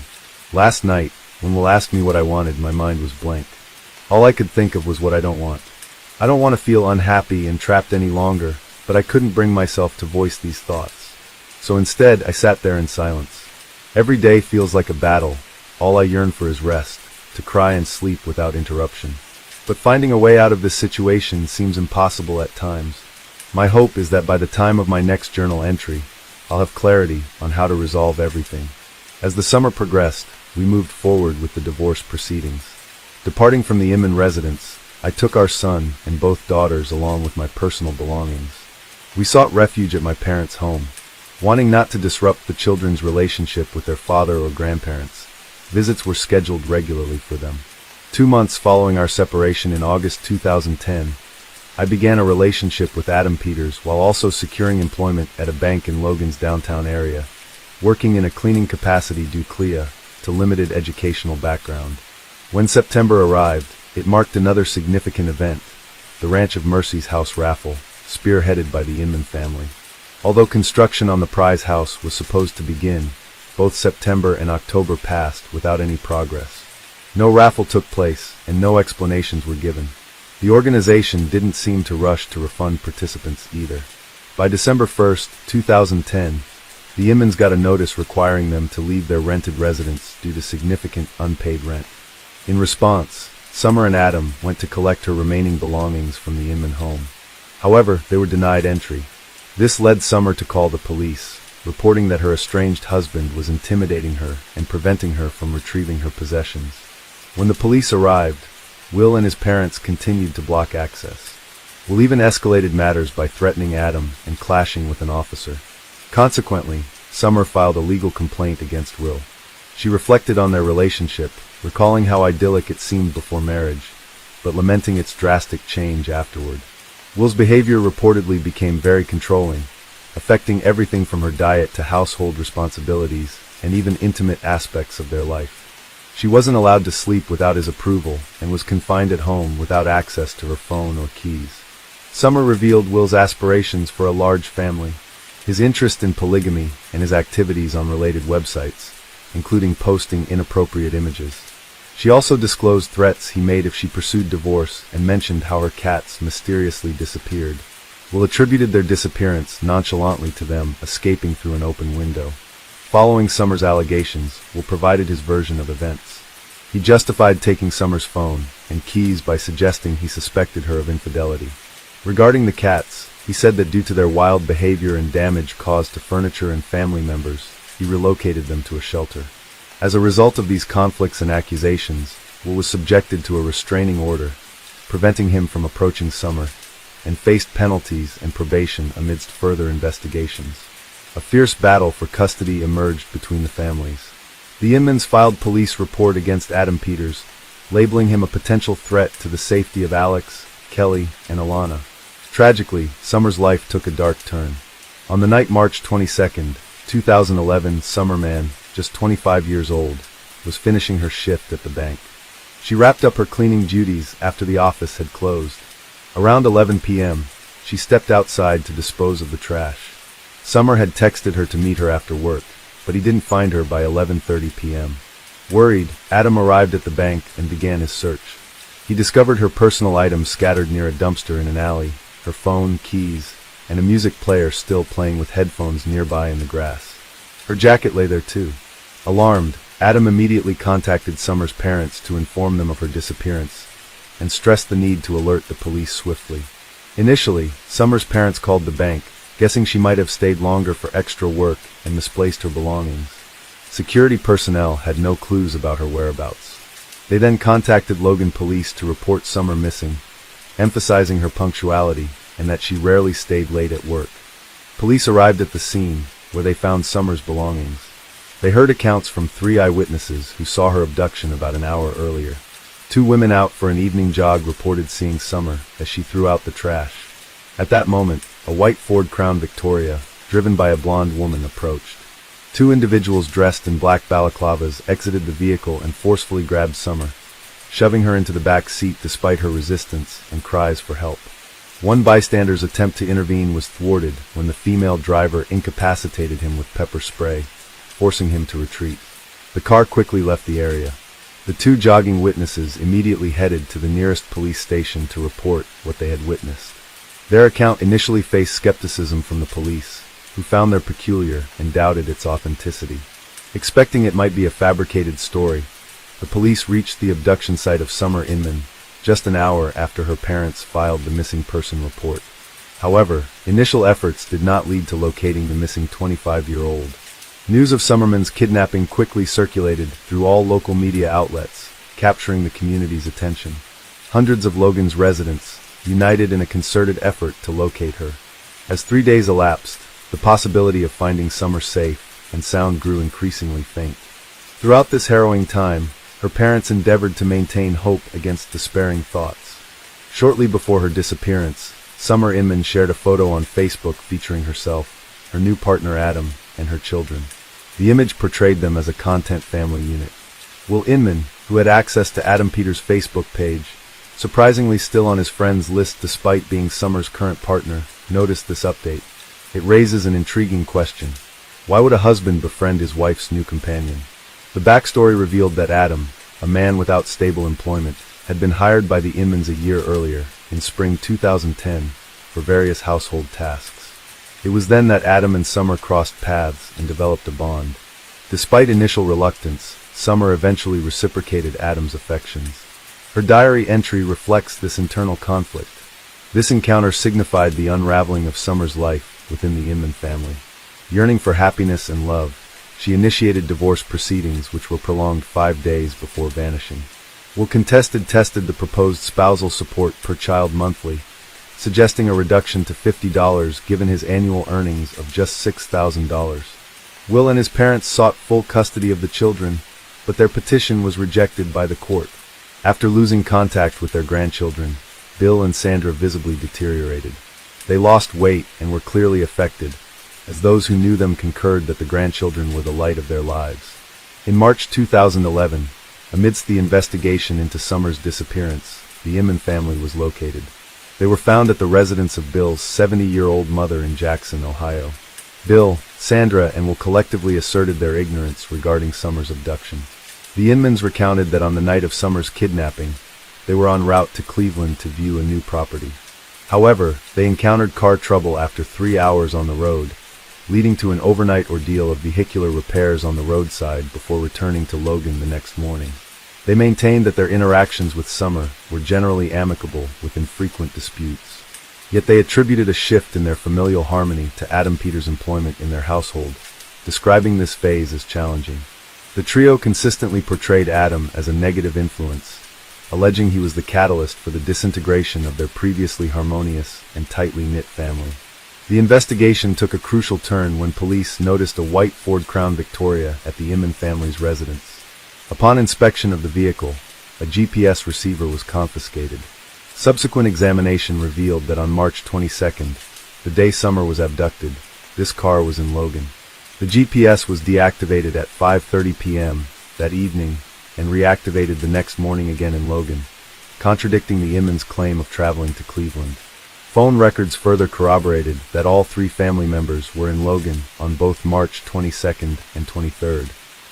[SPEAKER 1] Last night, when Will asked me what I wanted, my mind was blank. All I could think of was what I don't want. I don't want to feel unhappy and trapped any longer, but I couldn't bring myself to voice these thoughts. So instead, I sat there in silence. Every day feels like a battle. All I yearn for is rest, to cry and sleep without interruption. But finding a way out of this situation seems impossible at times. My hope is that by the time of my next journal entry, I'll have clarity on how to resolve everything. As the summer progressed, we moved forward with the divorce proceedings. Departing from the Inman residence, I took our son and both daughters along with my personal belongings. We sought refuge at my parents' home. Wanting not to disrupt the children's relationship with their father or grandparents, visits were scheduled regularly for them. 2 months following our separation in August 2010, I began a relationship with Adam Peters while also securing employment at a bank in Logan's downtown area, working in a cleaning capacity due to limited educational background. When September arrived, it marked another significant event, the Ranch of Mercy's house raffle, spearheaded by the Inman family. Although construction on the prize house was supposed to begin, both September and October passed without any progress. No raffle took place, and no explanations were given. The organization didn't seem to rush to refund participants either. By December 1st, 2010, the Inmans got a notice requiring them to leave their rented residence due to significant unpaid rent. In response, Summer and Adam went to collect her remaining belongings from the Inman home. However, they were denied entry. This led Summer to call the police, reporting that her estranged husband was intimidating her and preventing her from retrieving her possessions. When the police arrived, Will and his parents continued to block access. Will even escalated matters by threatening Adam and clashing with an officer. Consequently, Summer filed a legal complaint against Will. She reflected on their relationship, recalling how idyllic it seemed before marriage, but lamenting its drastic change afterward. Will's behavior reportedly became very controlling, affecting everything from her diet to household responsibilities and even intimate aspects of their life. She wasn't allowed to sleep without his approval and was confined at home without access to her phone or keys. Summer revealed Will's aspirations for a large family, his interest in polygamy, and his activities on related websites, including posting inappropriate images. She also disclosed threats he made if she pursued divorce and mentioned how her cats mysteriously disappeared. Will attributed their disappearance nonchalantly to them escaping through an open window. Following Summer's allegations, Will provided his version of events. He justified taking Summer's phone and keys by suggesting he suspected her of infidelity. Regarding the cats, he said that due to their wild behavior and damage caused to furniture and family members, he relocated them to a shelter. As a result of these conflicts and accusations, Will was subjected to a restraining order, preventing him from approaching Summer, and faced penalties and probation amidst further investigations. A fierce battle for custody emerged between the families. The Inmans filed police report against Adam Peters, labeling him a potential threat to the safety of Alex, Kelly, and Alana. Tragically, Summer's life took a dark turn. On the night March 22, 2011, Summer Mann, just 25 years old, was finishing her shift at the bank. She wrapped up her cleaning duties after the office had closed. Around 11 p.m., she stepped outside to dispose of the trash. Summer had texted her to meet her after work, but he didn't find her by 11:30 p.m. Worried, Adam arrived at the bank and began his search. He discovered her personal items scattered near a dumpster in an alley, her phone, keys, and a music player still playing with headphones nearby in the grass. Her jacket lay there too. Alarmed, Adam immediately contacted Summer's parents to inform them of her disappearance, and stressed the need to alert the police swiftly. Initially, Summer's parents called the bank, guessing she might have stayed longer for extra work and misplaced her belongings. Security personnel had no clues about her whereabouts. They then contacted Logan police to report Summer missing, emphasizing her punctuality and that she rarely stayed late at work. Police arrived at the scene, where they found Summer's belongings. They heard accounts from 3 eyewitnesses who saw her abduction about an hour earlier. 2 women out for an evening jog reported seeing Summer as she threw out the trash. At that moment, a white Ford Crown Victoria, driven by a blonde woman, approached. Two individuals dressed in black balaclavas exited the vehicle and forcefully grabbed Summer, shoving her into the back seat despite her resistance and cries for help. One bystander's attempt to intervene was thwarted when the female driver incapacitated him with pepper spray, forcing him to retreat. The car quickly left the area. The two jogging witnesses immediately headed to the nearest police station to report what they had witnessed. Their account initially faced skepticism from the police, who found their peculiar and doubted its authenticity. Expecting it might be a fabricated story, the police reached the abduction site of Summer Inman just an hour after her parents filed the missing person report. However, initial efforts did not lead to locating the missing 25-year-old. News of Summerman's kidnapping quickly circulated through all local media outlets, capturing the community's attention. Hundreds of Logan's residents united in a concerted effort to locate her. As 3 days elapsed, the possibility of finding Summer safe and sound grew increasingly faint. Throughout this harrowing time, her parents endeavored to maintain hope against despairing thoughts. Shortly before her disappearance, Summer Inman shared a photo on Facebook featuring herself, her new partner Adam, and her children. The image portrayed them as a content family unit. Will Inman, who had access to Adam Peters' Facebook page, surprisingly still on his friends list despite being Summer's current partner, noticed this update. It raises an intriguing question. Why would a husband befriend his wife's new companion? The backstory revealed that Adam, a man without stable employment, had been hired by the Inmans a year earlier, in spring 2010, for various household tasks. It was then that Adam and Summer crossed paths and developed a bond. Despite initial reluctance, Summer eventually reciprocated Adam's affections. Her diary entry reflects this internal conflict. This encounter signified the unraveling of Summer's life within the Inman family. Yearning for happiness and love, she initiated divorce proceedings which were prolonged 5 days before vanishing. Will tested the proposed spousal support per child monthly, suggesting a reduction to $50 given his annual earnings of just $6,000. Will and his parents sought full custody of the children, but their petition was rejected by the court. After losing contact with their grandchildren, Bill and Sandra visibly deteriorated. They lost weight and were clearly affected, as those who knew them concurred that the grandchildren were the light of their lives. In March 2011, amidst the investigation into Summer's disappearance, the Inman family was located. They were found at the residence of Bill's 70-year-old mother in Jackson, Ohio. Bill, Sandra, and Will collectively asserted their ignorance regarding Summer's abduction. The Inmans recounted that on the night of Summer's kidnapping, they were en route to Cleveland to view a new property. However, they encountered car trouble after 3 hours on the road, leading to an overnight ordeal of vehicular repairs on the roadside before returning to Logan the next morning. They maintained that their interactions with Summer were generally amicable with infrequent disputes. Yet they attributed a shift in their familial harmony to Adam Peters' employment in their household, describing this phase as challenging. The trio consistently portrayed Adam as a negative influence, alleging he was the catalyst for the disintegration of their previously harmonious and tightly knit family. The investigation took a crucial turn when police noticed a white Ford Crown Victoria at the Inman family's residence. Upon inspection of the vehicle, a GPS receiver was confiscated. Subsequent examination revealed that on March 22nd, the day Summer was abducted, this car was in Logan. The GPS was deactivated at 5:30 p.m. that evening and reactivated the next morning again in Logan, contradicting the Inman's claim of traveling to Cleveland. Phone records further corroborated that all three family members were in Logan on both March 22nd and 23rd.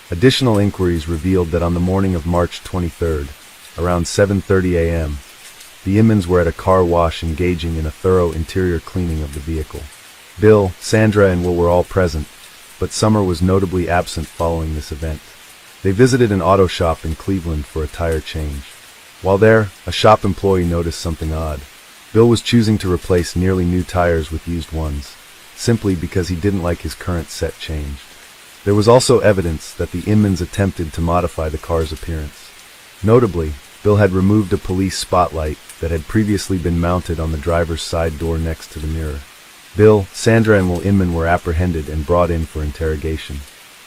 [SPEAKER 1] Additional inquiries revealed that on the morning of March 23rd, around 7:30 a.m., the Inmans were at a car wash engaging in a thorough interior cleaning of the vehicle. Bill, Sandra, and Will were all present, but Summer was notably absent following this event. They visited an auto shop in Cleveland for a tire change. While there, a shop employee noticed something odd. Bill was choosing to replace nearly new tires with used ones, simply because he didn't like his current set changed. There was also evidence that the Inmans attempted to modify the car's appearance. Notably, Bill had removed a police spotlight that had previously been mounted on the driver's side door next to the mirror. Bill, Sandra, and Will Inman were apprehended and brought in for interrogation.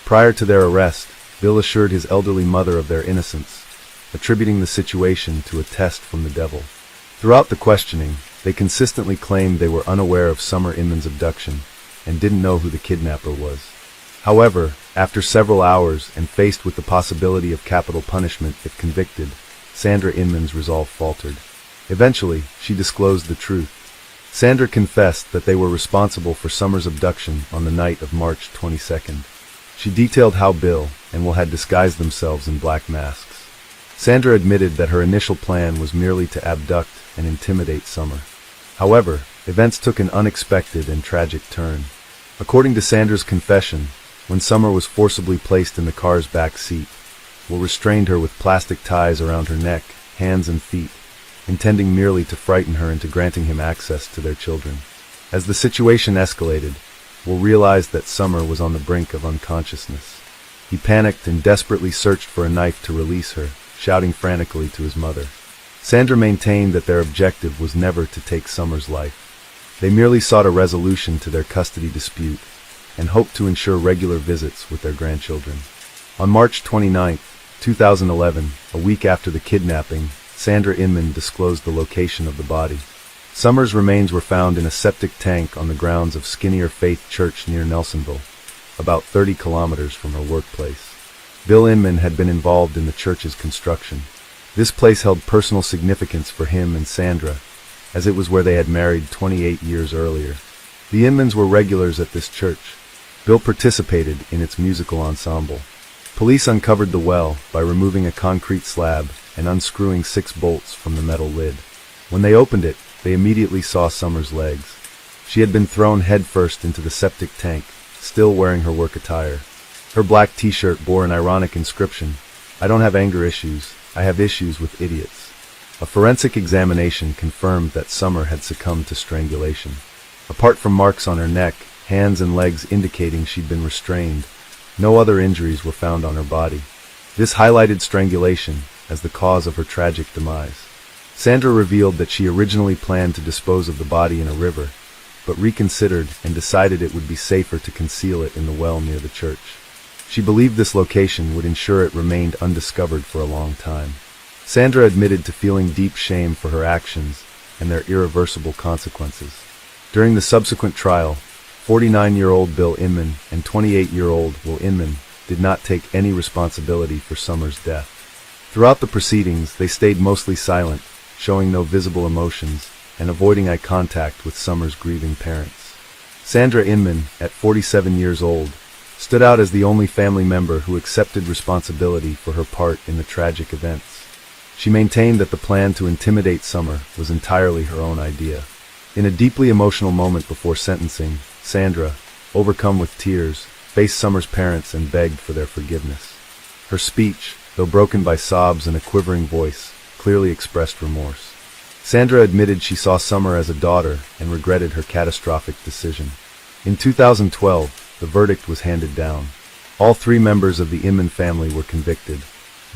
[SPEAKER 1] Prior to their arrest, Bill assured his elderly mother of their innocence, attributing the situation to a test from the devil. Throughout the questioning, they consistently claimed they were unaware of Summer Inman's abduction and didn't know who the kidnapper was. However, after several hours and faced with the possibility of capital punishment if convicted, Sandra Inman's resolve faltered. Eventually, she disclosed the truth. Sandra confessed that they were responsible for Summer's abduction on the night of March 22nd. She detailed how Bill and Will had disguised themselves in black masks. Sandra admitted that her initial plan was merely to abduct and intimidate Summer. However, events took an unexpected and tragic turn. According to Sandra's confession, when Summer was forcibly placed in the car's back seat, Will restrained her with plastic ties around her neck, hands and feet, intending merely to frighten her into granting him access to their children. As the situation escalated, Will realized that Summer was on the brink of unconsciousness. He panicked and desperately searched for a knife to release her, shouting frantically to his mother. Sandra maintained that their objective was never to take Summer's life. They merely sought a resolution to their custody dispute and hoped to ensure regular visits with their grandchildren. On March 29, 2011, a week after the kidnapping, Sandra Inman disclosed the location of the body. Summer's remains were found in a septic tank on the grounds of Skinnier Faith Church near Nelsonville, about 30 kilometers from her workplace. Bill Inman had been involved in the church's construction. This place held personal significance for him and Sandra, as it was where they had married 28 years earlier. The Inmans were regulars at this church. Bill participated in its musical ensemble. Police uncovered the well by removing a concrete slab and unscrewing 6 bolts from the metal lid. When they opened it, they immediately saw Summer's legs. She had been thrown headfirst into the septic tank, still wearing her work attire. Her black t-shirt bore an ironic inscription, "I don't have anger issues, I have issues with idiots." A forensic examination confirmed that Summer had succumbed to strangulation. Apart from marks on her neck, hands and legs indicating she'd been restrained, no other injuries were found on her body. This highlighted strangulation as the cause of her tragic demise. Sandra revealed that she originally planned to dispose of the body in a river, but reconsidered and decided it would be safer to conceal it in the well near the church. She believed this location would ensure it remained undiscovered for a long time. Sandra admitted to feeling deep shame for her actions and their irreversible consequences. During the subsequent trial, 49-year-old Bill Inman and 28-year-old Will Inman did not take any responsibility for Summer's death. Throughout the proceedings, they stayed mostly silent, showing no visible emotions and avoiding eye contact with Summer's grieving parents. Sandra Inman, at 47 years old, stood out as the only family member who accepted responsibility for her part in the tragic events. She maintained that the plan to intimidate Summer was entirely her own idea. In a deeply emotional moment before sentencing, Sandra, overcome with tears, faced Summer's parents and begged for their forgiveness. Her speech, though broken by sobs and a quivering voice, clearly expressed remorse. Sandra admitted she saw Summer as a daughter and regretted her catastrophic decision. In 2012, the verdict was handed down. All 3 members of the Inman family were convicted.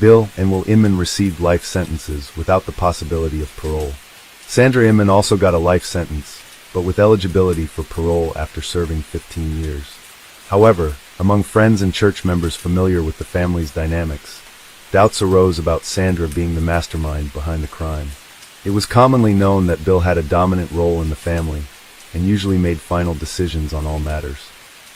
[SPEAKER 1] Bill and Will Inman received life sentences without the possibility of parole. Sandra Inman also got a life sentence, but with eligibility for parole after serving 15 years. However, among friends and church members familiar with the family's dynamics, doubts arose about Sandra being the mastermind behind the crime. It was commonly known that Bill had a dominant role in the family and usually made final decisions on all matters.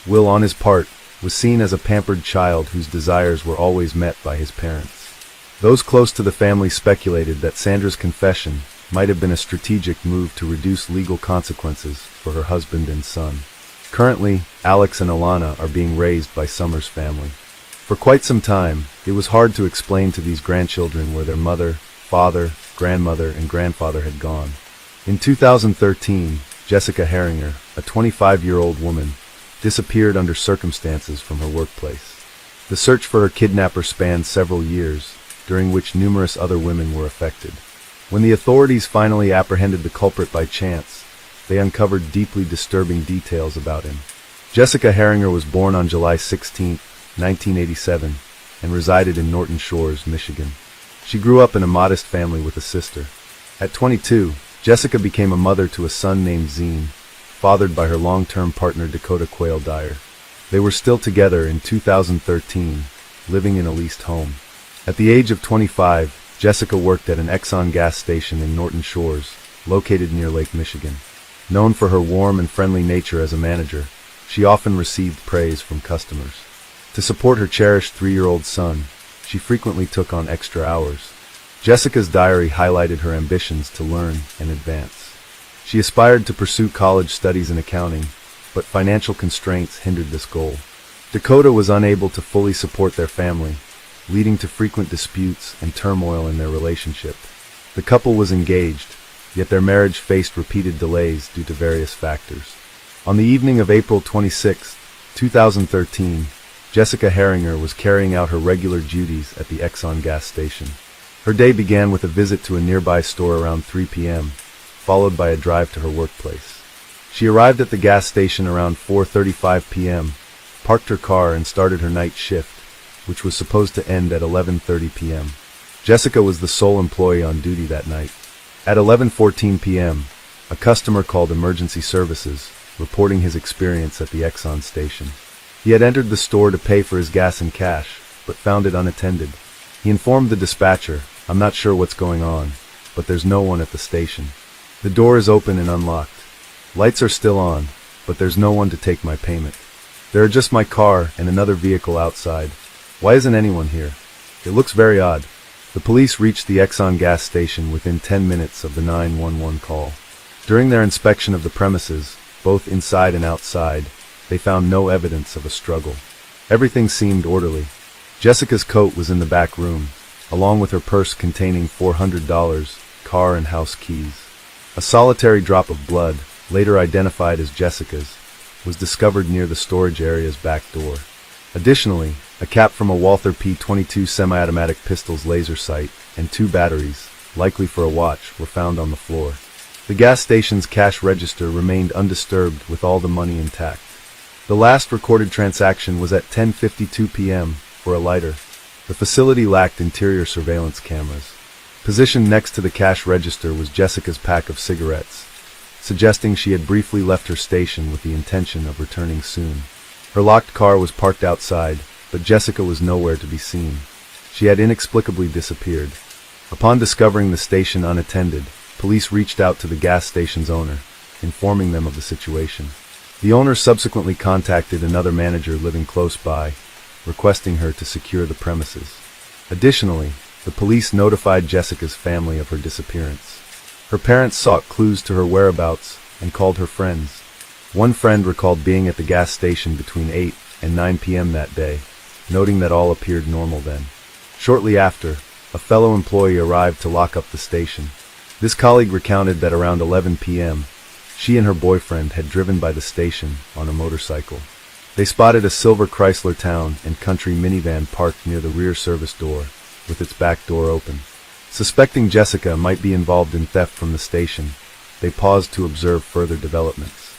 [SPEAKER 1] Will, on his part, was seen as a pampered child whose desires were always met by his parents. Those close to the family speculated that Sandra's confession might have been a strategic move to reduce legal consequences for her husband and son. Currently, Alex and Alana are being raised by Summer's family. For quite some time, it was hard to explain to these grandchildren where their mother, father, grandmother, and grandfather had gone. In 2013, Jessica Herringer, a 25-year-old woman, disappeared under circumstances from her workplace. The search for her kidnapper spanned several years, during which numerous other women were affected. When the authorities finally apprehended the culprit by chance, they uncovered deeply disturbing details about him. Jessica Herringer was born on July 16, 1987, and resided in Norton Shores, Michigan. She grew up in a modest family with a sister. At 22, Jessica became a mother to a son named Zine, fathered by her long-term partner Dakota Quayle Dyer. They were still together in 2013, living in a leased home. At the age of 25, Jessica worked at an Exxon gas station in Norton Shores, located near Lake Michigan. Known for her warm and friendly nature as a manager, she often received praise from customers. To support her cherished 3-year-old son, she frequently took on extra hours. Jessica's diary highlighted her ambitions to learn and advance. She aspired to pursue college studies in accounting, but financial constraints hindered this goal. Dakota was unable to fully support their family, leading to frequent disputes and turmoil in their relationship. The couple was engaged, yet their marriage faced repeated delays due to various factors. On the evening of April 26, 2013, Jessica Herringer was carrying out her regular duties at the Exxon gas station. Her day began with a visit to a nearby store around 3 p.m., followed by a drive to her workplace. She arrived at the gas station around 4:35 p.m., parked her car and started her night shift, which was supposed to end at 11:30 p.m. Jessica was the sole employee on duty that night. At 11:14 p.m., a customer called emergency services, reporting his experience at the Exxon station. He had entered the store to pay for his gas in cash, but found it unattended. He informed the dispatcher, "I'm not sure what's going on, but there's no one at the station. The door is open and unlocked. Lights are still on, but there's no one to take my payment. There are just my car and another vehicle outside. Why isn't anyone here? It looks very odd." The police reached the Exxon gas station within 10 minutes of the 911 call. During their inspection of the premises, both inside and outside, they found no evidence of a struggle. Everything seemed orderly. Jessica's coat was in the back room, along with her purse containing $400, car and house keys. A solitary drop of blood, later identified as Jessica's, was discovered near the storage area's back door. Additionally, a cap from a Walther P22 semi-automatic pistol's laser sight and 2 batteries, likely for a watch, were found on the floor. The gas station's cash register remained undisturbed with all the money intact. The last recorded transaction was at 10:52 p.m. for a lighter. The facility lacked interior surveillance cameras. Positioned next to the cash register was Jessica's pack of cigarettes, suggesting she had briefly left her station with the intention of returning soon. Her locked car was parked outside, but Jessica was nowhere to be seen. She had inexplicably disappeared. Upon discovering the station unattended, police reached out to the gas station's owner, informing them of the situation. The owner subsequently contacted another manager living close by, requesting her to secure the premises. Additionally, the police notified Jessica's family of her disappearance. Her parents sought clues to her whereabouts and called her friends. One friend recalled being at the gas station between 8 and 9 p.m. that day, noting that all appeared normal then. Shortly after, a fellow employee arrived to lock up the station. This colleague recounted that around 11 p.m., she and her boyfriend had driven by the station on a motorcycle. They spotted a silver Chrysler Town and Country minivan parked near the rear service door, with its back door open. Suspecting Jessica might be involved in theft from the station, they paused to observe further developments.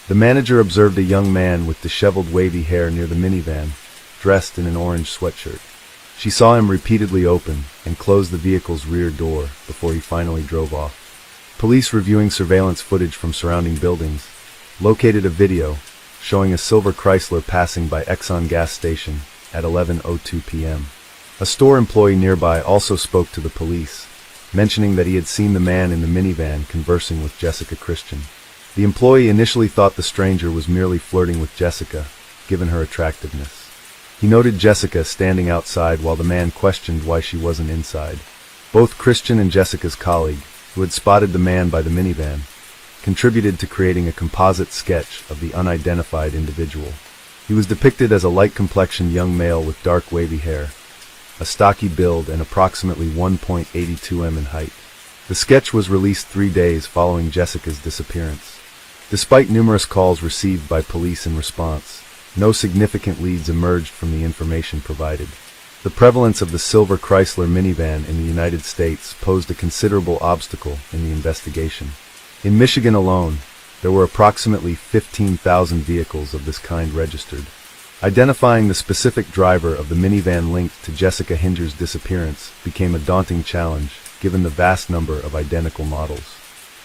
[SPEAKER 1] The manager observed a young man with disheveled wavy hair near the minivan, dressed in an orange sweatshirt. She saw him repeatedly open and close the vehicle's rear door before he finally drove off. Police reviewing surveillance footage from surrounding buildings located a video showing a silver Chrysler passing by Exxon gas station at 11:02 p.m. A store employee nearby also spoke to the police, mentioning that he had seen the man in the minivan conversing with Jessica Christian. The employee initially thought the stranger was merely flirting with Jessica, given her attractiveness. He noted Jessica standing outside while the man questioned why she wasn't inside. Both Christian and Jessica's colleague, who had spotted the man by the minivan, contributed to creating a composite sketch of the unidentified individual. He was depicted as a light-complexioned young male with dark wavy hair, a stocky build, and approximately 1.82 m in height. The sketch was released 3 days following Jessica's disappearance. Despite numerous calls received by police in response, no significant leads emerged from the information provided. The prevalence of the silver Chrysler minivan in the United States posed a considerable obstacle in the investigation. In Michigan alone, there were approximately 15,000 vehicles of this kind registered. Identifying the specific driver of the minivan linked to Jessica Hinger's disappearance became a daunting challenge, given the vast number of identical models.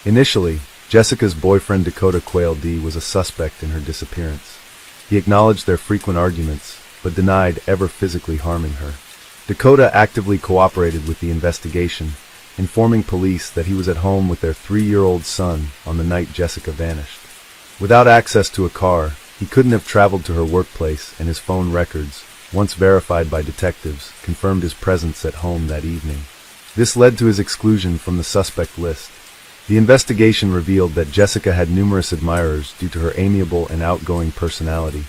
[SPEAKER 1] Initially, Jessica's boyfriend Dakota Quayle D was a suspect in her disappearance. He acknowledged their frequent arguments, but denied ever physically harming her. Dakota actively cooperated with the investigation, informing police that he was at home with their 3-year-old son on the night Jessica vanished. Without access to a car, He couldn't have traveled to her workplace, and his phone records, once verified by detectives, confirmed his presence at home that evening. This led to his exclusion from the suspect list. The investigation revealed that Jessica had numerous admirers due to her amiable and outgoing personality,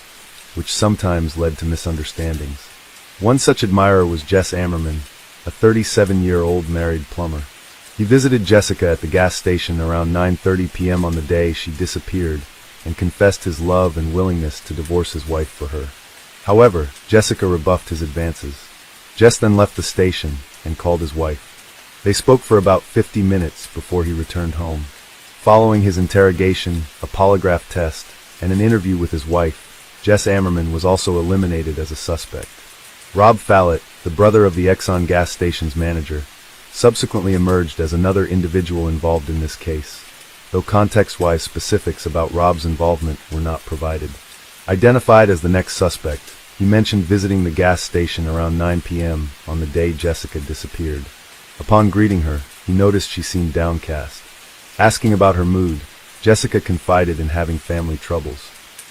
[SPEAKER 1] which sometimes led to misunderstandings. One such admirer was Jess Ammerman, a 37-year-old married plumber. He visited Jessica at the gas station around 9:30 p.m. on the day she disappeared and confessed his love and willingness to divorce his wife for her. However, Jessica rebuffed his advances. Jess then left the station and called his wife. They spoke for about 50 minutes before he returned home. Following his interrogation, a polygraph test, and an interview with his wife, Jess Ammerman was also eliminated as a suspect. Rob Fallett, the brother of the Exxon gas station's manager, subsequently emerged as another individual involved in this case, though context-wise specifics about Rob's involvement were not provided. Identified as the next suspect, he mentioned visiting the gas station around 9 p.m. on the day Jessica disappeared. Upon greeting her, he noticed she seemed downcast. Asking about her mood, Jessica confided in having family troubles.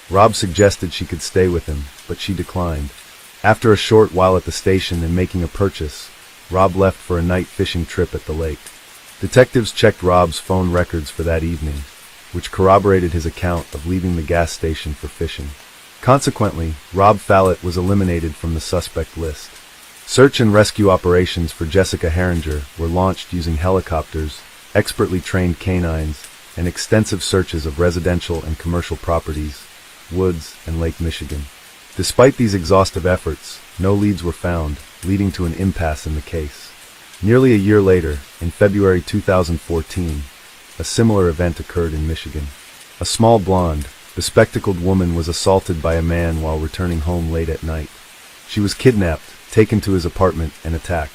[SPEAKER 1] Rob suggested she could stay with him, but she declined. After a short while at the station and making a purchase, Rob left for a night fishing trip at the lake. Detectives checked Rob's phone records for that evening, which corroborated his account of leaving the gas station for fishing. Consequently, Rob Fallett was eliminated from the suspect list. Search and rescue operations for Jessica Herringer were launched using helicopters, expertly trained canines, and extensive searches of residential and commercial properties, woods, and Lake Michigan. Despite these exhaustive efforts, no leads were found, leading to an impasse in the case. Nearly a year later, in February 2014, a similar event occurred in Michigan. A small blonde, bespectacled woman was assaulted by a man while returning home late at night. She was kidnapped, taken to his apartment, and attacked.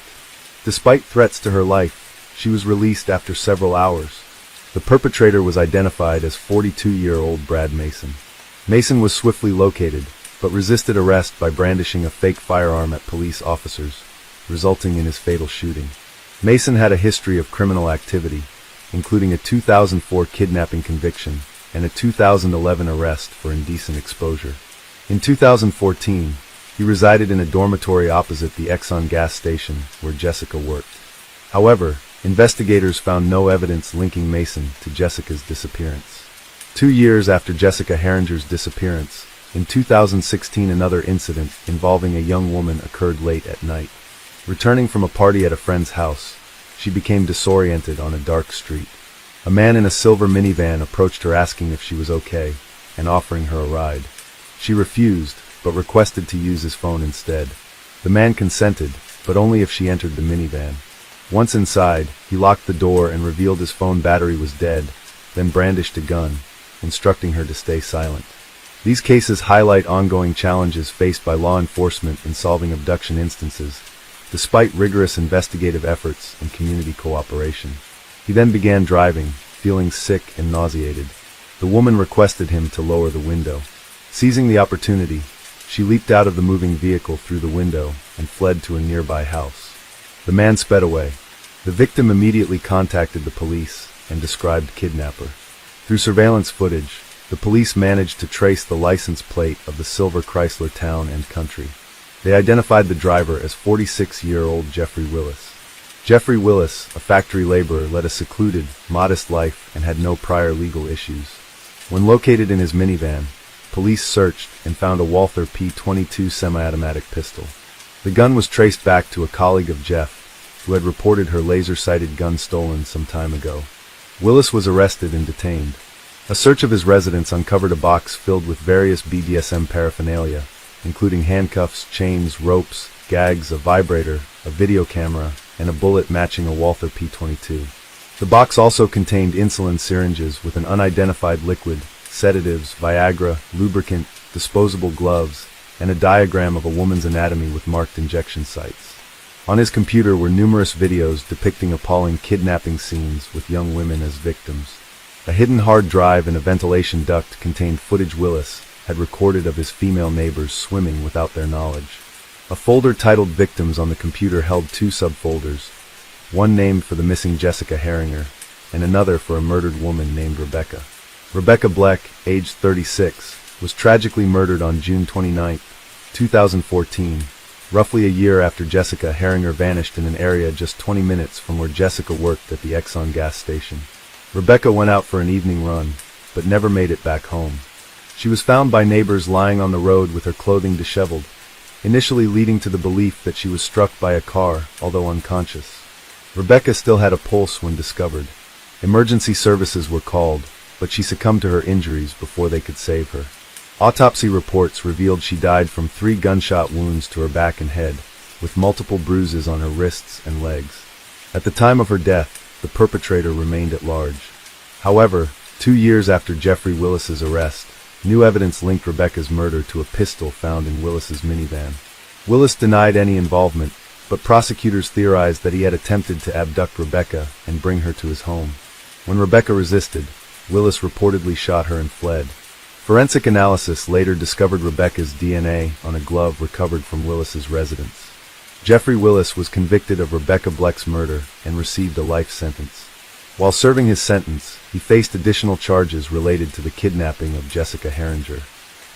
[SPEAKER 1] Despite threats to her life, she was released after several hours. The perpetrator was identified as 42-year-old Brad Mason. Mason was swiftly located, but resisted arrest by brandishing a fake firearm at police officers, resulting in his fatal shooting. Mason had a history of criminal activity, including a 2004 kidnapping conviction and a 2011 arrest for indecent exposure. In 2014, he resided in a dormitory opposite the Exxon gas station where Jessica worked. However, investigators found no evidence linking Mason to Jessica's disappearance. 2 years after Jessica Herringer's disappearance, in 2016 another incident involving a young woman occurred late at night. Returning from a party at a friend's house, she became disoriented on a dark street. A man in a silver minivan approached her asking if she was okay, and offering her a ride. She refused, but requested to use his phone instead. The man consented, but only if she entered the minivan. Once inside, he locked the door and revealed his phone battery was dead, then brandished a gun, instructing her to stay silent. These cases highlight ongoing challenges faced by law enforcement in solving abduction instances, despite rigorous investigative efforts and community cooperation. He then began driving, feeling sick and nauseated. The woman requested him to lower the window. Seizing the opportunity, she leaped out of the moving vehicle through the window and fled to a nearby house. The man sped away. The victim immediately contacted the police and described kidnapper. Through surveillance footage, the police managed to trace the license plate of the silver Chrysler Town and Country. They identified the driver as 46-year-old Jeffrey Willis. Jeffrey Willis, a factory laborer, led a secluded, modest life and had no prior legal issues. When located in his minivan, police searched and found a Walther P.22 semi-automatic pistol. The gun was traced back to a colleague of Jeff, who had reported her laser-sighted gun stolen some time ago. Willis was arrested and detained. A search of his residence uncovered a box filled with various BDSM paraphernalia, including handcuffs, chains, ropes, gags, a vibrator, a video camera, and a bullet matching a Walther P.22. The box also contained insulin syringes with an unidentified liquid, sedatives, Viagra, lubricant, disposable gloves, and a diagram of a woman's anatomy with marked injection sites. On his computer were numerous videos depicting appalling kidnapping scenes with young women as victims. A hidden hard drive and a ventilation duct contained footage Willis had recorded of his female neighbors swimming without their knowledge. A folder titled Victims on the computer held 2 subfolders, one named for the missing Jessica Herringer, and another for a murdered woman named Rebecca. Rebecca Bleck, aged 36, was tragically murdered on June 29, 2014, roughly a year after Jessica Herringer vanished in an area just 20 minutes from where Jessica worked at the Exxon gas station. Rebecca went out for an evening run, but never made it back home. She was found by neighbors lying on the road with her clothing disheveled, initially leading to the belief that she was struck by a car, although unconscious. Rebecca still had a pulse when discovered. Emergency services were called, but she succumbed to her injuries before they could save her. Autopsy reports revealed she died from 3 gunshot wounds to her back and head, with multiple bruises on her wrists and legs. At the time of her death, the perpetrator remained at large. However, 2 years after Jeffrey Willis's arrest, new evidence linked Rebecca's murder to a pistol found in Willis's minivan. Willis denied any involvement, but prosecutors theorized that he had attempted to abduct Rebecca and bring her to his home. When Rebecca resisted, Willis reportedly shot her and fled. Forensic analysis later discovered Rebecca's DNA on a glove recovered from Willis's residence. Jeffrey Willis was convicted of Rebecca Bleck's murder and received a life sentence. While serving his sentence, he faced additional charges related to the kidnapping of Jessica Herringer.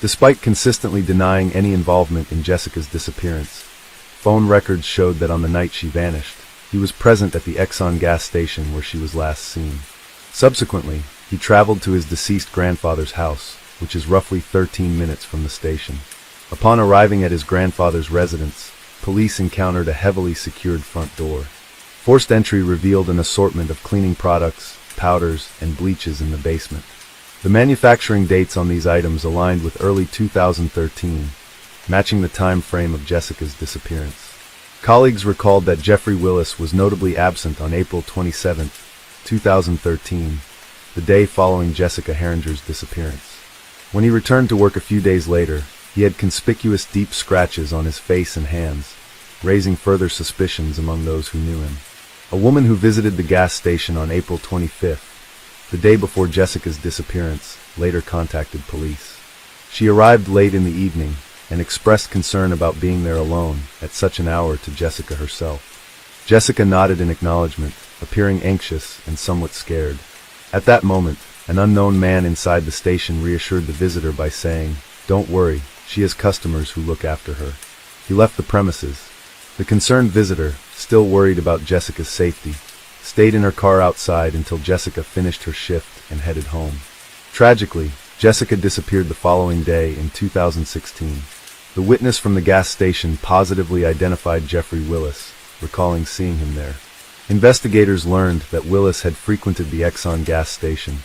[SPEAKER 1] Despite consistently denying any involvement in Jessica's disappearance, phone records showed that on the night she vanished, he was present at the Exxon gas station where she was last seen. Subsequently, he traveled to his deceased grandfather's house, which is roughly 13 minutes from the station. Upon arriving at his grandfather's residence, police encountered a heavily secured front door. Forced entry revealed an assortment of cleaning products, powders, and bleaches in the basement. The manufacturing dates on these items aligned with early 2013, matching the time frame of Jessica's disappearance. Colleagues recalled that Jeffrey Willis was notably absent on April 27, 2013, the day following Jessica Herringer's disappearance. When he returned to work a few days later, he had conspicuous deep scratches on his face and hands, raising further suspicions among those who knew him. A woman who visited the gas station on April 25, the day before Jessica's disappearance, later contacted police. She arrived late in the evening and expressed concern about being there alone at such an hour to Jessica herself. Jessica nodded in acknowledgement, appearing anxious and somewhat scared. At that moment, an unknown man inside the station reassured the visitor by saying, "Don't worry, she has customers who look after her." He left the premises. The concerned visitor, still worried about Jessica's safety, stayed in her car outside until Jessica finished her shift and headed home. Tragically, Jessica disappeared the following day in 2016. The witness from the gas station positively identified Jeffrey Willis, recalling seeing him there. Investigators learned that Willis had frequented the Exxon gas station,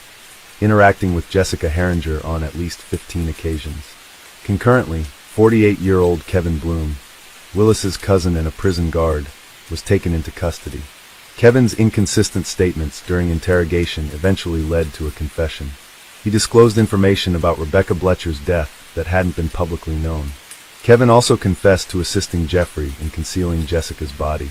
[SPEAKER 1] interacting with Jessica Herringer on at least 15 occasions. Concurrently, 48-year-old Kevin Bloom, Willis's cousin and a prison guard, was taken into custody. Kevin's inconsistent statements during interrogation eventually led to a confession. He disclosed information about Rebecca Blecher's death that hadn't been publicly known. Kevin also confessed to assisting Jeffrey in concealing Jessica's body.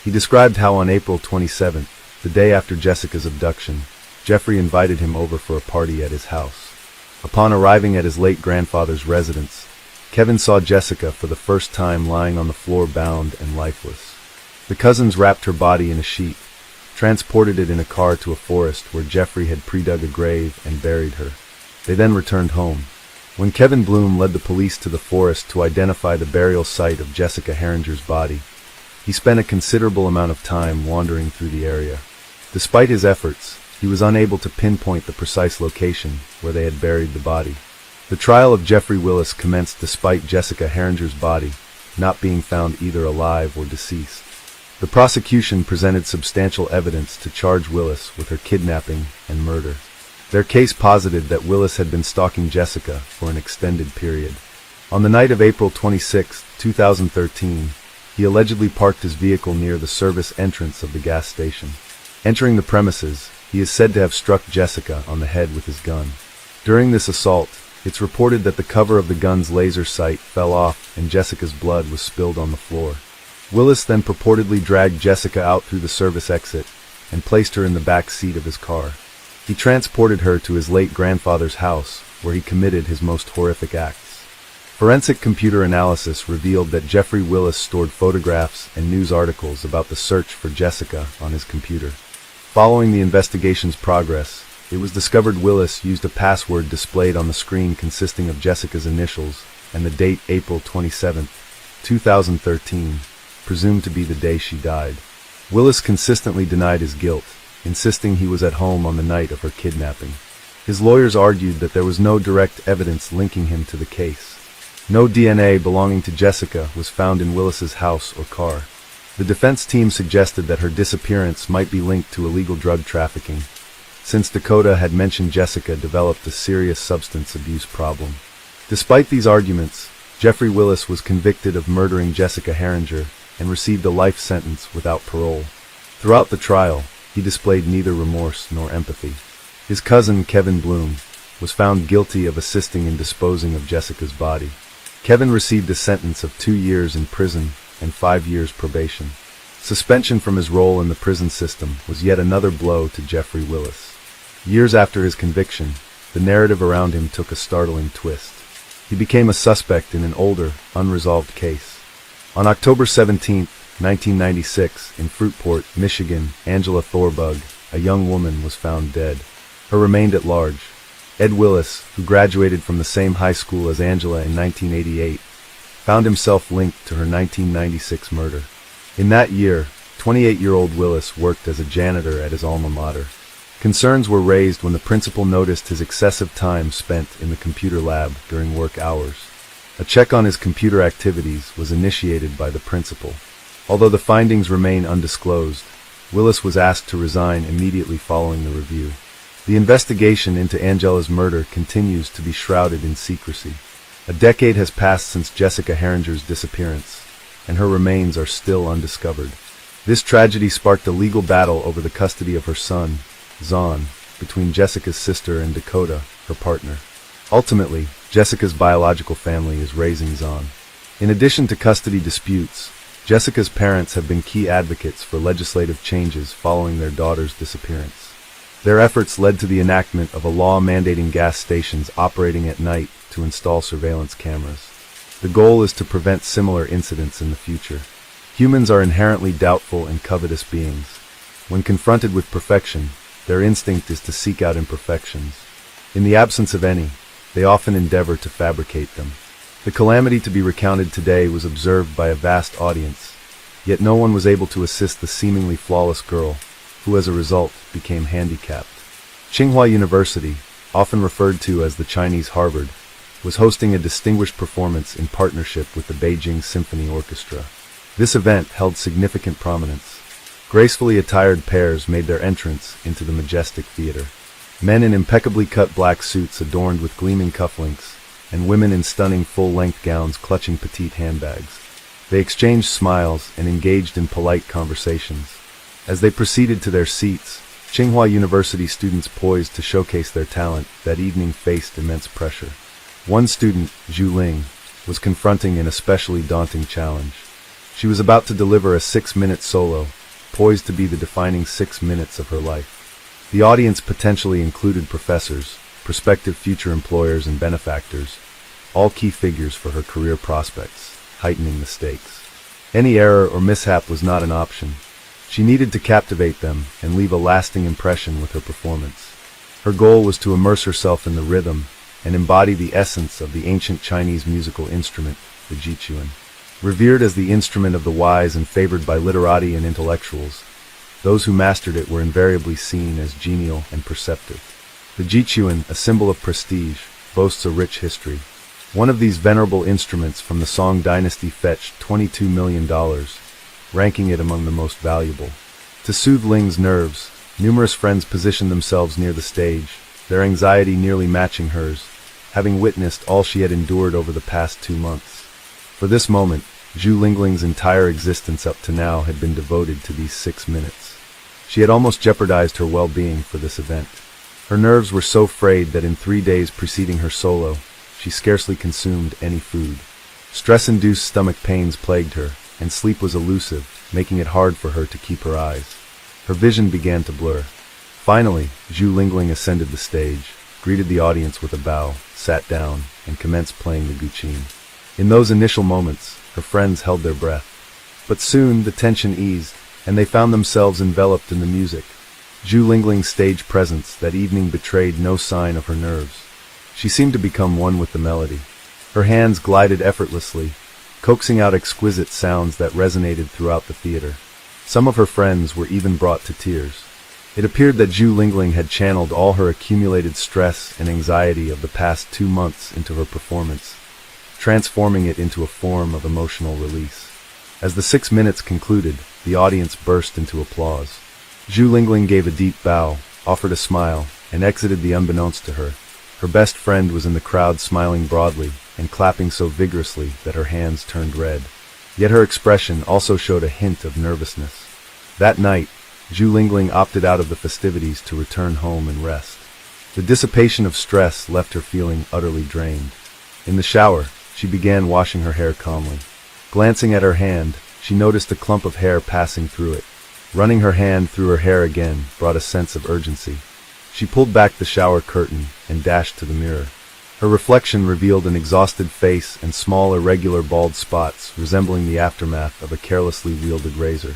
[SPEAKER 1] He described how on April 27, the day after Jessica's abduction, Jeffrey invited him over for a party at his house. Upon arriving at his late grandfather's residence, Kevin saw Jessica for the first time lying on the floor bound and lifeless. The cousins wrapped her body in a sheet, transported it in a car to a forest where Jeffrey had pre-dug a grave and buried her. They then returned home. When Kevin Bloom led the police to the forest to identify the burial site of Jessica Herringer's body, he spent a considerable amount of time wandering through the area. Despite his efforts, he was unable to pinpoint the precise location where they had buried the body. The trial of Jeffrey Willis commenced despite Jessica Herringer's body not being found either alive or deceased. The prosecution presented substantial evidence to charge Willis with her kidnapping and murder. Their case posited that Willis had been stalking Jessica for an extended period. On the night of April 26, 2013, he allegedly parked his vehicle near the service entrance of the gas station. Entering the premises, he is said to have struck Jessica on the head with his gun. During this assault, it's reported that the cover of the gun's laser sight fell off and Jessica's blood was spilled on the floor. Willis then purportedly dragged Jessica out through the service exit and placed her in the back seat of his car. He transported her to his late grandfather's house, where he committed his most horrific acts. Forensic computer analysis revealed that Jeffrey Willis stored photographs and news articles about the search for Jessica on his computer. Following the investigation's progress, It was discovered Willis used a password displayed on the screen consisting of Jessica's initials and the date April 27, 2013, presumed to be the day she died. Willis consistently denied his guilt, insisting he was at home on the night of her kidnapping. His lawyers argued that there was no direct evidence linking him to the case. No DNA belonging to Jessica was found in Willis's house or car. The defense team suggested that her disappearance might be linked to illegal drug trafficking, since Dakota had mentioned Jessica developed a serious substance abuse problem. Despite these arguments, Jeffrey Willis was convicted of murdering Jessica Herringer and received a life sentence without parole. Throughout the trial, he displayed neither remorse nor empathy. His cousin, Kevin Bloom, was found guilty of assisting in disposing of Jessica's body. Kevin received a sentence of 2 years in prison and 5 years probation. Suspension from his role in the prison system was yet another blow to Jeffrey Willis. Years after his conviction, the narrative around him took a startling twist. He became a suspect in an older, unresolved case. On October 17, 1996, in Fruitport, Michigan, Angela Thorbug, a young woman, was found dead. Her remained at large. Ed Willis, who graduated from the same high school as Angela in 1988, found himself linked to her 1996 murder. In that year, 28-year-old Willis worked as a janitor at his alma mater. Concerns were raised when the principal noticed his excessive time spent in the computer lab during work hours. A check on his computer activities was initiated by the principal. Although the findings remain undisclosed, Willis was asked to resign immediately following the review. The investigation into Angela's murder continues to be shrouded in secrecy. A decade has passed since Jessica Herringer's disappearance, and her remains are still undiscovered. This tragedy sparked a legal battle over the custody of her son, Zahn, between Jessica's sister and Dakota, her partner. Ultimately, Jessica's biological family is raising Zahn. In addition to custody disputes, Jessica's parents have been key advocates for legislative changes following their daughter's disappearance. Their efforts led to the enactment of a law mandating gas stations operating at night to install surveillance cameras. The goal is to prevent similar incidents in the future. Humans are inherently doubtful and covetous beings. When confronted with perfection, their instinct is to seek out imperfections. In the absence of any, they often endeavor to fabricate them. The calamity to be recounted today was observed by a vast audience, yet no one was able to assist the seemingly flawless girl, who as a result became handicapped. Tsinghua University, often referred to as the Chinese Harvard, was hosting a distinguished performance in partnership with the Beijing Symphony Orchestra. This event held significant prominence. Gracefully attired pairs made their entrance into the majestic theater. Men in impeccably cut black suits adorned with gleaming cufflinks, and women in stunning full-length gowns clutching petite handbags. They exchanged smiles and engaged in polite conversations. As they proceeded to their seats, Tsinghua University students poised to showcase their talent that evening faced immense pressure. One student, Zhu Ling, was confronting an especially daunting challenge. She was about to deliver a 6-minute solo, poised to be the defining 6 minutes of her life. The audience potentially included professors, prospective future employers and benefactors, all key figures for her career prospects, heightening the stakes. Any error or mishap was not an option. She needed to captivate them and leave a lasting impression with her performance. Her goal was to immerse herself in the rhythm and embody the essence of the ancient Chinese musical instrument, the jichuan. Revered as the instrument of the wise and favored by literati and intellectuals, those who mastered it were invariably seen as genial and perceptive. The jichuan, a symbol of prestige, boasts a rich history. One of these venerable instruments from the Song dynasty fetched $22 million, ranking it among the most valuable. To soothe Ling's nerves, numerous friends positioned themselves near the stage, their anxiety nearly matching hers, having witnessed all she had endured over the past 2 months. For this moment, Zhu Lingling's entire existence up to now had been devoted to these 6 minutes. She had almost jeopardized her well-being for this event. Her nerves were so frayed that in 3 days preceding her solo, she scarcely consumed any food. Stress-induced stomach pains plagued her, and sleep was elusive, making it hard for her to keep her eyes. Her vision began to blur. Finally, Zhu Lingling ascended the stage, greeted the audience with a bow, sat down, and commenced playing the guqin. In those initial moments, her friends held their breath. But soon the tension eased, and they found themselves enveloped in the music. Zhu Lingling's stage presence that evening betrayed no sign of her nerves. She seemed to become one with the melody. Her hands glided effortlessly, coaxing out exquisite sounds that resonated throughout the theater. Some of her friends were even brought to tears. It appeared that Zhu Lingling had channeled all her accumulated stress and anxiety of the past 2 months into her performance, transforming it into a form of emotional release. As the 6 minutes concluded, the audience burst into applause. Zhu Lingling gave a deep bow, offered a smile, and exited the unbeknownst to her. Her best friend was in the crowd smiling broadly and clapping so vigorously that her hands turned red. Yet her expression also showed a hint of nervousness. That night, Zhu Lingling opted out of the festivities to return home and rest. The dissipation of stress left her feeling utterly drained. In the shower, she began washing her hair calmly. Glancing at her hand, she noticed a clump of hair passing through it. Running her hand through her hair again brought a sense of urgency. She pulled back the shower curtain and dashed to the mirror. Her reflection revealed an exhausted face and small irregular bald spots resembling the aftermath of a carelessly wielded razor.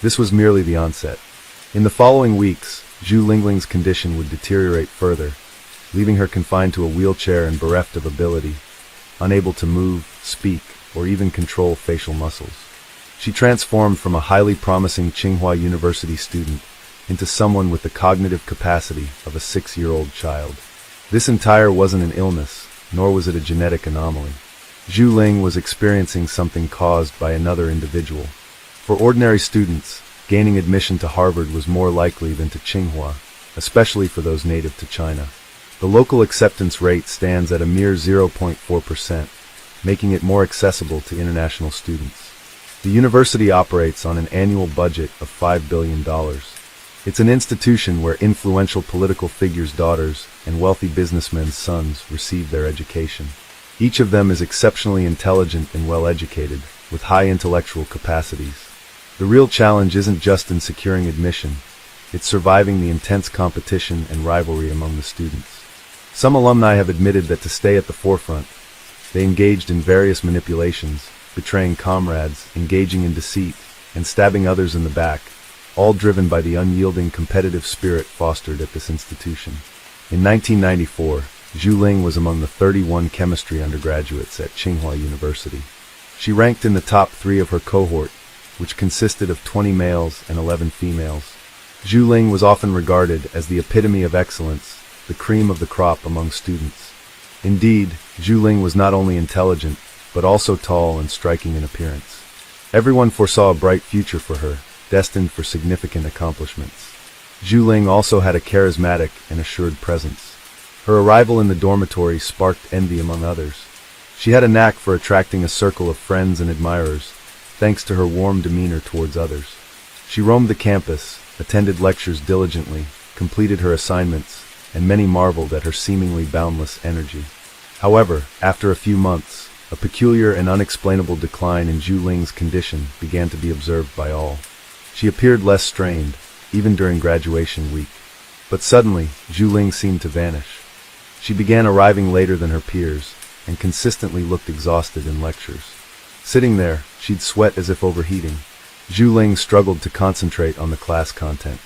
[SPEAKER 1] This was merely the onset. In the following weeks, Zhu Lingling's condition would deteriorate further, leaving her confined to a wheelchair and bereft of ability, unable to move, speak, or even control facial muscles. She transformed from a highly promising Tsinghua University student into someone with the cognitive capacity of a 6-year-old child. This entire wasn't an illness, nor was it a genetic anomaly. Zhu Ling was experiencing something caused by another individual. For ordinary students, gaining admission to Harvard was more likely than to Tsinghua, especially for those native to China. The local acceptance rate stands at a mere 0.4%, making it more accessible to international students. The university operates on an annual budget of $5 billion. It's an institution where influential political figures' daughters and wealthy businessmen's sons receive their education. Each of them is exceptionally intelligent and well-educated, with high intellectual capacities. The real challenge isn't just in securing admission, it's surviving the intense competition and rivalry among the students. Some alumni have admitted that to stay at the forefront, they engaged in various manipulations, betraying comrades, engaging in deceit, and stabbing others in the back, all driven by the unyielding competitive spirit fostered at this institution. In 1994, Zhu Ling was among the 31 chemistry undergraduates at Tsinghua University. She ranked in the top 3 of her cohort, which consisted of 20 males and 11 females. Zhu Ling was often regarded as the epitome of excellence, the cream of the crop among students. Indeed, Zhu Ling was not only intelligent, but also tall and striking in appearance. Everyone foresaw a bright future for her, destined for significant accomplishments. Zhu Ling also had a charismatic and assured presence. Her arrival in the dormitory sparked envy among others. She had a knack for attracting a circle of friends and admirers, thanks to her warm demeanor towards others. She roamed the campus, attended lectures diligently, completed her assignments, and many marveled at her seemingly boundless energy. However, after a few months, a peculiar and unexplainable decline in Zhu Ling's condition began to be observed by all. She appeared less strained, even during graduation week. But suddenly, Zhu Ling seemed to vanish. She began arriving later than her peers, and consistently looked exhausted in lectures. Sitting there, she'd sweat as if overheating. Zhu Ling struggled to concentrate on the class content.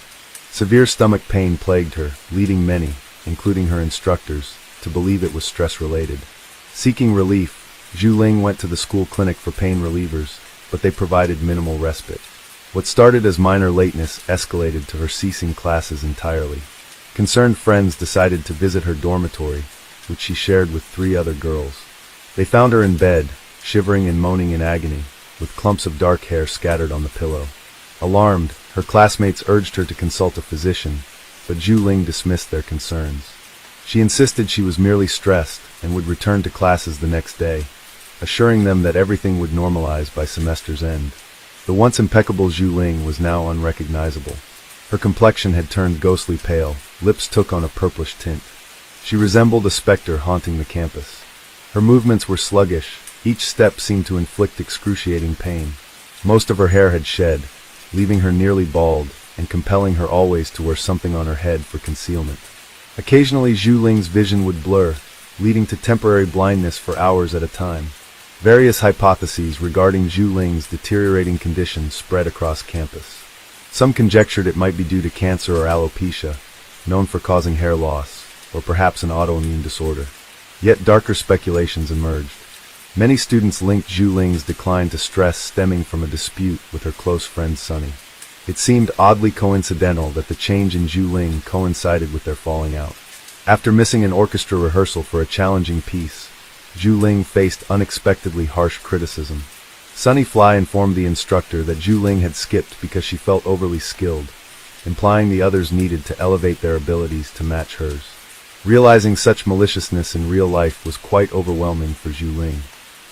[SPEAKER 1] Severe stomach pain plagued her, leading many, including her instructors, to believe it was stress-related. Seeking relief, Zhu Ling went to the school clinic for pain relievers, but they provided minimal respite. What started as minor lateness escalated to her ceasing classes entirely. Concerned friends decided to visit her dormitory, which she shared with 3 other girls. They found her in bed, shivering and moaning in agony, with clumps of dark hair scattered on the pillow. Alarmed, her classmates urged her to consult a physician, but Zhu Ling dismissed their concerns. She insisted she was merely stressed and would return to classes the next day, assuring them that everything would normalize by semester's end. The once impeccable Zhu Ling was now unrecognizable. Her complexion had turned ghostly pale, lips took on a purplish tint. She resembled a specter haunting the campus. Her movements were sluggish, each step seemed to inflict excruciating pain. Most of her hair had shed, leaving her nearly bald, and compelling her always to wear something on her head for concealment. Occasionally Zhu Ling's vision would blur, leading to temporary blindness for hours at a time. Various hypotheses regarding Zhu Ling's deteriorating condition spread across campus. Some conjectured it might be due to cancer or alopecia, known for causing hair loss, or perhaps an autoimmune disorder. Yet darker speculations emerged. Many students linked Zhu Ling's decline to stress stemming from a dispute with her close friend Sunny. It seemed oddly coincidental that the change in Zhu Ling coincided with their falling out. After missing an orchestra rehearsal for a challenging piece, Zhu Ling faced unexpectedly harsh criticism. Sunny Fly informed the instructor that Zhu Ling had skipped because she felt overly skilled, implying the others needed to elevate their abilities to match hers. Realizing such maliciousness in real life was quite overwhelming for Zhu Ling.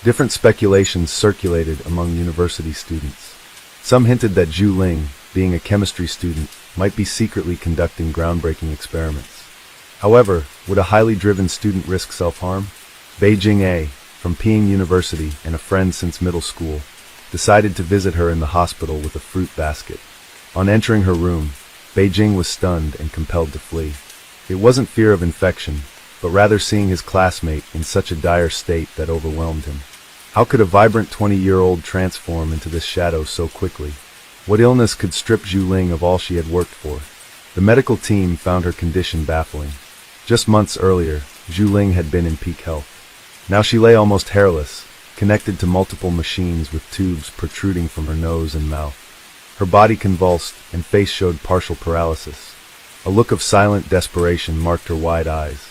[SPEAKER 1] Different speculations circulated among university students. Some hinted that Zhu Ling, being a chemistry student, might be secretly conducting groundbreaking experiments. However, would a highly driven student risk self-harm? Beijing A, from Peking University and a friend since middle school, decided to visit her in the hospital with a fruit basket. On entering her room, Beijing was stunned and compelled to flee. It wasn't fear of infection, but rather seeing his classmate in such a dire state that overwhelmed him. How could a vibrant 20-year-old transform into this shadow so quickly? What illness could strip Zhu Ling of all she had worked for? The medical team found her condition baffling. Just months earlier, Zhu Ling had been in peak health. Now she lay almost hairless, connected to multiple machines with tubes protruding from her nose and mouth. Her body convulsed and face showed partial paralysis. A look of silent desperation marked her wide eyes.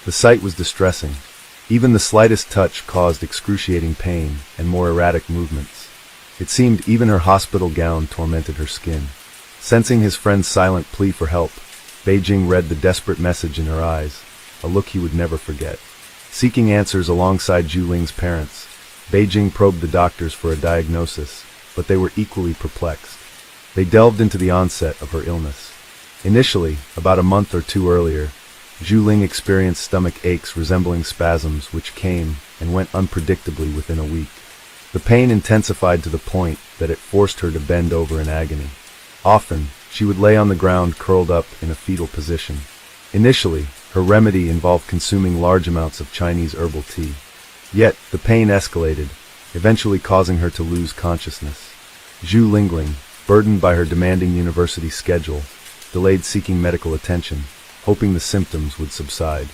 [SPEAKER 1] The sight was distressing. Even the slightest touch caused excruciating pain and more erratic movements. It seemed even her hospital gown tormented her skin. Sensing his friend's silent plea for help, Beijing read the desperate message in her eyes, a look he would never forget. Seeking answers alongside Zhu Ling's parents, Beijing probed the doctors for a diagnosis, but they were equally perplexed. They delved into the onset of her illness. Initially, about a month or two earlier, Zhu Ling experienced stomach aches resembling spasms which came and went unpredictably within a week. The pain intensified to the point that it forced her to bend over in agony. Often, she would lay on the ground curled up in a fetal position. Initially, her remedy involved consuming large amounts of Chinese herbal tea. Yet, the pain escalated, eventually causing her to lose consciousness. Zhu Lingling, burdened by her demanding university schedule, delayed seeking medical attention, hoping the symptoms would subside.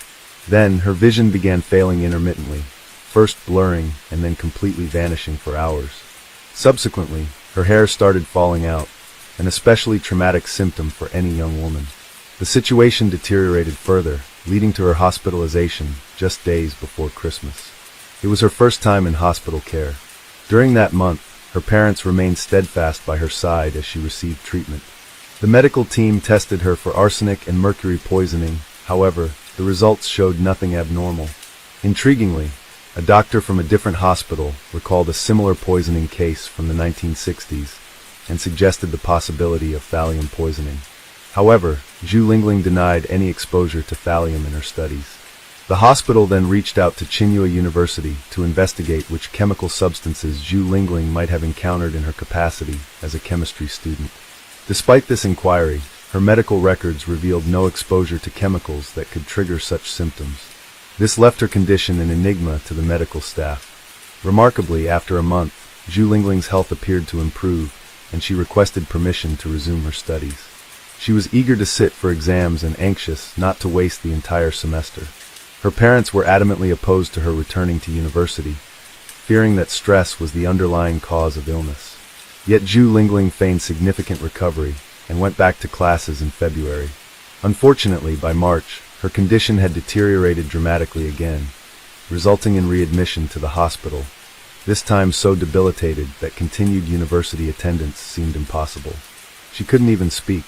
[SPEAKER 1] Then, her vision began failing intermittently, first blurring and then completely vanishing for hours. Subsequently, her hair started falling out, an especially traumatic symptom for any young woman. The situation deteriorated further, leading to her hospitalization just days before Christmas. It was her first time in hospital care. During that month, her parents remained steadfast by her side as she received treatment. The medical team tested her for arsenic and mercury poisoning. However, the results showed nothing abnormal. Intriguingly, a doctor from a different hospital recalled a similar poisoning case from the 1960s and suggested the possibility of thallium poisoning. However, Zhu Lingling denied any exposure to thallium in her studies. The hospital then reached out to Tsinghua University to investigate which chemical substances Zhu Lingling might have encountered in her capacity as a chemistry student. Despite this inquiry, her medical records revealed no exposure to chemicals that could trigger such symptoms. This left her condition an enigma to the medical staff. Remarkably, after a month, Zhu Lingling's health appeared to improve, and she requested permission to resume her studies. She was eager to sit for exams and anxious not to waste the entire semester. Her parents were adamantly opposed to her returning to university, fearing that stress was the underlying cause of illness. Yet Zhu Lingling feigned significant recovery and went back to classes in February. Unfortunately, by March, her condition had deteriorated dramatically again, resulting in readmission to the hospital, this time so debilitated that continued university attendance seemed impossible. She couldn't even speak.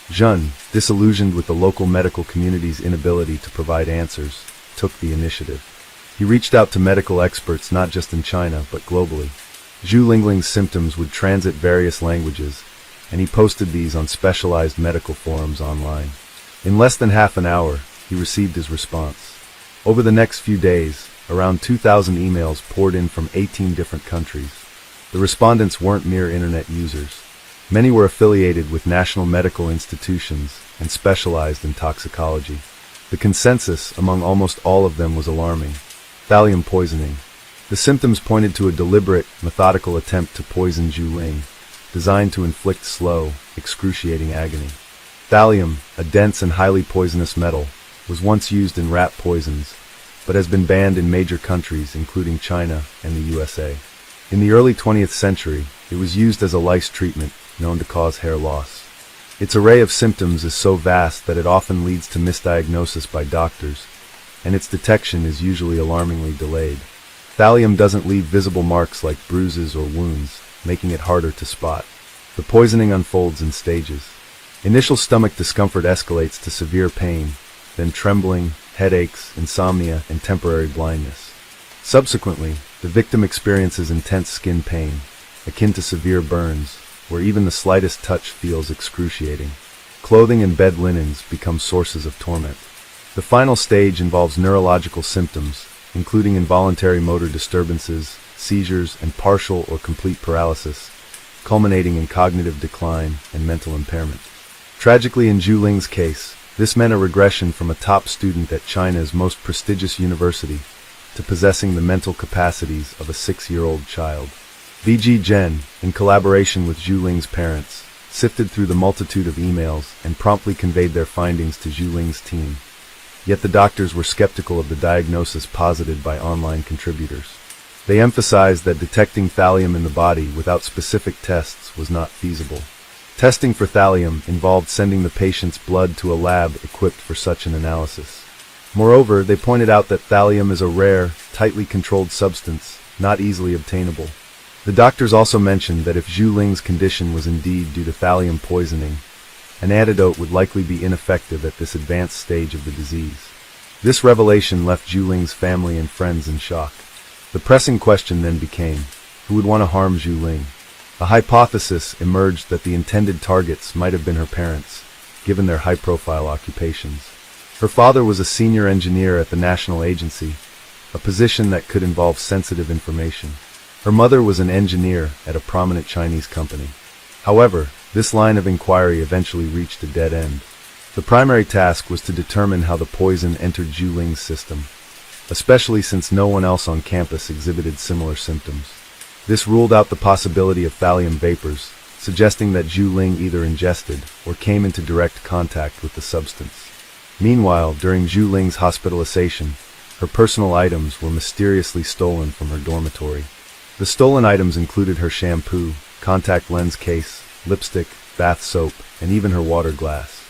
[SPEAKER 1] Zhun, disillusioned with the local medical community's inability to provide answers, took the initiative. He reached out to medical experts not just in China, but globally. Zhu Lingling's symptoms would transit various languages, and he posted these on specialized medical forums online. In less than half an hour, he received his response. Over the next few days, around 2,000 emails poured in from 18 different countries. The respondents weren't mere internet users. Many were affiliated with national medical institutions and specialized in toxicology. The consensus among almost all of them was alarming. Thallium poisoning. The symptoms pointed to a deliberate, methodical attempt to poison Zhu Ling, designed to inflict slow, excruciating agony. Thallium, a dense and highly poisonous metal, was once used in rat poisons, but has been banned in major countries including China and the USA. In the early 20th century, it was used as a lice treatment known to cause hair loss. Its array of symptoms is so vast that it often leads to misdiagnosis by doctors, and its detection is usually alarmingly delayed. Thallium doesn't leave visible marks like bruises or wounds, making it harder to spot. The poisoning unfolds in stages. Initial stomach discomfort escalates to severe pain, then trembling, headaches, insomnia, and temporary blindness. Subsequently, the victim experiences intense skin pain, akin to severe burns, where even the slightest touch feels excruciating. Clothing and bed linens become sources of torment. The final stage involves neurological symptoms, including involuntary motor disturbances, seizures, and partial or complete paralysis, culminating in cognitive decline and mental impairment. Tragically, in Zhu Ling's case, this meant a regression from a top student at China's most prestigious university to possessing the mental capacities of a 6-year-old child. VG Zhen, in collaboration with Zhu Ling's parents, sifted through the multitude of emails and promptly conveyed their findings to Zhu Ling's team. Yet the doctors were skeptical of the diagnosis posited by online contributors. They emphasized that detecting thallium in the body without specific tests was not feasible. Testing for thallium involved sending the patient's blood to a lab equipped for such an analysis. Moreover, they pointed out that thallium is a rare, tightly controlled substance, not easily obtainable. The doctors also mentioned that if Zhu Ling's condition was indeed due to thallium poisoning, an antidote would likely be ineffective at this advanced stage of the disease. This revelation left Zhu Ling's family and friends in shock. The pressing question then became, who would want to harm Zhu Ling? A hypothesis emerged that the intended targets might have been her parents, given their high-profile occupations. Her father was a senior engineer at the national agency, a position that could involve sensitive information. Her mother was an engineer at a prominent Chinese company. However, this line of inquiry eventually reached a dead end. The primary task was to determine how the poison entered Zhu Ling's system, especially since no one else on campus exhibited similar symptoms. This ruled out the possibility of thallium vapors, suggesting that Zhu Ling either ingested or came into direct contact with the substance. Meanwhile, during Zhu Ling's hospitalization, her personal items were mysteriously stolen from her dormitory. The stolen items included her shampoo, contact lens case, lipstick, bath soap, and even her water glass.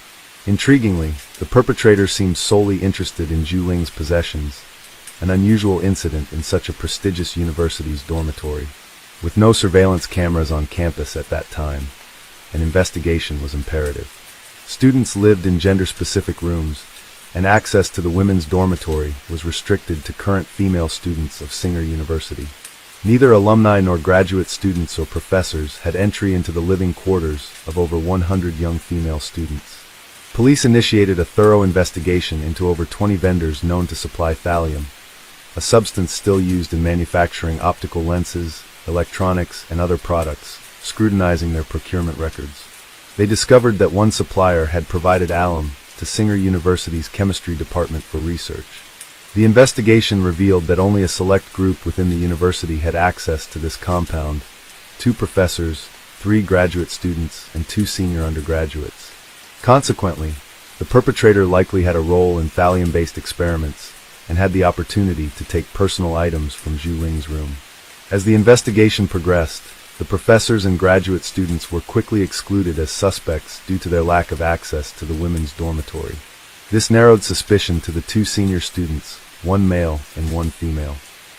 [SPEAKER 1] Intriguingly, the perpetrator seemed solely interested in Zhu Ling's possessions, an unusual incident in such a prestigious university's dormitory. With no surveillance cameras on campus at that time, an investigation was imperative. Students lived in gender-specific rooms, and access to the women's dormitory was restricted to current female students of Singer University. Neither alumni nor graduate students or professors had entry into the living quarters of over 100 young female students. Police initiated a thorough investigation into over 20 vendors known to supply thallium, a substance still used in manufacturing optical lenses, electronics, and other products, scrutinizing their procurement records. They discovered that one supplier had provided alum to Singer University's chemistry department for research. The investigation revealed that only a select group within the university had access to this compound: 2 professors, 3 graduate students, and 2 senior undergraduates. Consequently, the perpetrator likely had a role in thallium-based experiments and had the opportunity to take personal items from Zhu Ling's room. As the investigation progressed, the professors and graduate students were quickly excluded as suspects due to their lack of access to the women's dormitory. This narrowed suspicion to the 2 senior students, 1 male and 1 female.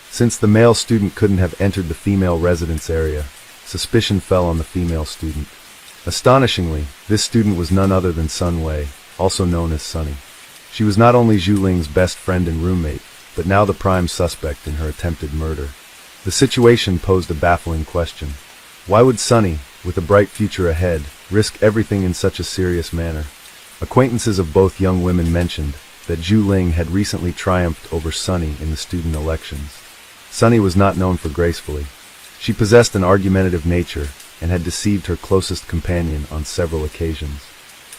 [SPEAKER 1] Since the male student couldn't have entered the female residence area, suspicion fell on the female student. Astonishingly, this student was none other than Sun Wei, also known as Sunny. She was not only Zhu Ling's best friend and roommate, but now the prime suspect in her attempted murder. The situation posed a baffling question. Why would Sunny, with a bright future ahead, risk everything in such a serious manner? Acquaintances of both young women mentioned that Zhu Ling had recently triumphed over Sunny in the student elections. Sunny was not known for gracefully. She possessed an argumentative nature and had deceived her closest companion on several occasions.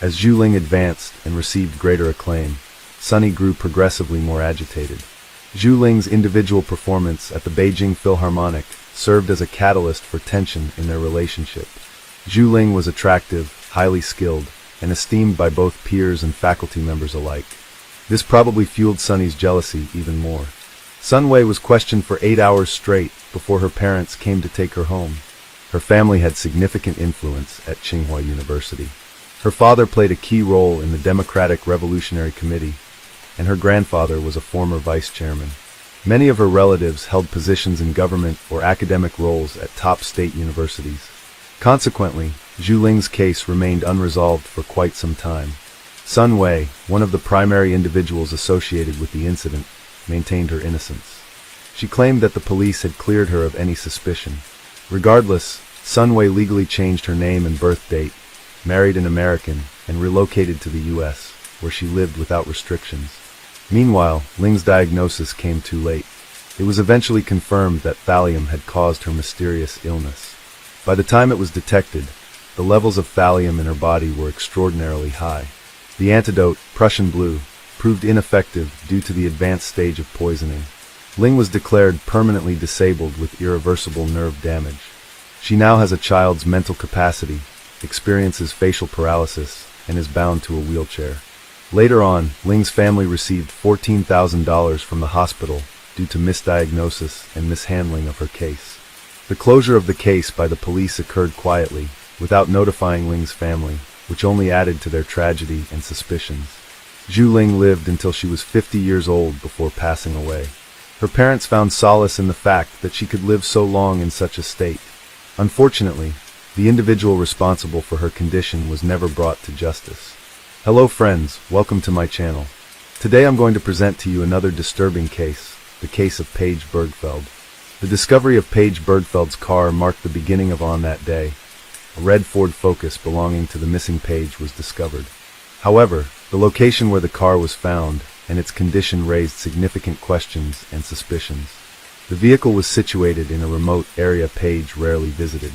[SPEAKER 1] As Zhu Ling advanced and received greater acclaim, Sunny grew progressively more agitated. Zhu Ling's individual performance at the Beijing Philharmonic served as a catalyst for tension in their relationship. Zhu Ling was attractive, highly skilled, and esteemed by both peers and faculty members alike. This probably fueled Sunny's jealousy even more. Sun Wei was questioned for 8 hours straight before her parents came to take her home. Her family had significant influence at Tsinghua University. Her father played a key role in the Democratic Revolutionary Committee, and her grandfather was a former vice chairman. Many of her relatives held positions in government or academic roles at top state universities. Consequently, Zhu Ling's case remained unresolved for quite some time. Sun Wei, one of the primary individuals associated with the incident, maintained her innocence. She claimed that the police had cleared her of any suspicion. Regardless, Sun Wei legally changed her name and birth date, married an American, and relocated to the U.S., where she lived without restrictions. Meanwhile, Ling's diagnosis came too late. It was eventually confirmed that thallium had caused her mysterious illness. By the time it was detected, the levels of thallium in her body were extraordinarily high. The antidote, Prussian blue, proved ineffective due to the advanced stage of poisoning. Ling was declared permanently disabled with irreversible nerve damage. She now has a child's mental capacity, experiences facial paralysis, and is bound to a wheelchair. Later on, Ling's family received $14,000 from the hospital due to misdiagnosis and mishandling of her case. The closure of the case by the police occurred quietly, without notifying Ling's family, which only added to their tragedy and suspicions. Zhu Ling lived until she was 50 years old before passing away. Her parents found solace in the fact that she could live so long in such a state. Unfortunately, the individual responsible for her condition was never brought to justice. Hello friends, welcome to my channel. Today I'm going to present to you another disturbing case, the case of Paige Bergfeld. The discovery of Paige Bergfeld's car marked the beginning of On That Day. A red Ford Focus belonging to the missing Paige was discovered. However, the location where the car was found and its condition raised significant questions and suspicions. The vehicle was situated in a remote area Paige rarely visited.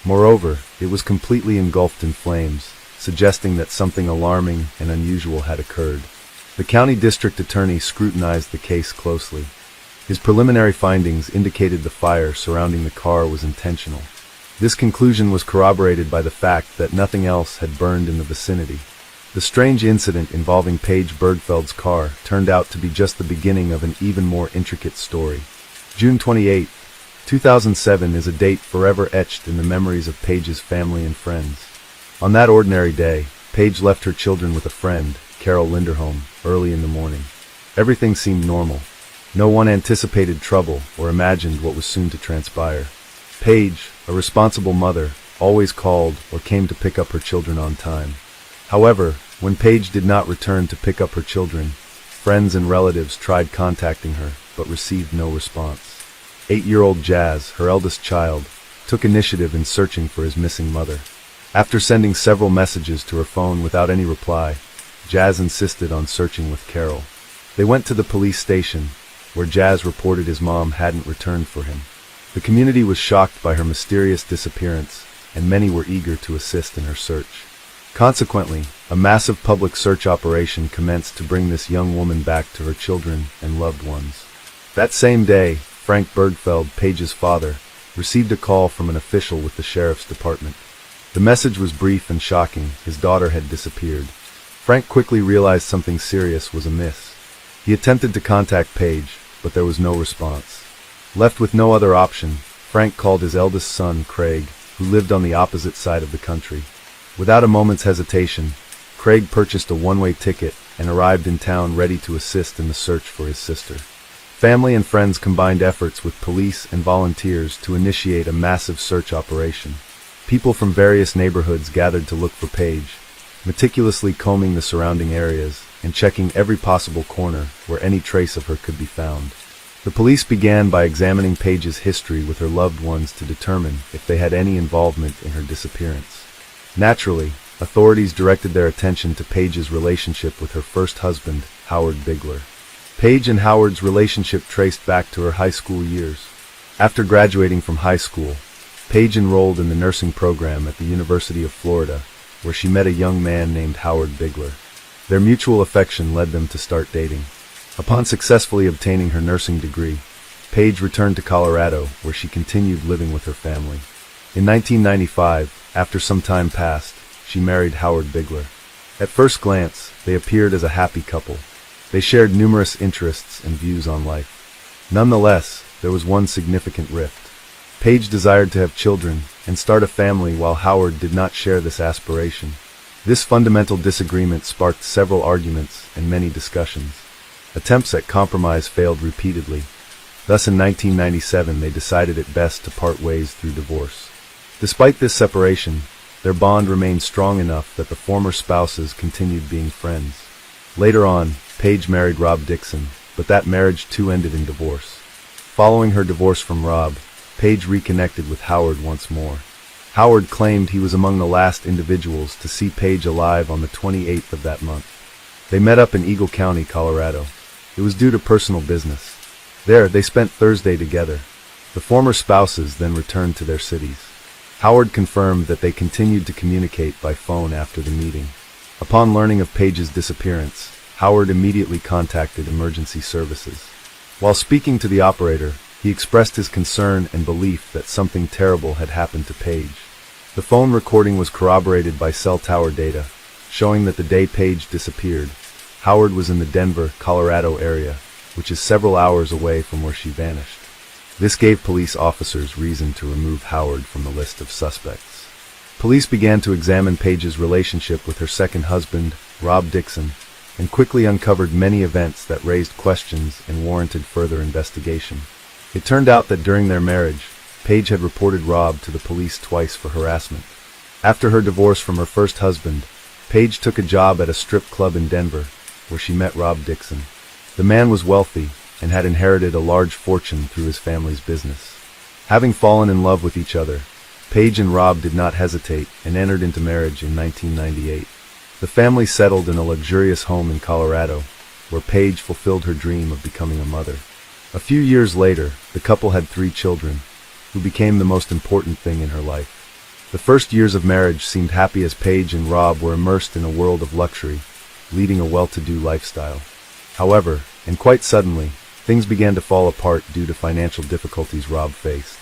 [SPEAKER 1] Moreover, it was completely engulfed in flames, suggesting that something alarming and unusual had occurred. The county district attorney scrutinized the case closely. His preliminary findings indicated the fire surrounding the car was intentional. This conclusion was corroborated by the fact that nothing else had burned in the vicinity. The strange incident involving Paige Bergfeld's car turned out to be just the beginning of an even more intricate story. June 28, 2007 is a date forever etched in the memories of Paige's family and friends. On that ordinary day, Paige left her children with a friend, Carol Linderholm, early in the morning. Everything seemed normal. No one anticipated trouble or imagined what was soon to transpire. Paige, a responsible mother, always called or came to pick up her children on time. However, when Paige did not return to pick up her children, friends and relatives tried contacting her, but received no response. 8-year-old Jazz, her eldest child, took initiative in searching for his missing mother. After sending several messages to her phone without any reply, Jazz insisted on searching with Carol. They went to the police station, where Jazz reported his mom hadn't returned for him. The community was shocked by her mysterious disappearance, and many were eager to assist in her search. Consequently, a massive public search operation commenced to bring this young woman back to her children and loved ones. That same day, Frank Bergfeld, Paige's father, received a call from an official with the sheriff's department. The message was brief and shocking. His daughter had disappeared. Frank quickly realized something serious was amiss. He attempted to contact Paige, but there was no response. Left with no other option, Frank called his eldest son, Craig, who lived on the opposite side of the country. Without a moment's hesitation, Craig purchased a one-way ticket and arrived in town ready to assist in the search for his sister. Family and friends combined efforts with police and volunteers to initiate a massive search operation. People from various neighborhoods gathered to look for Paige, meticulously combing the surrounding areas and checking every possible corner where any trace of her could be found. The police began by examining Paige's history with her loved ones to determine if they had any involvement in her disappearance. Naturally, authorities directed their attention to Paige's relationship with her first husband, Howard Bigler. Paige and Howard's relationship traced back to her high school years. After graduating from high school, Paige enrolled in the nursing program at the University of Florida, where she met a young man named Howard Bigler. Their mutual affection led them to start dating. Upon successfully obtaining her nursing degree, Paige returned to Colorado, where she continued living with her family. In 1995, After some time passed, she married Howard Bigler. At first glance, they appeared as a happy couple. They shared numerous interests and views on life. Nonetheless, there was one significant rift. Paige desired to have children and start a family while Howard did not share this aspiration. This fundamental disagreement sparked several arguments and many discussions. Attempts at compromise failed repeatedly. Thus in 1997 they decided it best to part ways through divorce. Despite this separation, their bond remained strong enough that the former spouses continued being friends. Later on, Paige married Rob Dixon, but that marriage too ended in divorce. Following her divorce from Rob, Paige reconnected with Howard once more. Howard claimed he was among the last individuals to see Paige alive on the 28th of that month. They met up in Eagle County, Colorado. It was due to personal business. There, they spent Thursday together. The former spouses then returned to their cities. Howard confirmed that they continued to communicate by phone after the meeting. Upon learning of Paige's disappearance, Howard immediately contacted emergency services. While speaking to the operator, he expressed his concern and belief that something terrible had happened to Paige. The phone recording was corroborated by cell tower data, showing that the day Paige disappeared, Howard was in the Denver, Colorado area, which is several hours away from where she vanished. This gave police officers reason to remove Howard from the list of suspects. Police began to examine Paige's relationship with her second husband, Rob Dixon, and quickly uncovered many events that raised questions and warranted further investigation. It turned out that during their marriage, Paige had reported Rob to the police twice for harassment. After her divorce from her first husband, Paige took a job at a strip club in Denver, where she met Rob Dixon. The man was wealthy and had inherited a large fortune through his family's business. Having fallen in love with each other, Paige and Rob did not hesitate and entered into marriage in 1998. The family settled in a luxurious home in Colorado, where Paige fulfilled her dream of becoming a mother. A few years later, the couple had 3 children, who became the most important thing in her life. The first years of marriage seemed happy as Paige and Rob were immersed in a world of luxury, leading a well-to-do lifestyle. However, and quite suddenly, things began to fall apart due to financial difficulties Rob faced.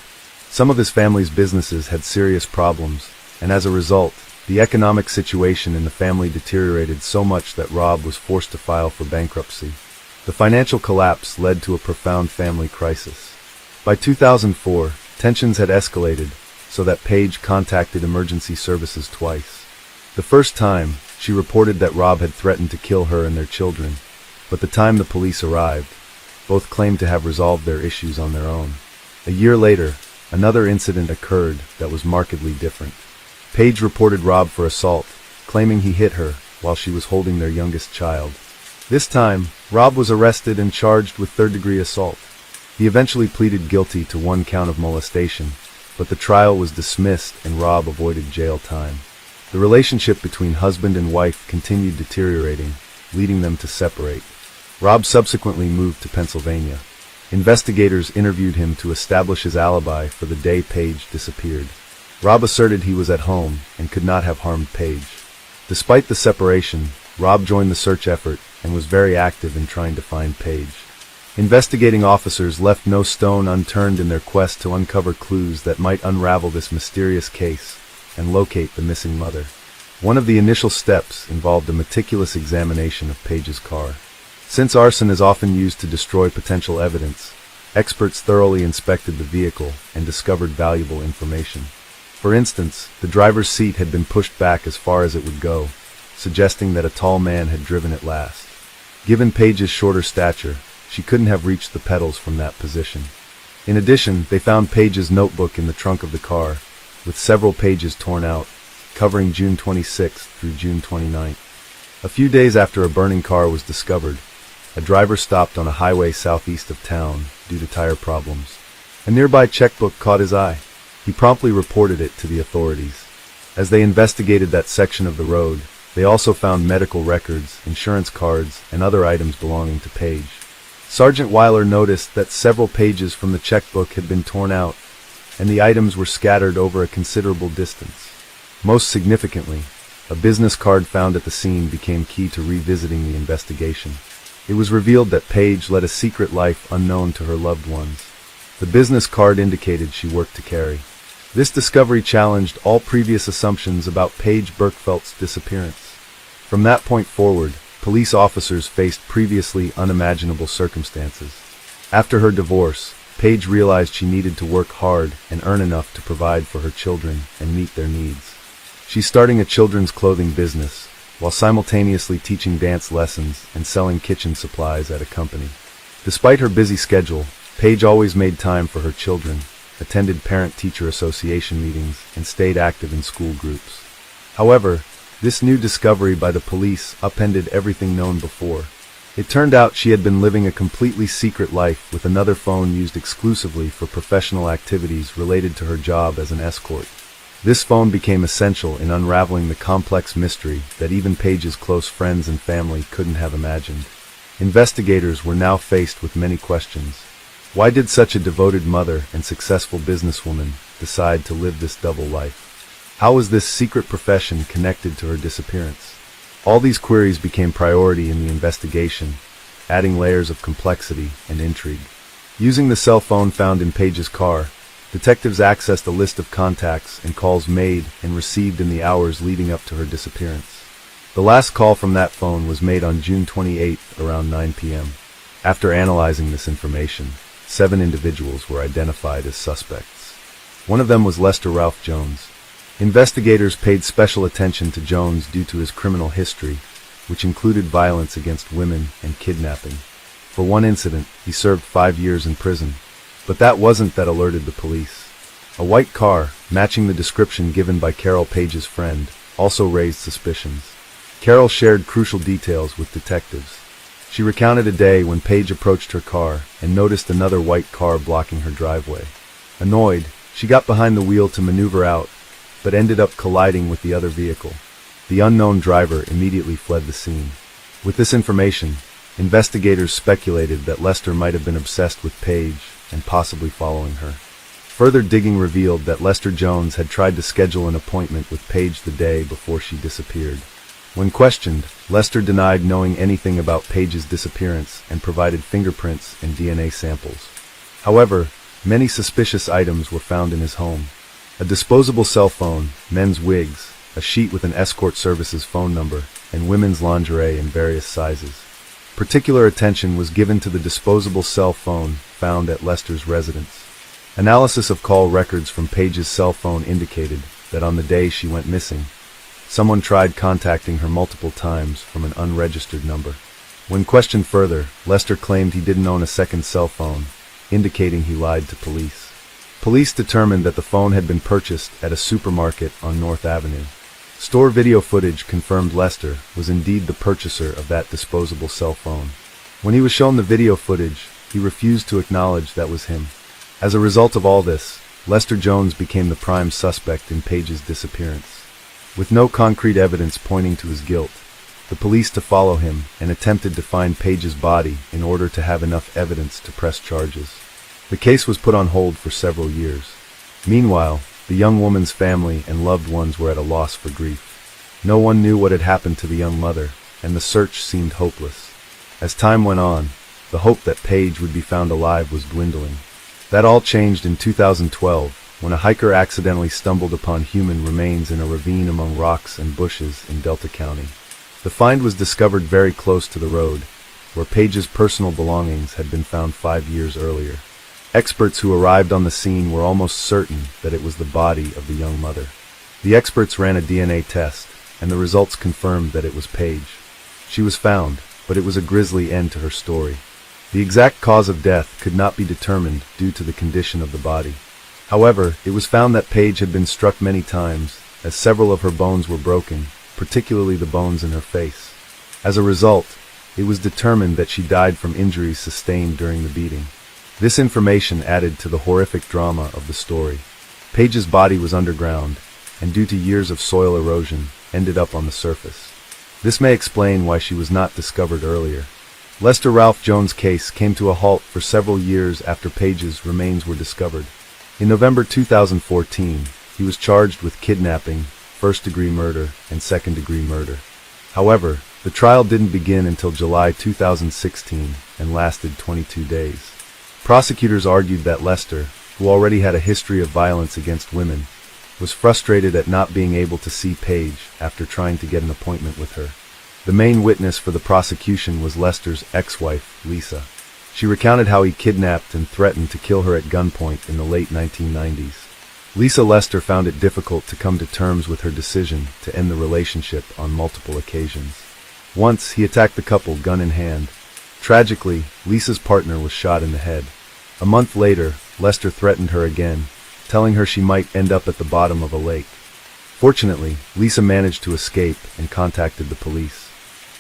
[SPEAKER 1] Some of his family's businesses had serious problems, and as a result, the economic situation in the family deteriorated so much that Rob was forced to file for bankruptcy. The financial collapse led to a profound family crisis. By 2004, tensions had escalated, so that Paige contacted emergency services twice. The first time, she reported that Rob had threatened to kill her and their children, but the time the police arrived, both claimed to have resolved their issues on their own. A year later, another incident occurred that was markedly different. Paige reported Rob for assault, claiming he hit her while she was holding their youngest child. This time, Rob was arrested and charged with third-degree assault. He eventually pleaded guilty to 1 count of molestation, but the trial was dismissed and Rob avoided jail time. The relationship between husband and wife continued deteriorating, leading them to separate. Rob subsequently moved to Pennsylvania. Investigators interviewed him to establish his alibi for the day Paige disappeared. Rob asserted he was at home and could not have harmed Paige. Despite the separation, Rob joined the search effort and was very active in trying to find Paige. Investigating officers left no stone unturned in their quest to uncover clues that might unravel this mysterious case and locate the missing mother. One of the initial steps involved a meticulous examination of Paige's car. Since arson is often used to destroy potential evidence, experts thoroughly inspected the vehicle and discovered valuable information. For instance, the driver's seat had been pushed back as far as it would go, suggesting that a tall man had driven it last. Given Paige's shorter stature, she couldn't have reached the pedals from that position. In addition, they found Paige's notebook in the trunk of the car, with several pages torn out, covering June 26th through June 29th. A few days after a burning car was discovered, a driver stopped on a highway southeast of town due to tire problems. A nearby checkbook caught his eye. He promptly reported it to the authorities. As they investigated that section of the road, they also found medical records, insurance cards, and other items belonging to Paige. Sergeant Weiler noticed that several pages from the checkbook had been torn out, and the items were scattered over a considerable distance. Most significantly, a business card found at the scene became key to revisiting the investigation. It was revealed that Paige led a secret life unknown to her loved ones. The business card indicated she worked to carry. This discovery challenged all previous assumptions about Paige Burkfeldt's disappearance. From that point forward, police officers faced previously unimaginable circumstances. After her divorce, Paige realized she needed to work hard and earn enough to provide for her children and meet their needs. She's starting a children's clothing business, while simultaneously teaching dance lessons and selling kitchen supplies at a company. Despite her busy schedule, Paige always made time for her children, attended parent-teacher association meetings, and stayed active in school groups. However, this new discovery by the police upended everything known before. It turned out she had been living a completely secret life with another phone used exclusively for professional activities related to her job as an escort. This phone became essential in unraveling the complex mystery that even Paige's close friends and family couldn't have imagined. Investigators were now faced with many questions. Why did such a devoted mother and successful businesswoman decide to live this double life? How was this secret profession connected to her disappearance? All these queries became priority in the investigation, adding layers of complexity and intrigue. Using the cell phone found in Paige's car, detectives accessed a list of contacts and calls made and received in the hours leading up to her disappearance. The last call from that phone was made on June 28th around 9 p.m. After analyzing this information, 7 individuals were identified as suspects. One of them was Lester Ralph Jones. Investigators paid special attention to Jones due to his criminal history, which included violence against women and kidnapping. For one incident, he served 5 years in prison. But that wasn't that alerted the police. A white car, matching the description given by Carol Paige's friend, also raised suspicions. Carol shared crucial details with detectives. She recounted a day when Paige approached her car and noticed another white car blocking her driveway. Annoyed, she got behind the wheel to maneuver out, but ended up colliding with the other vehicle. The unknown driver immediately fled the scene. With this information, investigators speculated that Lester might have been obsessed with Paige and possibly following her. Further digging revealed that Lester Jones had tried to schedule an appointment with Paige the day before she disappeared. When questioned, Lester denied knowing anything about Paige's disappearance and provided fingerprints and DNA samples. However, many suspicious items were found in his home. A disposable cell phone, men's wigs, a sheet with an escort services phone number, and women's lingerie in various sizes. Particular attention was given to the disposable cell phone found at Lester's residence. Analysis of call records from Paige's cell phone indicated that on the day she went missing, someone tried contacting her multiple times from an unregistered number. When questioned further, Lester claimed he didn't own a second cell phone, indicating he lied to police. Police determined that the phone had been purchased at a supermarket on North Avenue. Store video footage confirmed Lester was indeed the purchaser of that disposable cell phone. When he was shown the video footage, he refused to acknowledge that was him. As a result of all this, Lester Jones became the prime suspect in Paige's disappearance. With no concrete evidence pointing to his guilt, the police to follow him and attempted to find Paige's body in order to have enough evidence to press charges. The case was put on hold for several years. Meanwhile, the young woman's family and loved ones were at a loss for grief. No one knew what had happened to the young mother, and the search seemed hopeless. As time went on, the hope that Paige would be found alive was dwindling. That all changed in 2012, when a hiker accidentally stumbled upon human remains in a ravine among rocks and bushes in Delta County. The find was discovered very close to the road, where Paige's personal belongings had been found 5 years earlier. Experts who arrived on the scene were almost certain that it was the body of the young mother. The experts ran a DNA test, and the results confirmed that it was Paige. She was found, but it was a grisly end to her story. The exact cause of death could not be determined due to the condition of the body. However, it was found that Paige had been struck many times, as several of her bones were broken, particularly the bones in her face. As a result, it was determined that she died from injuries sustained during the beating. This information added to the horrific drama of the story. Paige's body was underground, and due to years of soil erosion, ended up on the surface. This may explain why she was not discovered earlier. Lester Ralph Jones' case came to a halt for several years after Paige's remains were discovered. In November 2014, he was charged with kidnapping, first-degree murder, and second-degree murder. However, the trial didn't begin until July 2016 and lasted 22 days. Prosecutors argued that Lester, who already had a history of violence against women, was frustrated at not being able to see Paige after trying to get an appointment with her. The main witness for the prosecution was Lester's ex-wife, Lisa. She recounted how he kidnapped and threatened to kill her at gunpoint in the late 1990s. Lisa Lester found it difficult to come to terms with her decision to end the relationship on multiple occasions. Once, he attacked the couple gun in hand. Tragically, Lisa's partner was shot in the head. A month later, Lester threatened her again, telling her she might end up at the bottom of a lake. Fortunately, Lisa managed to escape and contacted the police.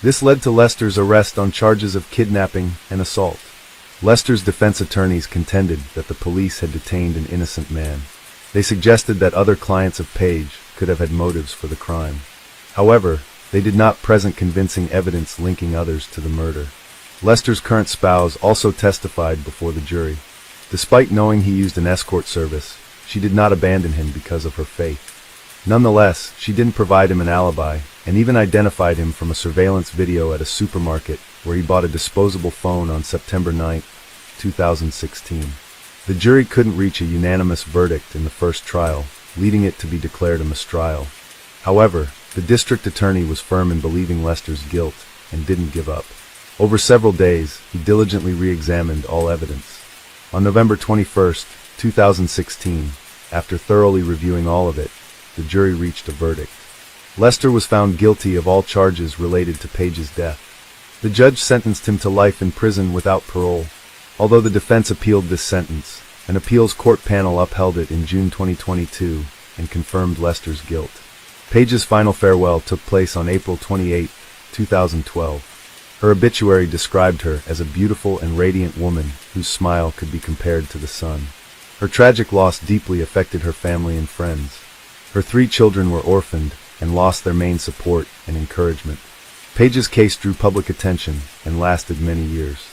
[SPEAKER 1] This led to Lester's arrest on charges of kidnapping and assault. Lester's defense attorneys contended that the police had detained an innocent man. They suggested that other clients of Paige could have had motives for the crime. However, they did not present convincing evidence linking others to the murder. Lester's current spouse also testified before the jury. Despite knowing he used an escort service, she did not abandon him because of her faith. Nonetheless, she didn't provide him an alibi, and even identified him from a surveillance video at a supermarket where he bought a disposable phone on September 9, 2016. The jury couldn't reach a unanimous verdict in the first trial, leading it to be declared a mistrial. However, the district attorney was firm in believing Lester's guilt and didn't give up. Over several days, he diligently re-examined all evidence. On November 21, 2016, after thoroughly reviewing all of it, the jury reached a verdict. Lester was found guilty of all charges related to Paige's death. The judge sentenced him to life in prison without parole. Although the defense appealed this sentence, an appeals court panel upheld it in June 2022 and confirmed Lester's guilt. Paige's final farewell took place on April 28, 2012. Her obituary described her as a beautiful and radiant woman whose smile could be compared to the sun. Her tragic loss deeply affected her family and friends. Her 3 children were orphaned and lost their main support and encouragement. Paige's case drew public attention and lasted many years.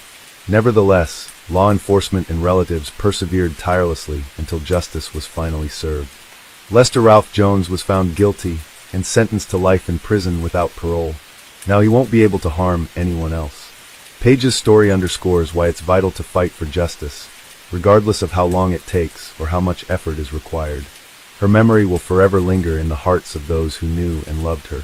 [SPEAKER 1] Nevertheless, law enforcement and relatives persevered tirelessly until justice was finally served. Lester Ralph Jones was found guilty and sentenced to life in prison without parole. Now he won't be able to harm anyone else. Paige's story underscores why it's vital to fight for justice, regardless of how long it takes or how much effort is required. Her memory will forever linger in the hearts of those who knew and loved her.